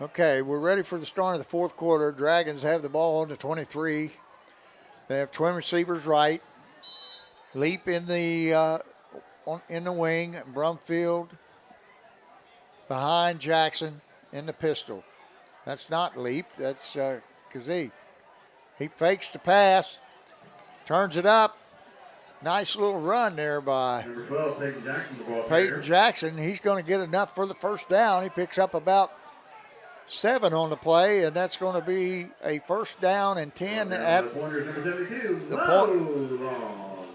Okay, we're ready for the start of the fourth quarter. Dragons have the ball on the 23. They have twin receivers right. Leap in the wing. Brumfield behind Jackson in the pistol. That's not leap. That's Kazee. He fakes the pass, turns it up. Nice little run there by
Number 12, Peyton Jackson, the ball
Peyton
carrier.
Jackson. He's going to get enough for the first down. He picks up about 7 on the play, and that's going to be a first down and 10 at
the long.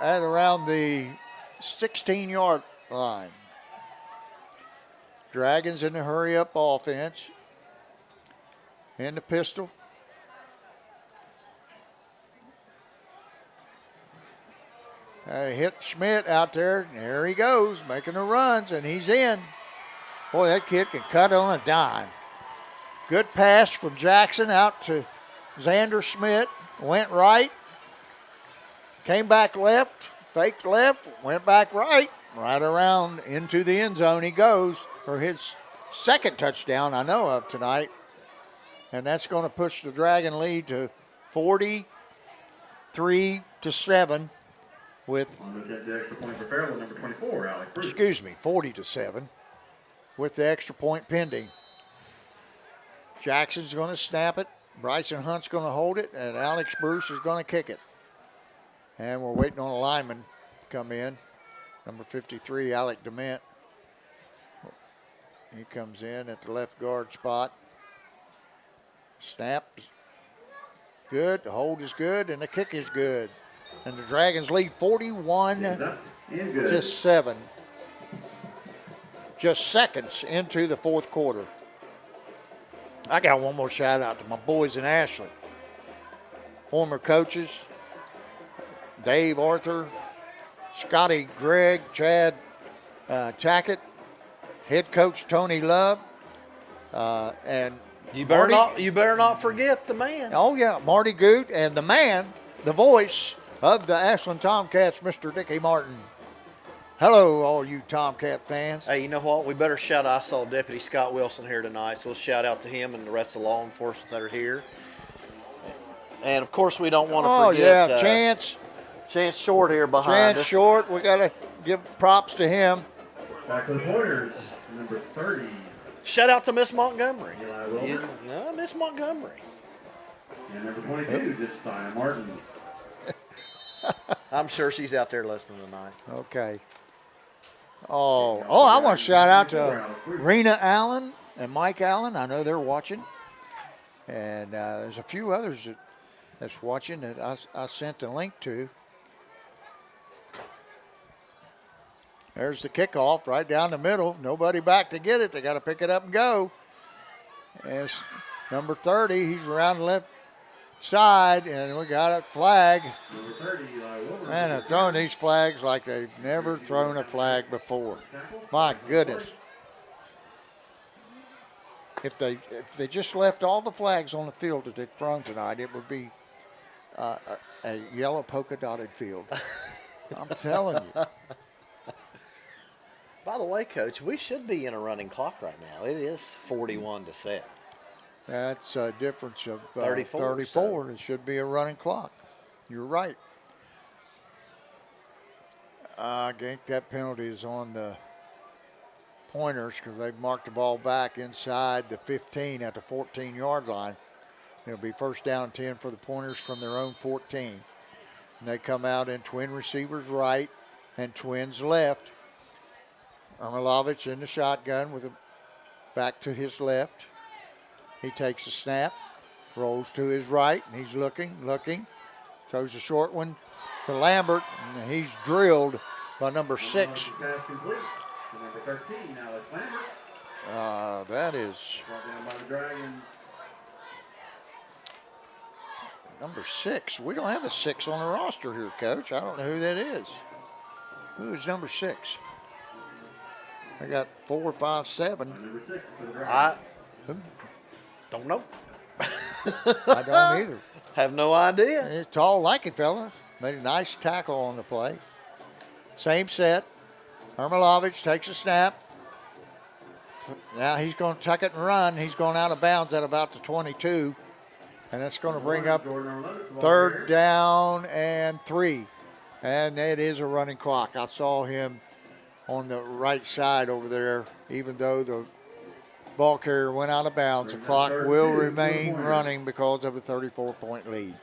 At around the 16-yard line. Dragons in the hurry-up offense. In the pistol. Hit Schmidt out there. There he goes, making the runs, and he's in. Boy, that kid can cut on a dime. Good pass from Jackson out to Xander Schmidt. Went right. Came back left. Faked left. Went back right. Right around into the end zone he goes for his second touchdown I know of tonight. And that's going to push the Dragon lead to 43-7 with,
number 24, Alex Bruce.
40-7 with the extra point pending. Jackson's going to snap it. Bryson Hunt's going to hold it, and Alex Bruce is going to kick it. And we're waiting on a lineman to come in. Number 53, Alec DeMent. He comes in at the left guard spot. Snap is good, the hold is good, and the kick is good. And the Dragons lead 41-7. Just seconds into the fourth quarter. I got one more shout out to my boys in Ashland. Former coaches, Dave Arthur, Scotty Gregg, Chad Tackett, head coach Tony Love, and
you better not forget the man.
Oh yeah, Marty Goot, and the man, the voice of the Ashland Tomcats, Mr. Dickie Martin. Hello, all you Tomcat fans.
Hey, you know what? We better shout out. I saw Deputy Scott Wilson here tonight, so let's shout out to him and the rest of the law enforcement that are here. And, of course, we don't want to forget
Chance
Short here behind us.
Chance Short, we got to give props to him.
Back to the Pointers, number 30.
Shout out to Miss Montgomery. Miss Montgomery.
And number 22, Josiah Martin.
I'm sure she's out there listening tonight.
Okay. I want to shout out to Rena Allen and Mike Allen. I know they're watching. And there's a few others that's watching that I sent a link to. There's the kickoff right down the middle. Nobody back to get it. They got to pick it up and go. And it's number 30. He's around the left side, and we got a flag.
Number 30, Eli Wilbur.
Man, they're throwing these flags like they've never thrown a flag before. My goodness. If they just left all the flags on the field that they've thrown tonight, it would be a yellow polka dotted field. I'm telling you.
By the way, Coach, we should be in a running clock right now. It is 41-7.
That's a difference of
34.
So. It should be a running clock. You're right. I think that penalty is on the Pointers because they've marked the ball back inside the 15 at the 14-yard line. It'll be first down 10 for the Pointers from their own 14. And they come out in twin receivers right and twins left. Ermilovich in the shotgun with a back to his left. He takes a snap, rolls to his right, and he's looking, throws a short one to Lambert, and he's drilled by number 6.
Pass complete. Number 13, Alex Lambert.
That is
Brought down by the Dragons.
number 6. We don't have a 6 on the roster here, Coach. I don't know who that is. Who is number 6? I got 4, 5, 7.
Number 6 for the Dragons.
I
Who?
don't know.
I don't either.
Have no idea.
He's a tall, lanky fella. Made a nice tackle on the play. Same set. Ermilovich takes a snap. Now he's going to tuck it and run. He's going out of bounds at about the 22. And that's going to bring up third down and 3. And it is a running clock. I saw him on the right side over there, even though the ball carrier went out of bounds. The clock will remain running because of a 34-point lead.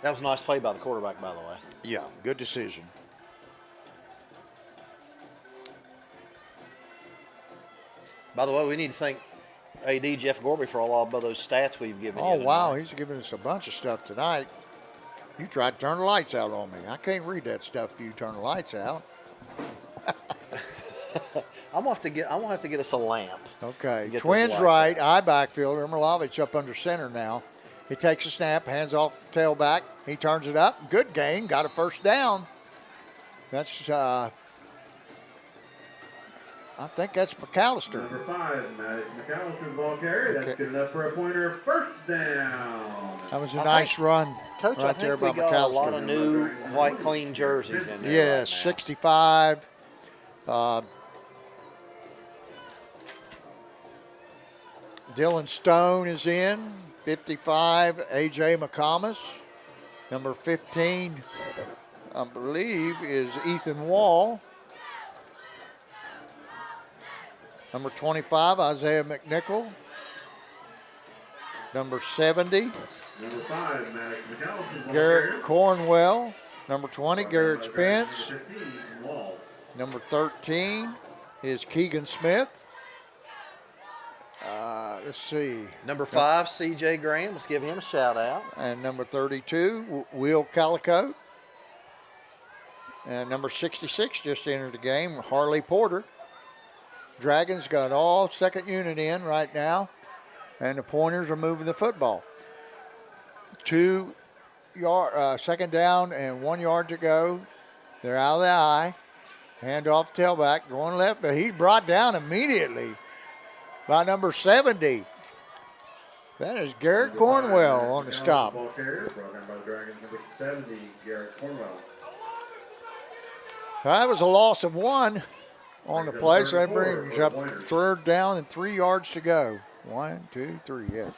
That was a nice play by the quarterback, by the way.
Yeah, good decision.
By the way, we need to thank AD Jeff Gorby for all of those stats we've given you.
Oh, wow,
tonight.
he's giving us a bunch of stuff tonight. You tried to turn the lights out on me. I can't read that stuff if you turn the lights out.
I'm gonna have to get us a lamp.
Okay.
Get
Twins
those
right,
lights
I backfield. Ermilovich up under center now. He takes a snap, hands off the tailback. He turns it up. Good gain. Got a first down. That's, I think that's McAllister.
Number 5, Matt McAllister's ball carrier. That's good enough for a pointer. First down.
That was a nice run
Coach,
right
I
there
think
by
we got a lot
McAllister.
of new white clean jerseys in there.
Yeah,
right now.
65. Dylan Stone is in. 55, A.J. McComas. Number 15, I believe, is Ethan Wall. Number 25, Isaiah McNichol. Number 70,
Number 5, Matt McAllister's ball
Garrett
carrier.
Cornwell. Number 20, Garrett Spence.
Number 15, Wall.
Number 13 is Keegan Smith. Let's see.
Number 5, C.J. Graham. Let's give him a shout out.
And number 32, Will Calicote. And number 66 just entered the game, Harley Porter. Dragons got all second unit in right now, and the Pointers are moving the football. 2 yard, second down and 1 yard to go. They're out of the eye. Hand off tailback, going left, but he's brought down immediately by number 70. That is Garrett Cornwell on the stop.
Ball carrier brought down by the Dragons. Number 70, Garrett Cornwell.
That was a loss of 1 on the play, so that brings up third down and 3 yards to go. 1, 2, 3, yes.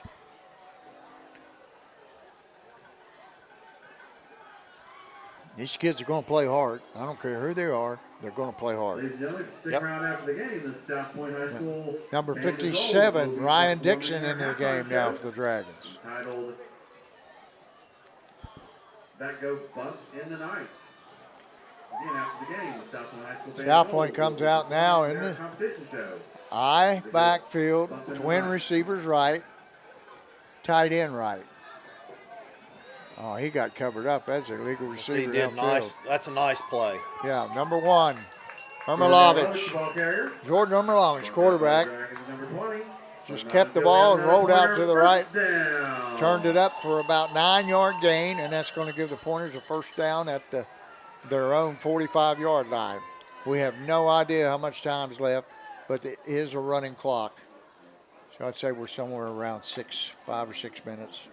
These kids are going to play hard. I don't care who they are. They're going to play hard.
Ladies and gentlemen, stick around after the game. The South Point High School.
Number 57, Ryan Dixon into the game now for the Dragons.
Titled That Go Bump in the Night. Again, after the game, the South Point High School.
South Point comes out now in the
competition show.
I backfield, twin receivers right, tight end right. Oh, he got covered up. That's a legal receiver.
He did nice. That's a nice play.
Yeah, number 1, Ermilovich. Jordan Ermilovich, quarterback.
Number 20.
Just kept the ball and rolled out to the right. Turned it up for about 9-yard gain, and that's going to give the Pointers a first down at their own 45-yard line. We have no idea how much time's left, but it is a running clock. So I'd say we're somewhere around 5 or 6 minutes.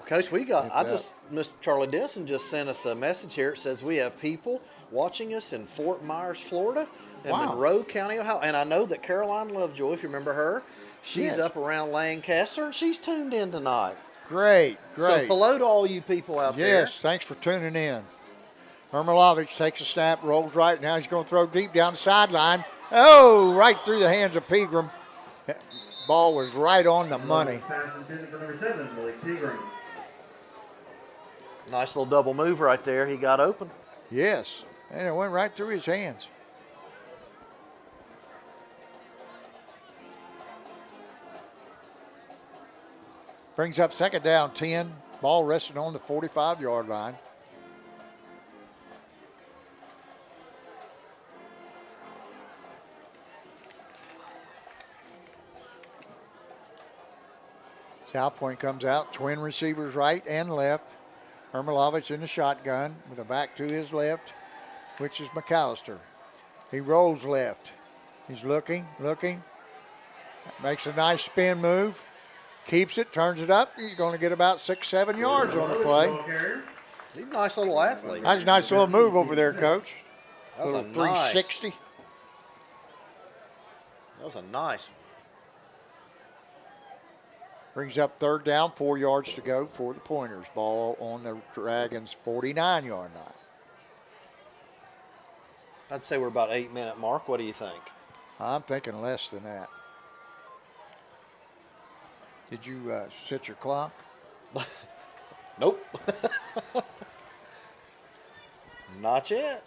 Coach, Mr. Charlie Denson just sent us a message here. It says we have people watching us in Fort Myers, Florida, and Monroe County, Ohio. And I know that Caroline Lovejoy, if you remember her, she's up around Lancaster. She's tuned in tonight.
Great.
So hello to all you people out there.
Yes, thanks for tuning in. Ermilovich takes a snap, rolls right. Now he's going to throw deep down the sideline. Oh, right through the hands of Pegram. Ball was right on the money.
Pass intended for number 7, Malik Pegram.
Nice little double move right there. He got open.
Yes, and it went right through his hands. Brings up second down, 10. Ball resting on the 45-yard line. South Point comes out, twin receivers right and left. Ermilovich in the shotgun with a back to his left, which is McAllister. He rolls left. He's looking. Makes a nice spin move. Keeps it, turns it up. He's going to get about 6-7 yards on the play.
He's a nice little athlete.
That's a nice little move over there, Coach.
That was a
360.
That was a nice one.
Brings up third down, 4 yards to go for the Pointers. Ball on the Dragons' 49-yard line.
I'd say we're about 8-minute mark. What do you think?
I'm thinking less than that. Did you set your clock?
Nope. Not yet.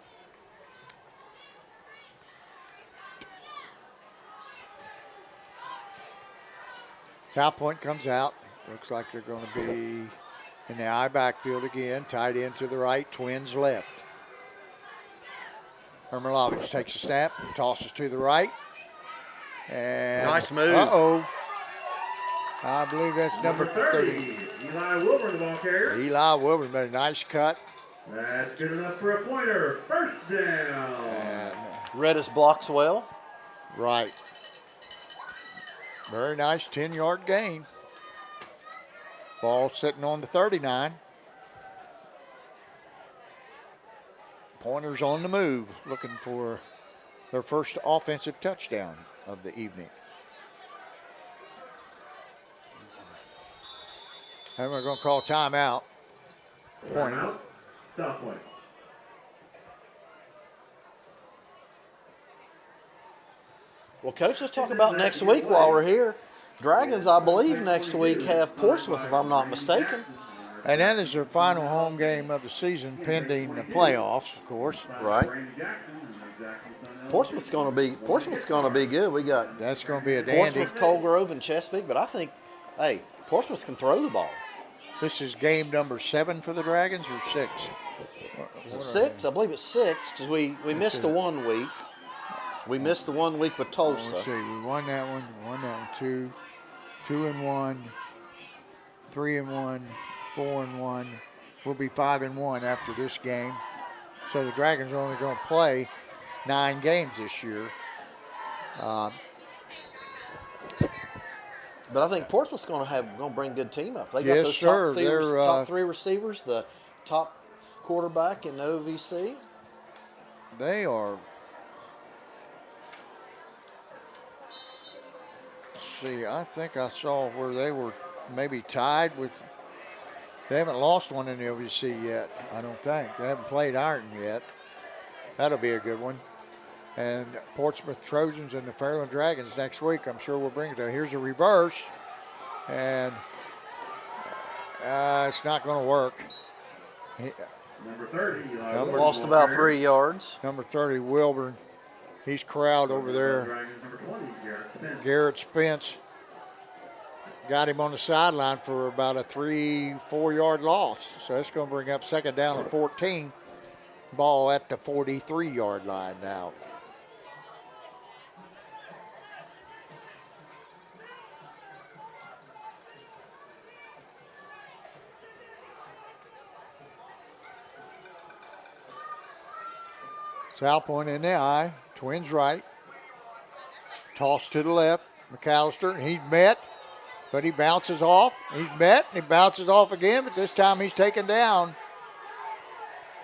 South Point comes out. Looks like they're going to be in the I backfield again. Tight end to the right, Twins left. Hermalovich takes a snap, tosses to the right. And
Nice move.
Uh-oh. I believe that's number 30.
Eli Wilburn, the ball carrier.
Eli Wilburn made a nice cut.
That's good enough for a pointer. First down.
And
Redis blocks well.
right. Very nice 10-yard gain. Ball sitting on the 39. Pointers on the move, looking for their first offensive touchdown of the evening. And we're going to call timeout. Pointer.
Timeout. South Point.
Well, Coach, let's talk about next week while we're here. Dragons, I believe, next week have Portsmouth, if I'm not mistaken.
And that is their final home game of the season, pending the playoffs, of course.
Right. Portsmouth's going to be good. We got
That's going to be a dandy.
Portsmouth, Colgrove, and Chesapeake, but I think, hey, Portsmouth can throw the ball.
This is game number 7 for the Dragons, or 6?
Is it 6? I believe it's 6 because we missed the 1 week. We missed the 1 week with Tulsa.
Let's see. We won that one. 2, 2-1, 3-1, 4-1. We'll be 5-1 after this game. So the Dragons are only going to play 9 games this year.
But I think Portsmouth's going to bring a good team up. They got
Yes,
those
sir.
top 3 receivers, the top quarterback in the OVC.
They are. See, I think I saw where they were maybe tied with. They haven't lost one in the OVC yet, I don't think. They haven't played Ireton yet. That'll be a good one. And Portsmouth Trojans and the Fairland Dragons next week, I'm sure we'll bring it to. Here's a reverse, and it's not going to work.
Number 30.
Lost about 3 yards.
Number 30, Wilburn. He's corralled over there.
Dragons number 20,
Garrett Spence got him on the sideline for about a 3-4 yard loss. So it's going to bring up second down and 14. Ball at the 43-yard line now. South Point in the eye, Twins right. Toss to the left, McAllister, he's met, but he bounces off. He's met, and he bounces off again, but this time he's taken down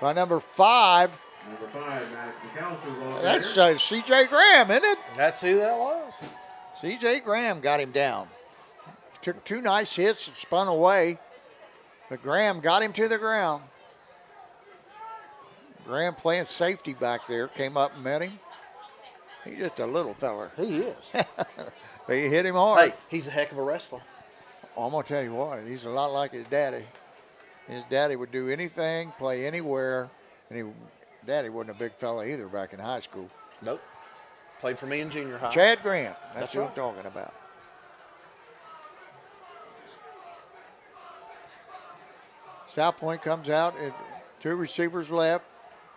by number 5.
Number 5, Matt McAllister.
That's C.J. Graham, isn't it?
That's who that was.
C.J. Graham got him down. Took 2 nice hits and spun away, but Graham got him to the ground. Graham playing safety back there, came up and met him. He's just a little feller.
He is.
But he hit him hard.
Hey, he's a heck of a wrestler.
I'm going to tell you what, he's a lot like his daddy. His daddy would do anything, play anywhere, and daddy wasn't a big fella either back in high school.
Nope. Played for me in junior high.
Chad Graham, that's who
right.
I'm talking about. South Point comes out, 2 receivers left,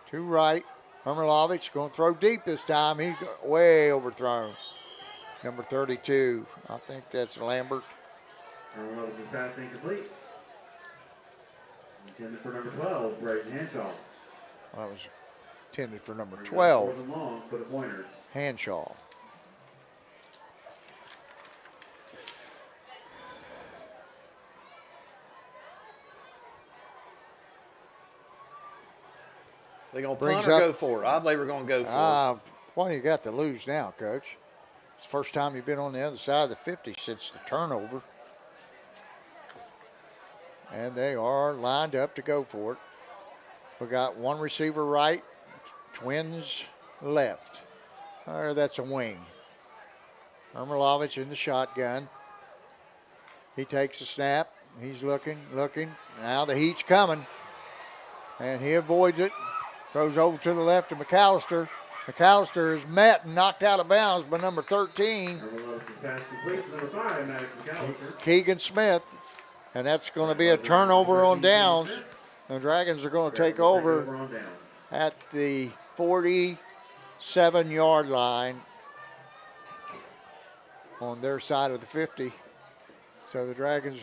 2 right. Hermalovich going to throw deep this time. He's way overthrown. Number 32, I think that's Lambert.
Hermalovich pass incomplete. Intended for number 12, Braden Hanshaw.
That was intended for number 12,
4th and long for the Pointers.
Hanshaw.
They going to punt or go for it? I believe we're going to go for it.
What do you got to lose now, Coach? It's the first time you've been on the other side of the 50 since the turnover. And they are lined up to go for it. We got 1 receiver right, Twins left. Or that's a wing. Hermalovich in the shotgun. He takes a snap. He's looking. Now the heat's coming. And he avoids it. Throws over to the left to McAllister. McAllister is met and knocked out of bounds by number 13, Keegan Smith. And that's going to be a turnover on downs. The Dragons are going to take over at the 47-yard line on their side of the 50. So the Dragons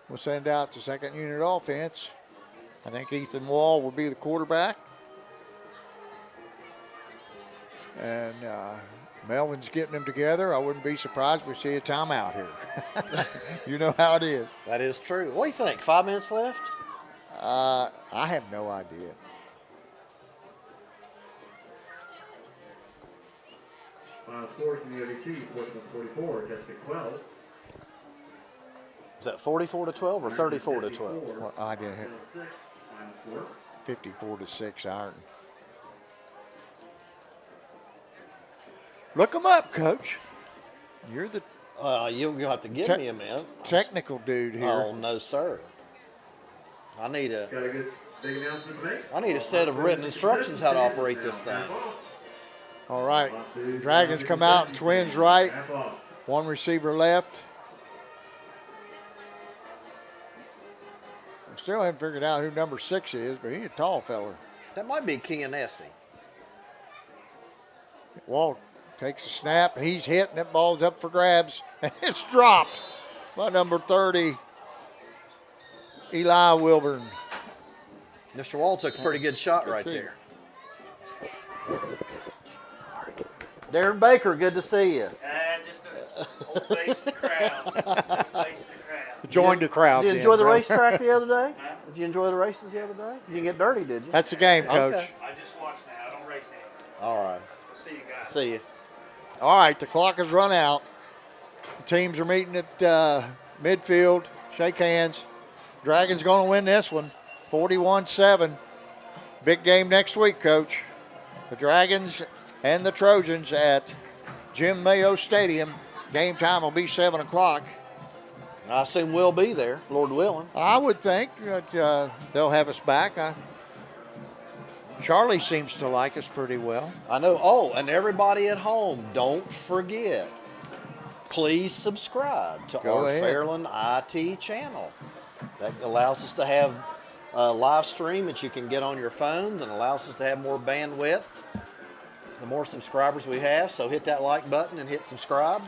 will send out the second unit offense. I think Ethan Wall will be the quarterback. And Melvin's getting them together. I wouldn't be surprised if we see a timeout here. You know how it is.
That is true. What do you think? 5 minutes left?
I have no idea.
Final score from the ODT, 44, District 12.
Is that 44-12 or 34-12?
Well, I didn't hear. 54-6 Iron. Look them up, Coach. You're the
You'll have to give me a minute.
technical dude here.
Oh, no, sir. I need a
Got a good big announcement to make?
set of written instructions how to operate this thing.
All right. Dragons come out, twins right, one receiver left. I still haven't figured out who number 6 is, but he's a tall fella.
That might be Keonesi.
Walt takes a snap. He's hit, and that ball's up for grabs. And it's dropped by number 30, Eli Wilburn.
Mr. Wall took a pretty good shot right there. Darren Baker, good to see you.
Just an old face in the crowd. Old face in the crowd.
Joined the crowd.
Did you enjoy the
bro.
racetrack the other day? Did you enjoy the races the other day? You didn't get dirty, did you?
That's the game, Coach.
Okay.
I just watched now. I don't race anymore.
All right.
I'll see you guys.
See you.
All right, the clock has run out. The teams are meeting at midfield. Shake hands. Dragons going to win this one, 41-7. Big game next week, Coach. The Dragons and the Trojans at Jim Mayo Stadium. Game time will be 7 o'clock.
I assume we'll be there, Lord willing.
I would think that they'll have us back. Charlie seems to like us pretty well.
I know. Oh, and everybody at home, don't forget, please subscribe to
Go
our
ahead.
Fairland IT channel. That allows us to have a live stream that you can get on your phones and allows us to have more bandwidth the more subscribers we have. So hit that like button and hit subscribe.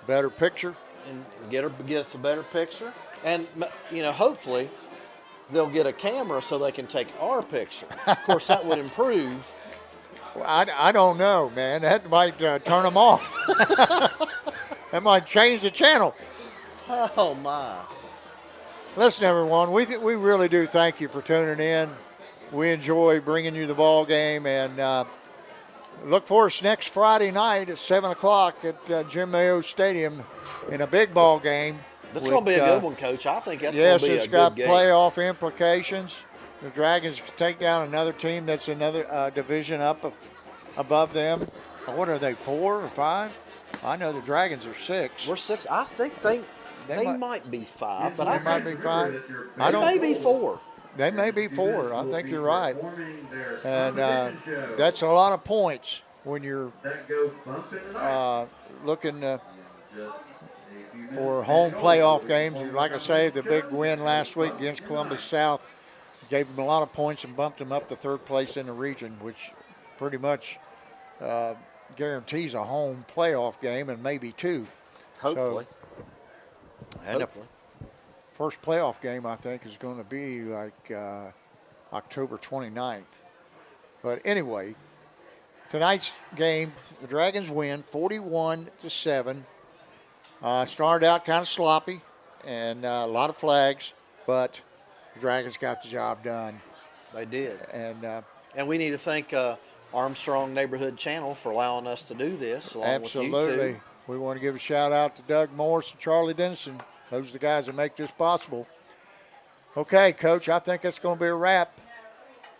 Better picture.
And get us a better picture. And, hopefully they'll get a camera so they can take our picture. Of course, that would improve.
Well, I don't know, man. That might turn them off. That might change the channel.
Oh, my.
Listen, everyone, we really do thank you for tuning in. We enjoy bringing you the ball game, and look for us next Friday night at 7 o'clock at Jim Mayo Stadium in a big ball game.
That's going to be a good one, Coach. I think that's
yes,
going to be a
it's got
good game.
playoff implications. The Dragons take down another team that's another division up above them. What are they, 4 or 5? I know the Dragons are 6.
We're 6. I think they might be 5, but
They
I
might
think
be 5.
they may be 4.
They may be 4. I think you're right. And that's a lot of points when you're looking for home playoff games. Like I say, the big win last week against Columbus South gave them a lot of points and bumped them up to 3rd place in the region, which pretty much guarantees a home playoff game and maybe 2.
Hopefully.
And the first playoff game, I think, is going to be like October 29th. But anyway, tonight's game, the Dragons win 41-7. Started out kind of sloppy and a lot of flags, but the Dragons got the job done.
They did.
And
we need to thank Armstrong Neighborhood Channel for allowing us to do this along
absolutely.
with you two.
We want to give a shout out to Doug Morris and Charlie Dennison. Those are the guys that make this possible. Okay, Coach, I think that's going to be a wrap.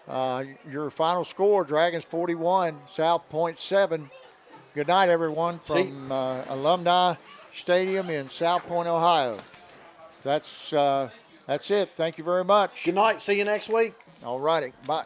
Your final score, Dragons 41, South Point 7. Good night, everyone, from Alumni Stadium in South Point, Ohio. that's it. Thank you very much.
Good night. See you next week.
All righty. Bye.